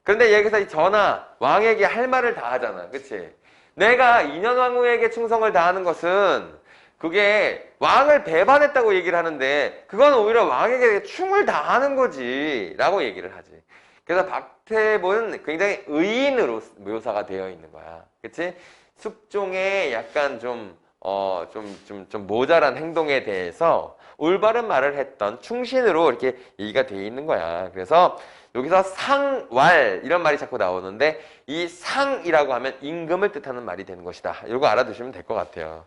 그런데 여기서 이 전하, 왕에게 할 말을 다 하잖아. 그치? 내가 인현왕후에게 충성을 다하는 것은 그게 왕을 배반했다고 얘기를 하는데 그건 오히려 왕에게 충을 다하는 거지. 라고 얘기를 하지. 그래서 박태보는 굉장히 의인으로 묘사가 되어 있는 거야. 그치? 숙종의 약간 좀 모자란 행동에 대해서 올바른 말을 했던 충신으로 이렇게 얘기가 되어 있는 거야. 그래서 여기서 상왈 이런 말이 자꾸 나오는데 이 상이라고 하면 임금을 뜻하는 말이 되는 것이다. 이거 알아두시면 될 것 같아요.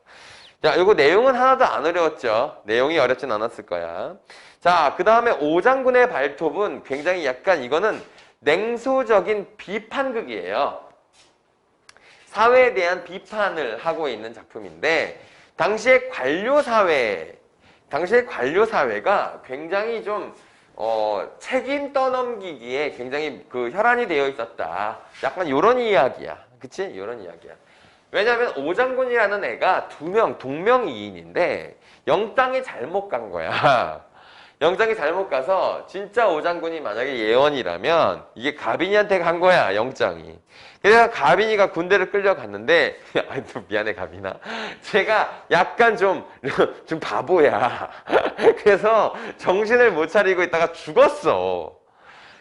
자, 이거 내용은 하나도 안 어려웠죠. 내용이 어렵진 않았을 거야. 자, 그 다음에 오장군의 발톱은 굉장히 약간 이거는 냉소적인 비판극이에요. 사회에 대한 비판을 하고 있는 작품인데 당시의 관료사회가 굉장히 좀 책임 떠넘기기에 굉장히 그 혈안이 되어 있었다. 약간 이런 이야기야. 그치? 이런 이야기야. 왜냐하면 오장군이라는 애가 동명이인인데 영장이 잘못 간 거야. 영장이 잘못 가서 진짜 오장군이 만약에 예언이라면 이게 가빈이한테 간 거야, 영장이. 그래서 가빈이가 군대를 끌려갔는데 미안해 가빈아. 제가 약간 좀 바보야. 그래서 정신을 못 차리고 있다가 죽었어.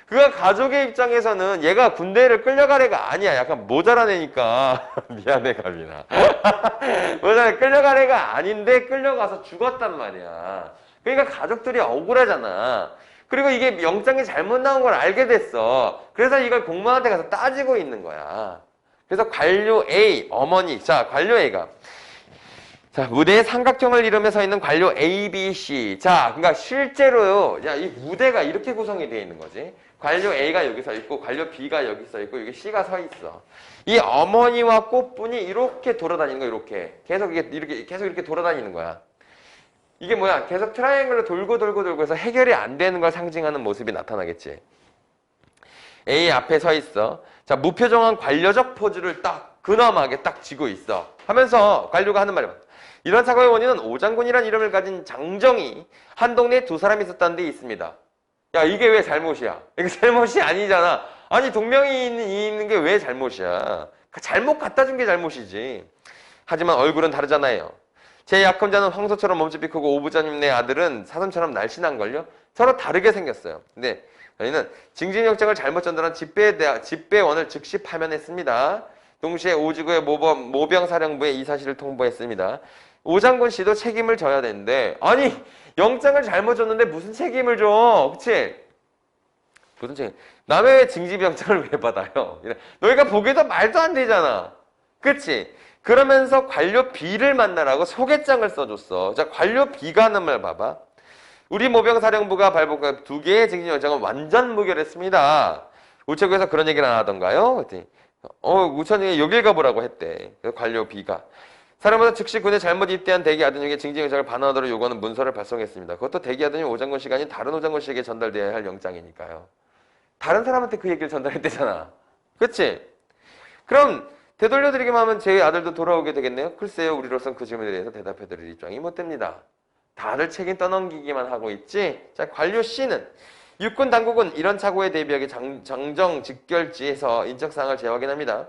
그가 가족의 입장에서는 얘가 군대를 끌려갈 애가 아니야. 약간 모자란 애니까. 미안해, 가빈아. 끌려갈 애가 아닌데 끌려가서 죽었단 말이야. 그러니까 가족들이 억울하잖아. 그리고 이게 영장이 잘못 나온 걸 알게 됐어. 그래서 이걸 공무원한테 가서 따지고 있는 거야. 그래서 관료 A, 어머니. 자, 관료 A가. 자, 무대에 삼각형을 이루며 서 있는 관료 A, B, C. 자, 그러니까 실제로요. 이 무대가 이렇게 구성이 되어 있는 거지. 관료 A가 여기 서 있고 관료 B가 여기 서 있고 여기 C가 서 있어. 이 어머니와 꽃분이 이렇게 돌아다니는 거야. 이렇게 계속 이렇게 돌아다니는 거야. 이게 뭐야? 계속 트라이앵글로 돌고 해서 해결이 안 되는 걸 상징하는 모습이 나타나겠지. A 앞에 서 있어. 자, 무표정한 관료적 포즈를 딱 근엄하게 딱 쥐고 있어. 하면서 관료가 하는 말이 이런 사고의 원인은 오장군이란 이름을 가진 장정이 한 동네에 두 사람이 있었다는 데 있습니다. 야, 이게 왜 잘못이야? 이게 잘못이 아니잖아. 아니, 동명이 있는 게 왜 잘못이야? 잘못 갖다 준 게 잘못이지. 하지만 얼굴은 다르잖아요. 제 약혼자는 황소처럼 몸집이 크고 오부자님네 아들은 사슴처럼 날씬한걸요? 서로 다르게 생겼어요. 근데 저희는 징진역장을 잘못 전달한 집배원을 즉시 파면했습니다. 동시에 오지구의 모병사령부에 이 사실을 통보했습니다. 오장군 씨도 책임을 져야 되는데 아니 영장을 잘못 줬는데 무슨 책임을 줘? 그치? 무슨 책임? 남의 징집영장을 왜 받아요? 너희가 보기에도 말도 안 되잖아. 그치? 그러면서 관료 B를 만나라고 소개장을 써줬어. 자, 관료 B가 하는 말 봐봐. 우리 모병사령부가 발복한 두 개의 징집영장은 완전 무결했습니다. 우체국에서 그런 얘기를 안 하던가요? 그랬더니 우천이 여길 가보라고 했대. 그래서 관료 B가 사령부는 즉시 군에 잘못 입대한 대기 아드님에게 징집영장을 반환하도록 요구하는 문서를 발송했습니다. 그것도 대기 아드님 오장군 씨가 아닌 다른 오장군 씨에게 전달되어야 할 영장이니까요. 다른 사람한테 그 얘기를 전달했대잖아. 그치? 그럼 되돌려드리기만 하면 제 아들도 돌아오게 되겠네요. 글쎄요, 우리로선 그 질문에 대해서 대답해드릴 입장이 못 됩니다. 다들 책임 떠넘기기만 하고 있지. 자, 관료 C는 육군 당국은 이런 착오에 대비하기 장정 직결지에서 인적사항을 재확인합니다.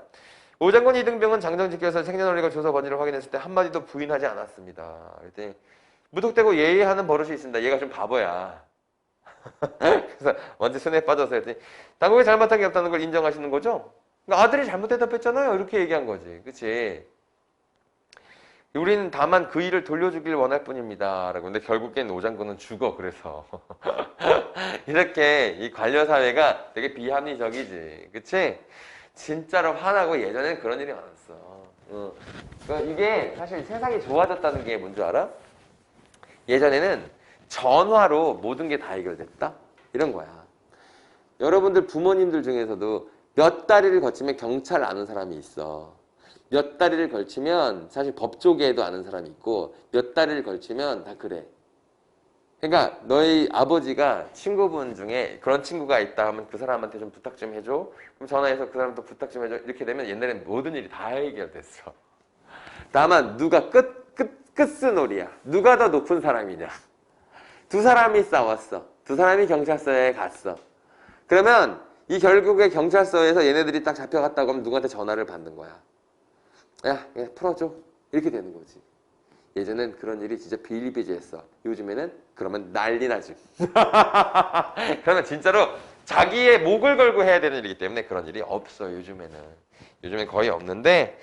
오장군 이등병은 장정 직결에서 생년월일과 주소 번호를 확인했을 때 한마디도 부인하지 않았습니다. 그랬더니 무턱대고 예의하는 버릇이 있습니다. 얘가 좀 바보야. 그래서 완전 손에 빠져서 했더니 당국이 잘못한 게 없다는 걸 인정하시는 거죠? 그러니까 아들이 잘못 대답했잖아요. 이렇게 얘기한 거지. 그치? 우리는 다만 그 일을 돌려주길 원할 뿐입니다. 라고. 근데 결국엔 오장군은 죽어. 그래서 이렇게 이 관료사회가 되게 비합리적이지. 그치? 진짜로 화나고 예전에는 그런 일이 많았어. 그러니까 이게 사실 세상이 좋아졌다는 게 뭔지 알아? 예전에는 전화로 모든 게 다 해결됐다? 이런 거야. 여러분들 부모님들 중에서도 몇 다리를 거치면 경찰 아는 사람이 있어. 몇 다리를 걸치면 사실 법조계에도 아는 사람이 있고 몇 다리를 걸치면 다 그래. 그러니까 너희 아버지가 친구분 중에 그런 친구가 있다 하면 그 사람한테 좀 부탁 좀 해줘. 그럼 전화해서 그 사람도 부탁 좀 해줘. 이렇게 되면 옛날엔 모든 일이 다 해결됐어. 다만 누가 끝스놀이야. 누가 더 높은 사람이냐. 두 사람이 싸웠어. 두 사람이 경찰서에 갔어. 그러면 이 결국에 경찰서에서 얘네들이 딱 잡혀갔다고 하면 누구한테 전화를 받는 거야. 야, 그냥 풀어줘. 이렇게 되는 거지. 예전엔 그런 일이 진짜 비일비재했어. 요즘에는 그러면 난리 나지. 그러면 진짜로 자기의 목을 걸고 해야 되는 일이기 때문에 그런 일이 없어. 요즘에는. 요즘엔 거의 없는데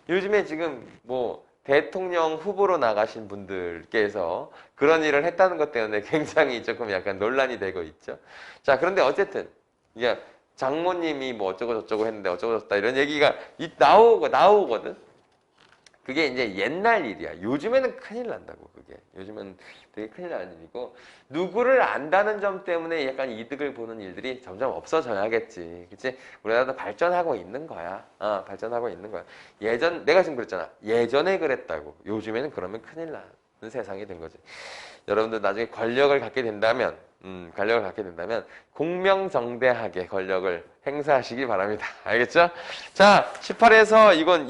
요즘에 지금 뭐 대통령 후보로 나가신 분들께서 그런 일을 했다는 것 때문에 굉장히 조금 약간 논란이 되고 있죠. 자, 그런데 어쨌든 이게 장모님이 뭐 어쩌고 저쩌고 했는데 어쩌고 저쩌다 이런 얘기가 나오거든. 그게 이제 옛날 일이야. 요즘에는 큰일 난다고, 그게. 요즘은 되게 큰일 나는 일이고, 누구를 안다는 점 때문에 약간 이득을 보는 일들이 점점 없어져야겠지. 그치? 우리나라도 발전하고 있는 거야. 발전하고 있는 거야. 내가 지금 그랬잖아. 예전에 그랬다고. 요즘에는 그러면 큰일 나는 세상이 된 거지. 여러분들 나중에 권력을 갖게 된다면, 공명정대하게 권력을 행사하시기 바랍니다. 알겠죠? 자, 18에서 이건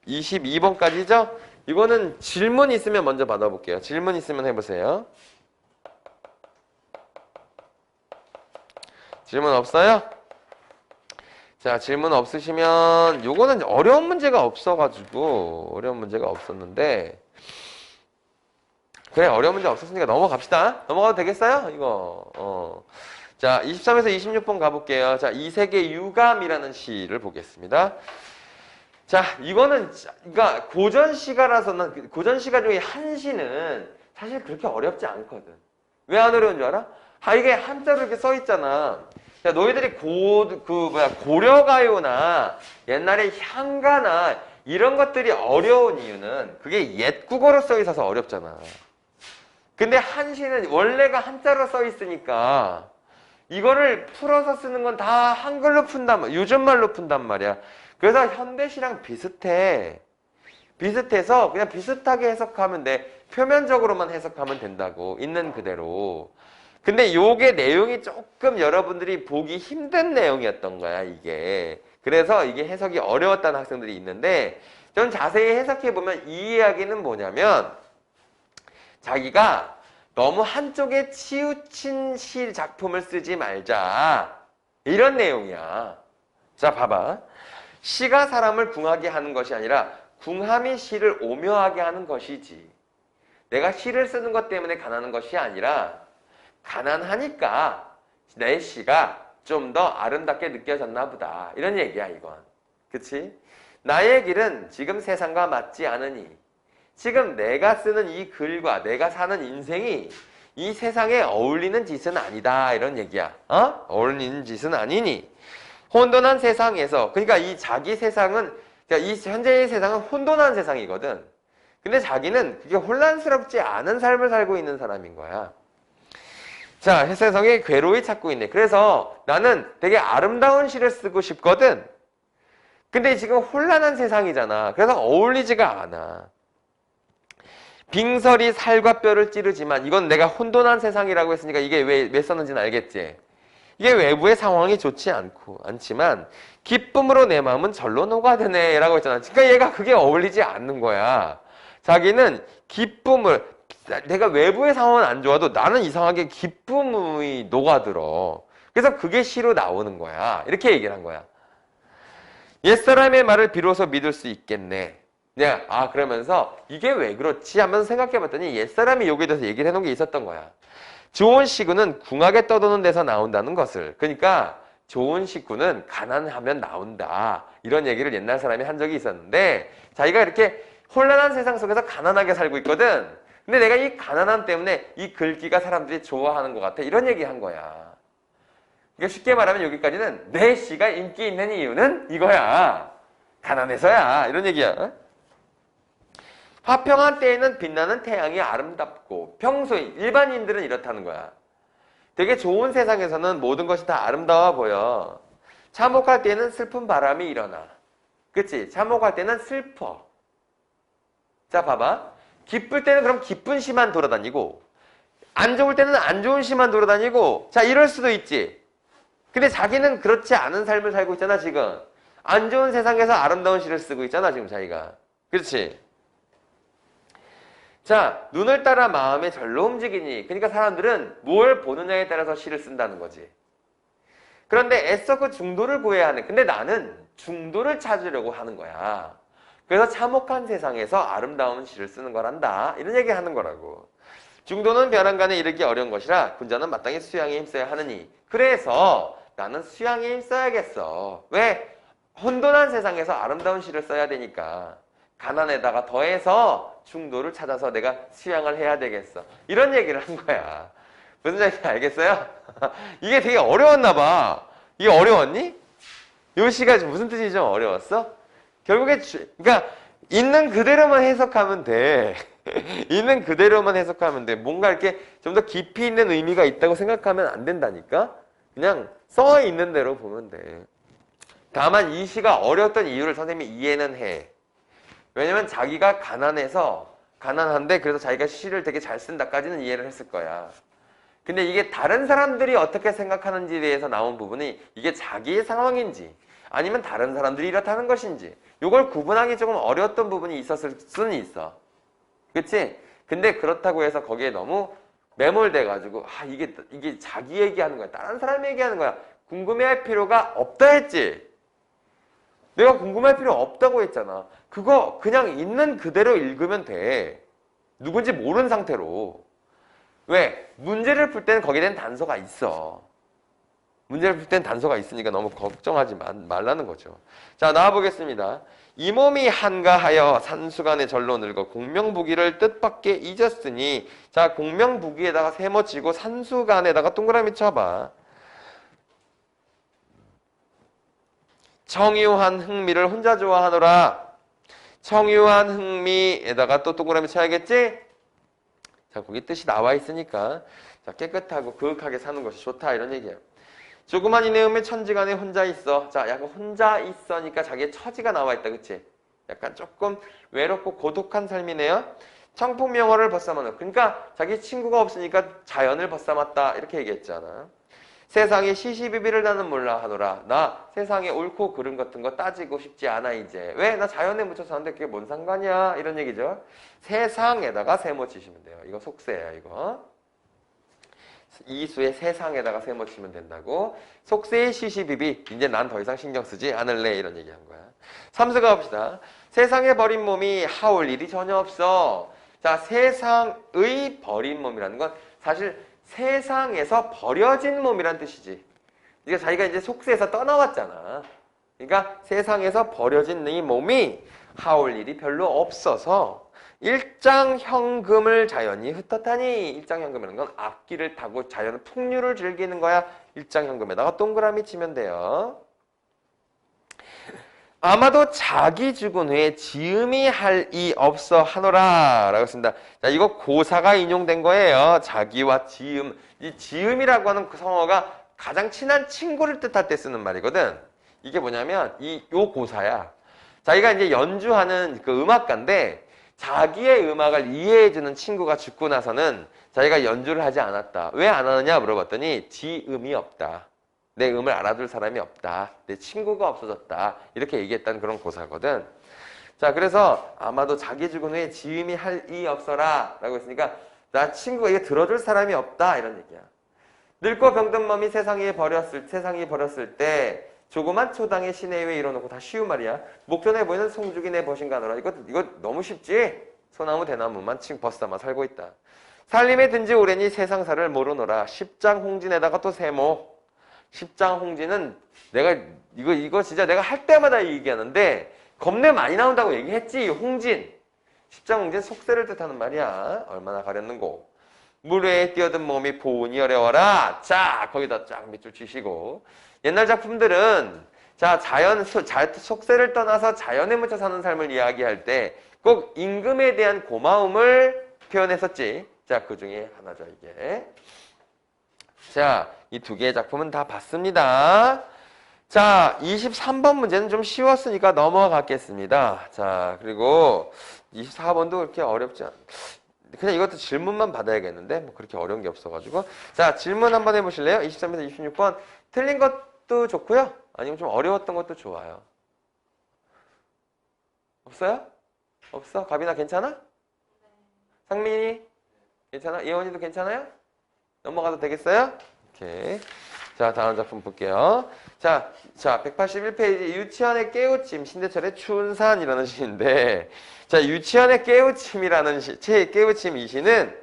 22번까지죠? 이거는 질문 있으면 먼저 받아볼게요. 질문 있으면 해보세요. 질문 없어요? 자, 질문 없으시면 요거는 어려운 문제가 없어가지고 어려운 문제가 없었는데 그래, 어려운 문제 없었으니까 넘어갑시다. 넘어가도 되겠어요? 이거 자, 23에서 26번 가볼게요. 자, 이세계 유감이라는 시를 보겠습니다. 자, 이거는, 그러니까 고전시가 중에 한 시는 사실 그렇게 어렵지 않거든. 왜 안 어려운 줄 알아? 이게 한자로 이렇게 써 있잖아. 야, 너희들이 고려가요나 옛날에 향가나 이런 것들이 어려운 이유는 그게 옛 국어로 써 있어서 어렵잖아. 근데 한시는 원래가 한자로 써 있으니까 이거를 풀어서 쓰는 건 다 한글로 푼단 말이야. 요즘 말로 푼단 말이야. 그래서 현대시랑 비슷해. 비슷해서 그냥 비슷하게 해석하면 돼. 표면적으로만 해석하면 된다고. 있는 그대로. 근데 요게 내용이 조금 여러분들이 보기 힘든 내용이었던 거야, 이게. 그래서 이게 해석이 어려웠다는 학생들이 있는데 좀 자세히 해석해보면 이 이야기는 뭐냐면 자기가 너무 한쪽에 치우친 시 작품을 쓰지 말자. 이런 내용이야. 자, 봐봐. 시가 사람을 궁하게 하는 것이 아니라 궁함이 시를 오묘하게 하는 것이지. 내가 시를 쓰는 것 때문에 가난한 것이 아니라 가난하니까 내 시가 좀 더 아름답게 느껴졌나 보다. 이런 얘기야, 이건. 그치? 나의 길은 지금 세상과 맞지 않으니 지금 내가 쓰는 이 글과 내가 사는 인생이 이 세상에 어울리는 짓은 아니다. 이런 얘기야. 어울리는 짓은 아니니 혼돈한 세상에서, 그러니까 이 자기 세상은, 그러니까 이 현재의 세상은 혼돈한 세상이거든. 근데 자기는 그게 혼란스럽지 않은 삶을 살고 있는 사람인 거야. 자, 세상에 괴로이 찾고 있네. 그래서 나는 되게 아름다운 시를 쓰고 싶거든. 근데 지금 혼란한 세상이잖아. 그래서 어울리지가 않아. 빙설이 살과 뼈를 찌르지만, 이건 내가 혼돈한 세상이라고 했으니까 이게 왜 썼는지는 알겠지? 이게 외부의 상황이 좋지 않지만 기쁨으로 내 마음은 절로 녹아드네 라고 했잖아. 그러니까 얘가 그게 어울리지 않는 거야. 자기는 기쁨을, 내가 외부의 상황은 안 좋아도 나는 이상하게 기쁨이 녹아들어. 그래서 그게 시로 나오는 거야. 이렇게 얘기를 한 거야. 옛사람의 말을 비로소 믿을 수 있겠네. 네, 그러면서 이게 왜 그렇지 하면서 생각해 봤더니 옛사람이 여기에 대해서 얘기를 해놓은 게 있었던 거야. 좋은 시구는 궁하게 떠도는 데서 나온다는 것을. 그러니까 좋은 식구는 가난하면 나온다. 이런 얘기를 옛날 사람이 한 적이 있었는데 자기가 이렇게 혼란한 세상 속에서 가난하게 살고 있거든. 근데 내가 이 가난함 때문에 이 글귀가 사람들이 좋아하는 것 같아. 이런 얘기 한 거야. 그러니까 쉽게 말하면 여기까지는 내 시가 인기 있는 이유는 이거야. 가난해서야. 이런 얘기야. 화평한 때에는 빛나는 태양이 아름답고 평소에 일반인들은 이렇다는 거야. 되게 좋은 세상에서는 모든 것이 다 아름다워 보여. 참혹할 때는 슬픈 바람이 일어나. 그치? 참혹할 때는 슬퍼. 자, 봐봐. 기쁠 때는 그럼 기쁜 시만 돌아다니고 안 좋을 때는 안 좋은 시만 돌아다니고 자, 이럴 수도 있지. 근데 자기는 그렇지 않은 삶을 살고 있잖아, 지금. 안 좋은 세상에서 아름다운 시를 쓰고 있잖아, 지금 자기가. 그렇지? 자, 눈을 따라 마음의 절로 움직이니. 그러니까 사람들은 뭘 보느냐에 따라서 시를 쓴다는 거지. 그런데 애써 그 중도를 구해야 하는. 근데 나는 중도를 찾으려고 하는 거야. 그래서 참혹한 세상에서 아름다운 시를 쓰는 거란다. 이런 얘기 하는 거라고. 중도는 벼랑간에 이르기 어려운 것이라 군자는 마땅히 수양에 힘써야 하느니. 그래서 나는 수양에 힘써야겠어. 왜? 혼돈한 세상에서 아름다운 시를 써야 되니까. 가난에다가 더해서 중도를 찾아서 내가 수양을 해야 되겠어. 이런 얘기를 한 거야. 무슨 얘기인지 알겠어요? 이게 되게 어려웠나 봐. 이게 어려웠니? 요 시가 무슨 뜻이 좀 어려웠어? 결국에 그러니까 있는 그대로만 해석하면 돼. 있는 그대로만 해석하면 돼. 뭔가 이렇게 좀 더 깊이 있는 의미가 있다고 생각하면 안 된다니까? 그냥 써 있는 대로 보면 돼. 다만 이 시가 어려웠던 이유를 선생님이 이해는 해. 왜냐면 자기가 가난한데 그래서 자기가 시를 되게 잘 쓴다까지는 이해를 했을 거야. 근데 이게 다른 사람들이 어떻게 생각하는지에 대해서 나온 부분이 이게 자기의 상황인지 아니면 다른 사람들이 이렇다는 것인지 이걸 구분하기 조금 어려웠던 부분이 있었을 수는 있어. 그치? 근데 그렇다고 해서 거기에 너무 매몰돼가지고 이게 자기 얘기하는 거야. 다른 사람 얘기하는 거야. 궁금해할 필요가 없다 했지? 내가 궁금할 필요 없다고 했잖아. 그거 그냥 있는 그대로 읽으면 돼. 누군지 모르는 상태로. 왜? 문제를 풀 때는 거기에 대한 단서가 있어. 문제를 풀 때는 단서가 있으니까 너무 걱정하지 말라는 거죠. 자, 나와보겠습니다. 이 몸이 한가하여 산수간에 절로 늙어 공명부기를 뜻밖에 잊었으니 자, 공명부기에다가 세모치고 산수간에다가 동그라미 쳐봐. 청유한 흥미를 혼자 좋아하노라. 청유한 흥미에다가 또 동그라미 쳐야겠지? 자, 거기 뜻이 나와 있으니까 자, 깨끗하고 그윽하게 사는 것이 좋다 이런 얘기예요. 조그만 이 내음에 천지간에 혼자 있어. 자, 약간 혼자 있어니까 자기의 처지가 나와 있다, 그치? 약간 조금 외롭고 고독한 삶이네요. 청풍명화를 벗삼아놓은. 그러니까 자기 친구가 없으니까 자연을 벗삼았다 이렇게 얘기했잖아. 세상에 시시비비를 나는 몰라 하노라. 나 세상에 옳고 그름 같은 거 따지고 싶지 않아 이제. 왜? 나 자연에 묻혀 사는데 그게 뭔 상관이야? 이런 얘기죠. 세상에다가 세모 치시면 돼요. 이거 속세예요, 이거. 이수의 세상에다가 세모 치면 된다고. 속세의 시시비비. 이제 난 더 이상 신경 쓰지 않을래. 이런 얘기한 거야. 3수 가봅시다. 세상에 버린 몸이 하올 일이 전혀 없어. 자, 세상의 버린 몸이라는 건 사실 세상에서 버려진 몸이란 뜻이지. 그러니까 자기가 이제 속세에서 떠나왔잖아. 그러니까 세상에서 버려진 이 몸이 하올 일이 별로 없어서 일장현금을 자연히 흩었하니. 일장현금이라는 건 앞길을 타고 자연의 풍류를 즐기는 거야. 일장현금에다가 동그라미 치면 돼요. 아마도 자기 죽은 후에 지음이 할 이 없어 하노라 라고 씁니다. 자, 이거 고사가 인용된 거예요. 자기와 지음. 이 지음이라고 하는 그 성어가 가장 친한 친구를 뜻할 때 쓰는 말이거든. 이게 뭐냐면 요 고사야. 자기가 이제 연주하는 그 음악가인데 자기의 음악을 이해해주는 친구가 죽고 나서는 자기가 연주를 하지 않았다. 왜 안 하느냐 물어봤더니 지음이 없다. 내 음을 알아둘 사람이 없다. 내 친구가 없어졌다. 이렇게 얘기했다는 그런 고사거든. 자, 그래서 아마도 자기 죽은 후에 지음이 할 이 없어라 라고 했으니까 나 친구가 이게 들어줄 사람이 없다 이런 얘기야. 늙고 병든 몸이 세상이 버렸을 때 조그만 초당의 시내 위에 이뤄놓고 다 쉬운 말이야. 목전에 보이는 송죽이 내 버신가노라. 이거 너무 쉽지? 소나무 대나무만 칭벗삼아 살고 있다. 살림에 든지 오래니 세상사를 모르노라. 십장 홍진에다가 또 세모. 십장 홍진은 내가 이거 진짜 내가 할 때마다 얘기하는데 겁내 많이 나온다고 얘기했지. 홍진. 십장 홍진 속세를 뜻하는 말이야. 얼마나 가렸는고. 물 위에 뛰어든 몸이 보온이 어려워라. 자, 거기다 쫙 밑줄 치시고. 옛날 작품들은 자 속세를 떠나서 자연에 묻혀 사는 삶을 이야기할 때 꼭 임금에 대한 고마움을 표현했었지. 자, 그 중에 하나죠, 이게. 자, 이 두 개의 작품은 다 봤습니다. 자, 23번 문제는 좀 쉬웠으니까 넘어가겠습니다. 자, 그리고 24번도 그렇게 어렵지 않. 그냥 이것도 질문만 받아야겠는데 뭐 그렇게 어려운 게 없어가지고. 자, 질문 한번 해보실래요? 23에서 26번. 틀린 것도 좋고요. 아니면 좀 어려웠던 것도 좋아요. 없어요? 없어? 가빈아 괜찮아? 상민이? 괜찮아? 예원이도 괜찮아요? 넘어가도 되겠어요? 오케이. 자, 다음 작품 볼게요. 자, 181페이지 유치원의 깨우침, 신대철의 추운 산이라는 시인데, 자, 유치원의 깨우침이라는 깨우침 이 시는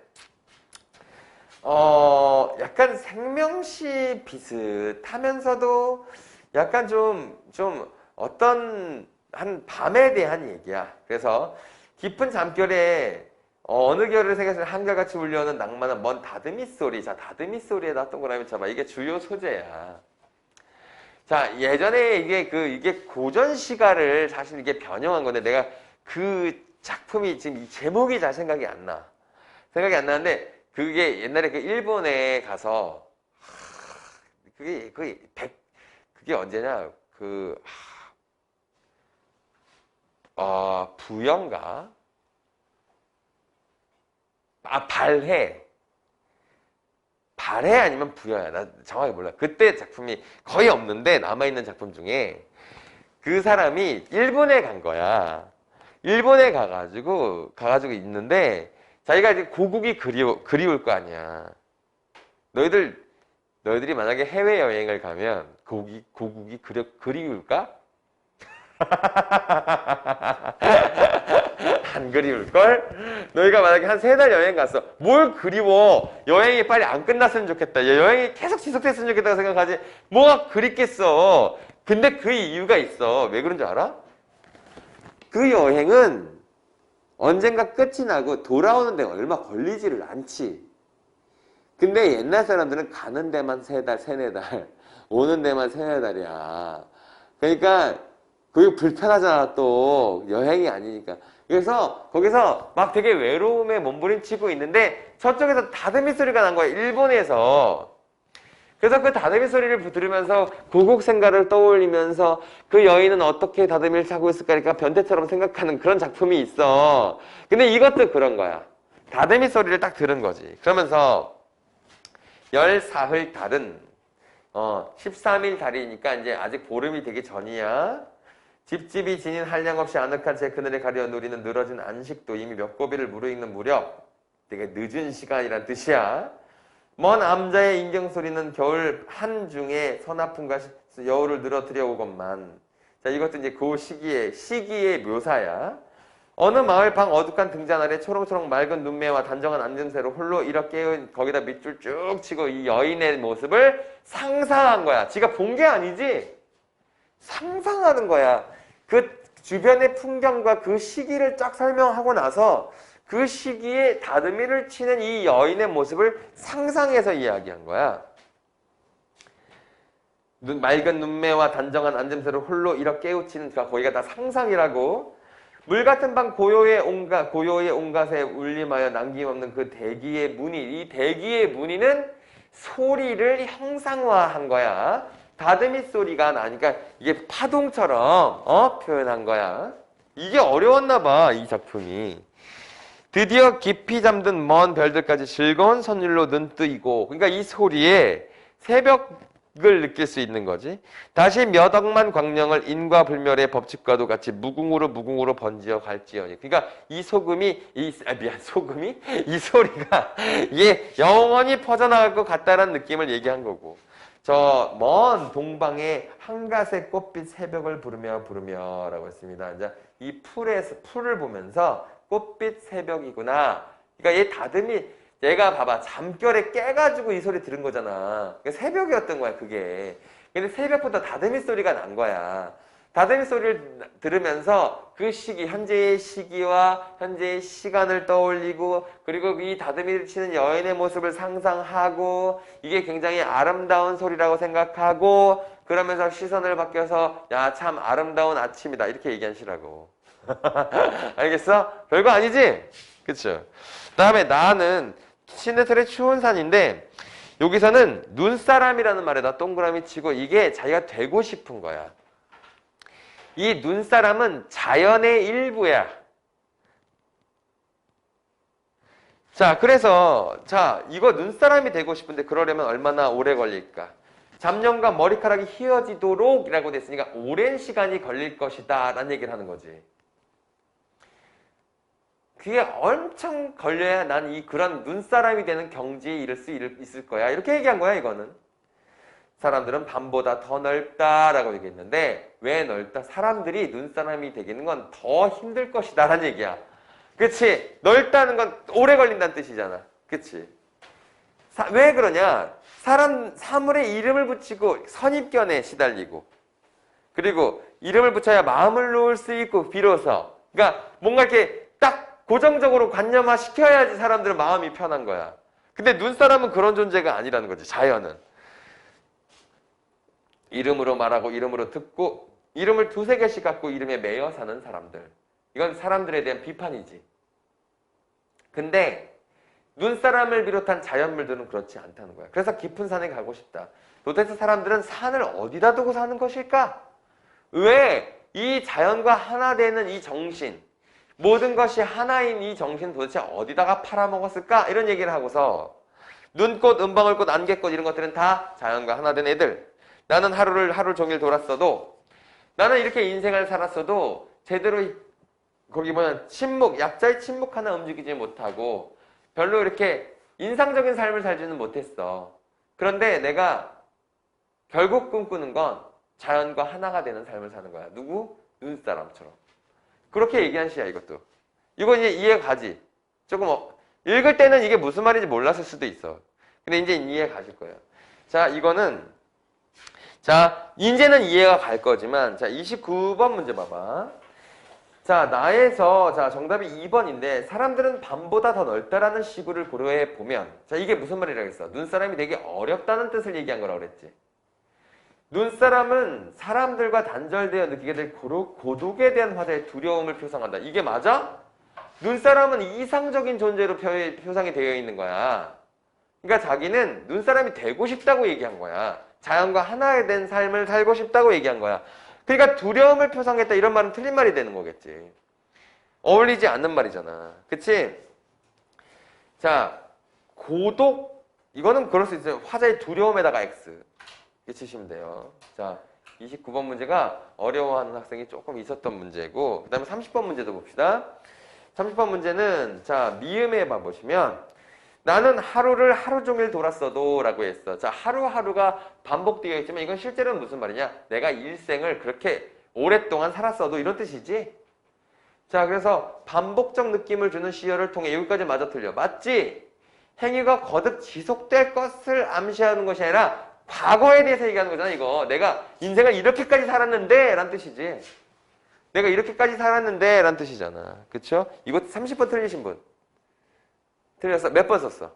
약간 생명시 비슷하면서도 약간 좀 어떤 한 밤에 대한 얘기야. 그래서 깊은 잠결에 어느 결을 생각해서 한결같이 울려오는 낭만은 먼 다듬이 소리. 자, 다듬이 소리에다 동그라미 쳐봐. 이게 주요 소재야. 자, 예전에 이게 고전 시가를 사실 이게 변형한 건데 내가 그 작품이 지금 이 제목이 잘 생각이 안 나. 생각이 안 나는데 그게 옛날에 그 일본에 가서 그게 언제냐? 부영가? 발해 아니면 부여야. 나 정확히 몰라. 그때 작품이 거의 없는데 남아있는 작품 중에 그 사람이 일본에 간 거야. 일본에 가가지고 있는데 자기가 이제 고국이 그리울 거 아니야. 너희들이 만약에 해외여행을 가면 고국이 그리울까? 안 그리울걸? 너희가 만약에 한 3달 여행 갔어. 뭘 그리워? 여행이 빨리 안 끝났으면 좋겠다. 여행이 계속 지속됐으면 좋겠다고 생각하지. 뭐가 그립겠어. 근데 그 이유가 있어. 왜 그런 줄 알아? 그 여행은 언젠가 끝이 나고 돌아오는 데가 얼마 걸리지를 않지. 근데 옛날 사람들은 가는 데만 3달, 3-4달, 오는 데만 3-4달이야. 그러니까 그게 불편하잖아. 또 여행이 아니니까. 그래서 거기서 막 되게 외로움에 몸부림치고 있는데 저쪽에서 다듬이 소리가 난 거야. 일본에서. 그래서 그 다듬이 소리를 들으면서 고국 생가를 떠올리면서 그 여인은 어떻게 다듬이를 차고 있을까 그러니까 변태처럼 생각하는 그런 작품이 있어. 근데 이것도 그런 거야. 다듬이 소리를 딱 들은 거지. 그러면서 14흘 달은 13일 달이니까 이제 아직 보름이 되기 전이야. 집집이 지닌 한량없이 아늑한 제 그늘에 가려 누리는 늘어진 안식도 이미 몇 고비를 무르익는 무렵. 되게 늦은 시간이란 뜻이야. 먼 암자의 인경소리는 겨울 한중에 서나풍과 여울을 늘어뜨려 오건만. 자, 이것도 이제 그 시기의 묘사야. 어느 마을 방 어둑한 등잔 아래 초롱초롱 맑은 눈매와 단정한 앉음새로 홀로 이렇게 거기다 밑줄 쭉 치고 이 여인의 모습을 상상한 거야. 지가 본 게 아니지? 상상하는 거야. 그 주변의 풍경과 그 시기를 쫙 설명하고 나서 그 시기에 다듬이를 치는 이 여인의 모습을 상상해서 이야기한 거야. 맑은 눈매와 단정한 앉음새로 홀로 이렇게 깨우치는 거기가 다 상상이라고. 물 같은 방 고요의 온갖에 울림하여 남김없는 그 대기의 무늬. 이 대기의 무늬는 소리를 형상화한 거야. 다듬이 소리가 나니까 이게 파동처럼 표현한 거야. 이게 어려웠나 봐, 이 작품이. 드디어 깊이 잠든 먼 별들까지 즐거운 선율로 눈뜨이고. 그러니까 이 소리에 새벽 이걸 느낄 수 있는 거지. 다시 몇 억만 광령을 인과불멸의 법칙과도 같이 무궁으로 번지어 갈지어니. 그러니까 이 소금이 소금이 이 소리가 이게 영원히 퍼져나갈 것 같다라는 느낌을 얘기한 거고. 저 먼 동방의 한가색 꽃빛 새벽을 부르며라고 했습니다. 이제 이 풀을 보면서 꽃빛 새벽이구나. 그러니까 얘 다듬이 얘가 봐봐 잠결에 깨가지고 이 소리 들은 거잖아. 그러니까 새벽이었던 거야 그게. 근데 새벽부터 다듬이 소리가 난 거야. 다듬이 소리를 들으면서 그 시기, 현재의 시기와 현재의 시간을 떠올리고 그리고 이 다듬이를 치는 여인의 모습을 상상하고 이게 굉장히 아름다운 소리라고 생각하고 그러면서 시선을 바뀌어서 야, 참 아름다운 아침이다 이렇게 얘기하시라고. 알겠어? 별거 아니지? 그쵸? 다음에 나는 시네텔의 추운 산인데 여기서는 눈사람이라는 말에다 동그라미 치고 이게 자기가 되고 싶은 거야. 이 눈사람은 자연의 일부야. 자, 그래서 이거 눈사람이 되고 싶은데 그러려면 얼마나 오래 걸릴까? 잡념과 머리카락이 휘어지도록 이라고 됐으니까 오랜 시간이 걸릴 것이다 라는 얘기를 하는 거지. 그게 엄청 걸려야 난 그런 눈사람이 되는 경지에 이를 수 있을 거야. 이렇게 얘기한 거야, 이거는. 사람들은 밤보다 더 넓다라고 얘기했는데 왜 넓다? 사람들이 눈사람이 되기는 건 더 힘들 것이다 라는 얘기야. 그치? 넓다는 건 오래 걸린다는 뜻이잖아. 그치? 왜 그러냐? 사물에 이름을 붙이고 선입견에 시달리고 그리고 이름을 붙여야 마음을 놓을 수 있고 비로소 그러니까 뭔가 이렇게 딱 고정적으로 관념화 시켜야지 사람들은 마음이 편한 거야. 근데 눈사람은 그런 존재가 아니라는 거지. 자연은. 이름으로 말하고 이름으로 듣고 이름을 두세 개씩 갖고 이름에 매여 사는 사람들. 이건 사람들에 대한 비판이지. 근데 눈사람을 비롯한 자연물들은 그렇지 않다는 거야. 그래서 깊은 산에 가고 싶다. 도대체 사람들은 산을 어디다 두고 사는 것일까? 왜 이 자연과 하나 되는 이 정신, 모든 것이 하나인 이 정신 도대체 어디다가 팔아먹었을까? 이런 얘기를 하고서 눈꽃, 은방울꽃, 안개꽃 이런 것들은 다 자연과 하나 된 애들. 나는 하루 종일 돌았어도 나는 이렇게 인생을 살았어도 제대로 거기 약자의 침묵 하나 움직이지 못하고 별로 이렇게 인상적인 삶을 살지는 못했어. 그런데 내가 결국 꿈꾸는 건 자연과 하나가 되는 삶을 사는 거야. 누구? 눈사람처럼. 그렇게 얘기한 시야 이것도. 이건 이제 이해가 가지. 조금 읽을 때는 이게 무슨 말인지 몰랐을 수도 있어. 근데 이제 이해 가실 거예요. 자, 이제는 이해가 갈 거지만, 29번 문제 봐봐. 정답이 2번인데, 사람들은 밤보다 더 넓다라는 시구를 고려해 보면, 이게 무슨 말이라고 했어? 눈사람이 되게 어렵다는 뜻을 얘기한 거라고 그랬지. 눈사람은 사람들과 단절되어 느끼게 될 고독에 대한 화자의 두려움을 표상한다. 이게 맞아? 눈사람은 이상적인 존재로 표상이 되어 있는 거야. 그러니까 자기는 눈사람이 되고 싶다고 얘기한 거야. 자연과 하나가 된 삶을 살고 싶다고 얘기한 거야. 그러니까 두려움을 표상했다 이런 말은 틀린 말이 되는 거겠지. 어울리지 않는 말이잖아. 그치? 자, 고독 이거는 그럴 수 있어요. 화자의 두려움에다가 X 이렇게 치시면 돼요. 자, 29번 문제가 어려워하는 학생이 조금 있었던 문제고 그 다음에 30번 문제도 봅시다. 30번 문제는 미음에 봐보시면 나는 하루를 하루 종일 돌았어도 라고 했어. 하루하루가 반복되어 있지만 이건 실제로는 무슨 말이냐? 내가 일생을 그렇게 오랫동안 살았어도 이런 뜻이지? 그래서 반복적 느낌을 주는 시어를 통해 여기까지 맞아 틀려. 맞지? 행위가 거듭 지속될 것을 암시하는 것이 아니라 과거에 대해서 얘기하는 거잖아 이거. 내가 인생을 이렇게까지 살았는데 라는 뜻이지. 내가 이렇게까지 살았는데 라는 뜻이잖아. 그쵸? 이거 30번 틀리신 분. 틀렸어. 몇 번 썼어?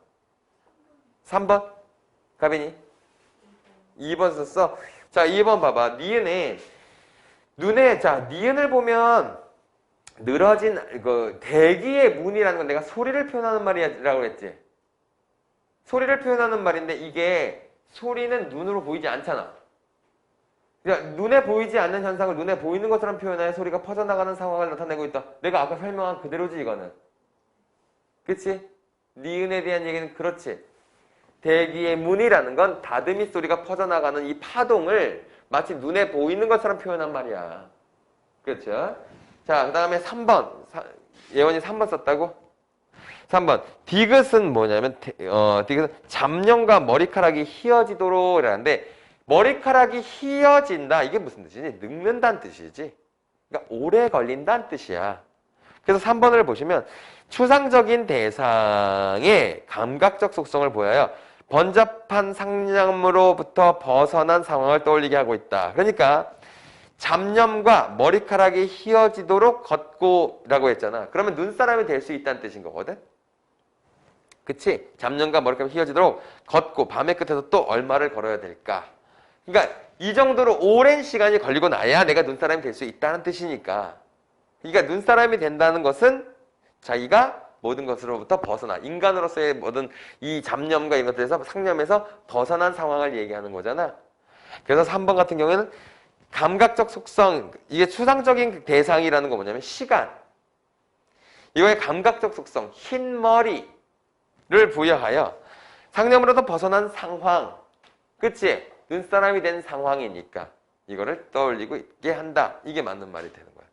3번? 가빈이? 2번 썼어? 2번 봐봐. 니은에 니은을 보면 늘어진 대기의 문이라는 건 내가 소리를 표현하는 말이라고 했지. 소리를 표현하는 말인데 이게 소리는 눈으로 보이지 않잖아. 그러니까 눈에 보이지 않는 현상을 눈에 보이는 것처럼 표현하여 소리가 퍼져나가는 상황을 나타내고 있다. 내가 아까 설명한 그대로지 이거는. 그치? 니은에 대한 얘기는 그렇지. 대기의 문이라는 건 다듬이 소리가 퍼져나가는 이 파동을 마치 눈에 보이는 것처럼 표현한 말이야. 그렇죠? 자, 그 다음에 3번. 예원이 3번 썼다고? 3번. 디귿은 뭐냐면, 디귿은 잡념과 머리카락이 휘어지도록 이라는데, 머리카락이 휘어진다. 이게 무슨 뜻이지? 늙는다는 뜻이지. 그러니까 오래 걸린다는 뜻이야. 그래서 3번을 보시면, 추상적인 대상의 감각적 속성을 보여요. 번잡한 상념으로부터 벗어난 상황을 떠올리게 하고 있다. 그러니까 잡념과 머리카락이 휘어지도록 걷고 라고 했잖아. 그러면 눈사람이 될 수 있다는 뜻인 거거든. 그치? 잡념과 머리카락이 휘어지도록 걷고 밤의 끝에서 또 얼마를 걸어야 될까? 그러니까 이 정도로 오랜 시간이 걸리고 나야 내가 눈사람이 될 수 있다는 뜻이니까. 그러니까 눈사람이 된다는 것은 자기가 모든 것으로부터 벗어나 인간으로서의 모든 이 잡념과 이런 것들에서 상념에서 벗어난 상황을 얘기하는 거잖아. 그래서 3번 같은 경우에는 감각적 속성, 이게 추상적인 대상이라는 거 뭐냐면 시간. 이거의 감각적 속성, 흰 머리를 부여하여 상념으로부터 벗어난 상황. 그치? 눈사람이 된 상황이니까 이거를 떠올리고 있게 한다. 이게 맞는 말이 되는 거야.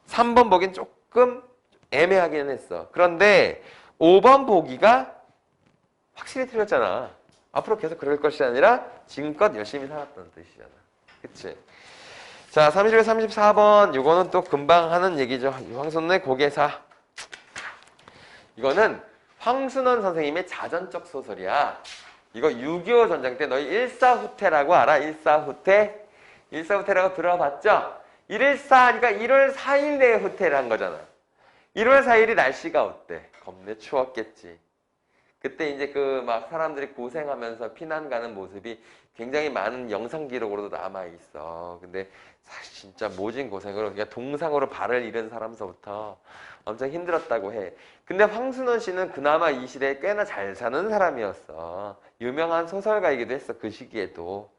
3번 보긴 조금 애매하기는 했어. 그런데 5번 보기가 확실히 틀렸잖아. 앞으로 계속 그럴 것이 아니라 지금껏 열심히 살았다는 뜻이잖아. 그치? 자, 31, 34번. 이거는 또 금방 하는 얘기죠. 황순원의 고개사. 이거는 황순원 선생님의 자전적 소설이야. 이거 6.25 전쟁 때 너희 일사후퇴라고 알아? 일사후퇴? 일사후퇴라고 들어봤죠? 114 하니까 1월 4일 내에 후퇴를 한 거잖아. 1월 4일이 날씨가 어때? 겁내 추웠겠지. 그때 이제 그 막 사람들이 고생하면서 피난 가는 모습이 굉장히 많은 영상 기록으로도 남아 있어. 근데 사실 진짜 모진 고생으로 그러니까 동상으로 발을 잃은 사람서부터 엄청 힘들었다고 해. 근데 황순원 씨는 그나마 이 시대에 꽤나 잘 사는 사람이었어. 유명한 소설가이기도 했어. 그 시기에도.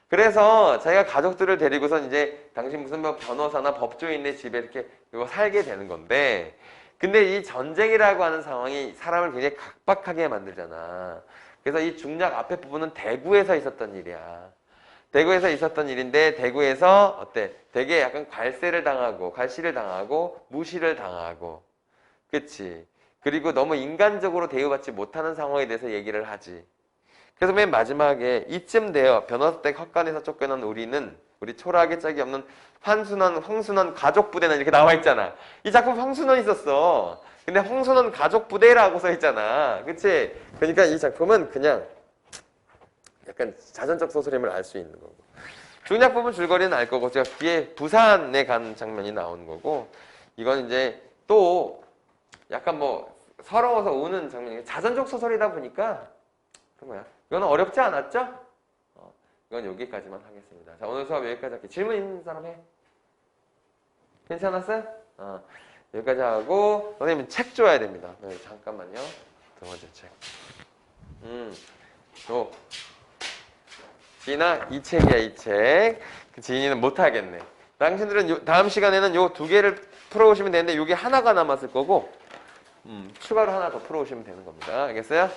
그래서 자기가 가족들을 데리고선 이제 당시 무슨 뭐 변호사나 법조인의 집에 이렇게 이거 살게 되는 건데, 근데 이 전쟁이라고 하는 상황이 사람을 굉장히 각박하게 만들잖아. 그래서 이 중략 앞에 부분은 대구에서 있었던 일이야. 대구에서 있었던 일인데 대구에서 어때? 되게 약간 괄세를 당하고 괄시를 당하고 무시를 당하고, 그치? 그리고 너무 인간적으로 대우받지 못하는 상황에 대해서 얘기를 하지. 그래서 맨 마지막에 이쯤 돼요. 변호사 댁 헛간에서 쫓겨난 우리 초라하게 짝이 없는 황순원 가족 부대는 이렇게 나와 있잖아. 이 작품 황순원이 썼어. 근데 황순원 가족 부대라고 써 있잖아. 그치? 그러니까 이 작품은 그냥 약간 자전적 소설임을 알 수 있는 거고. 중략 부분 줄거리는 알 거고, 제가 뒤에 부산에 간 장면이 나오는 거고, 이건 이제 또 약간 뭐 서러워서 우는 장면이 자전적 소설이다 보니까 그런 거야. 이건 어렵지 않았죠? 이건 여기까지만 하겠습니다. 자, 오늘 수업 여기까지 할게요. 질문 있는 사람 해? 괜찮았어요? 여기까지 하고, 선생님은 책 줘야 됩니다. 네, 잠깐만요. 두 번째 책. 지인아, 이 책이야, 이 책. 지인이는 못하겠네. 당신들은 다음 시간에는 요 두 개를 풀어오시면 되는데, 요게 하나가 남았을 거고, 추가로 하나 더 풀어오시면 되는 겁니다. 알겠어요?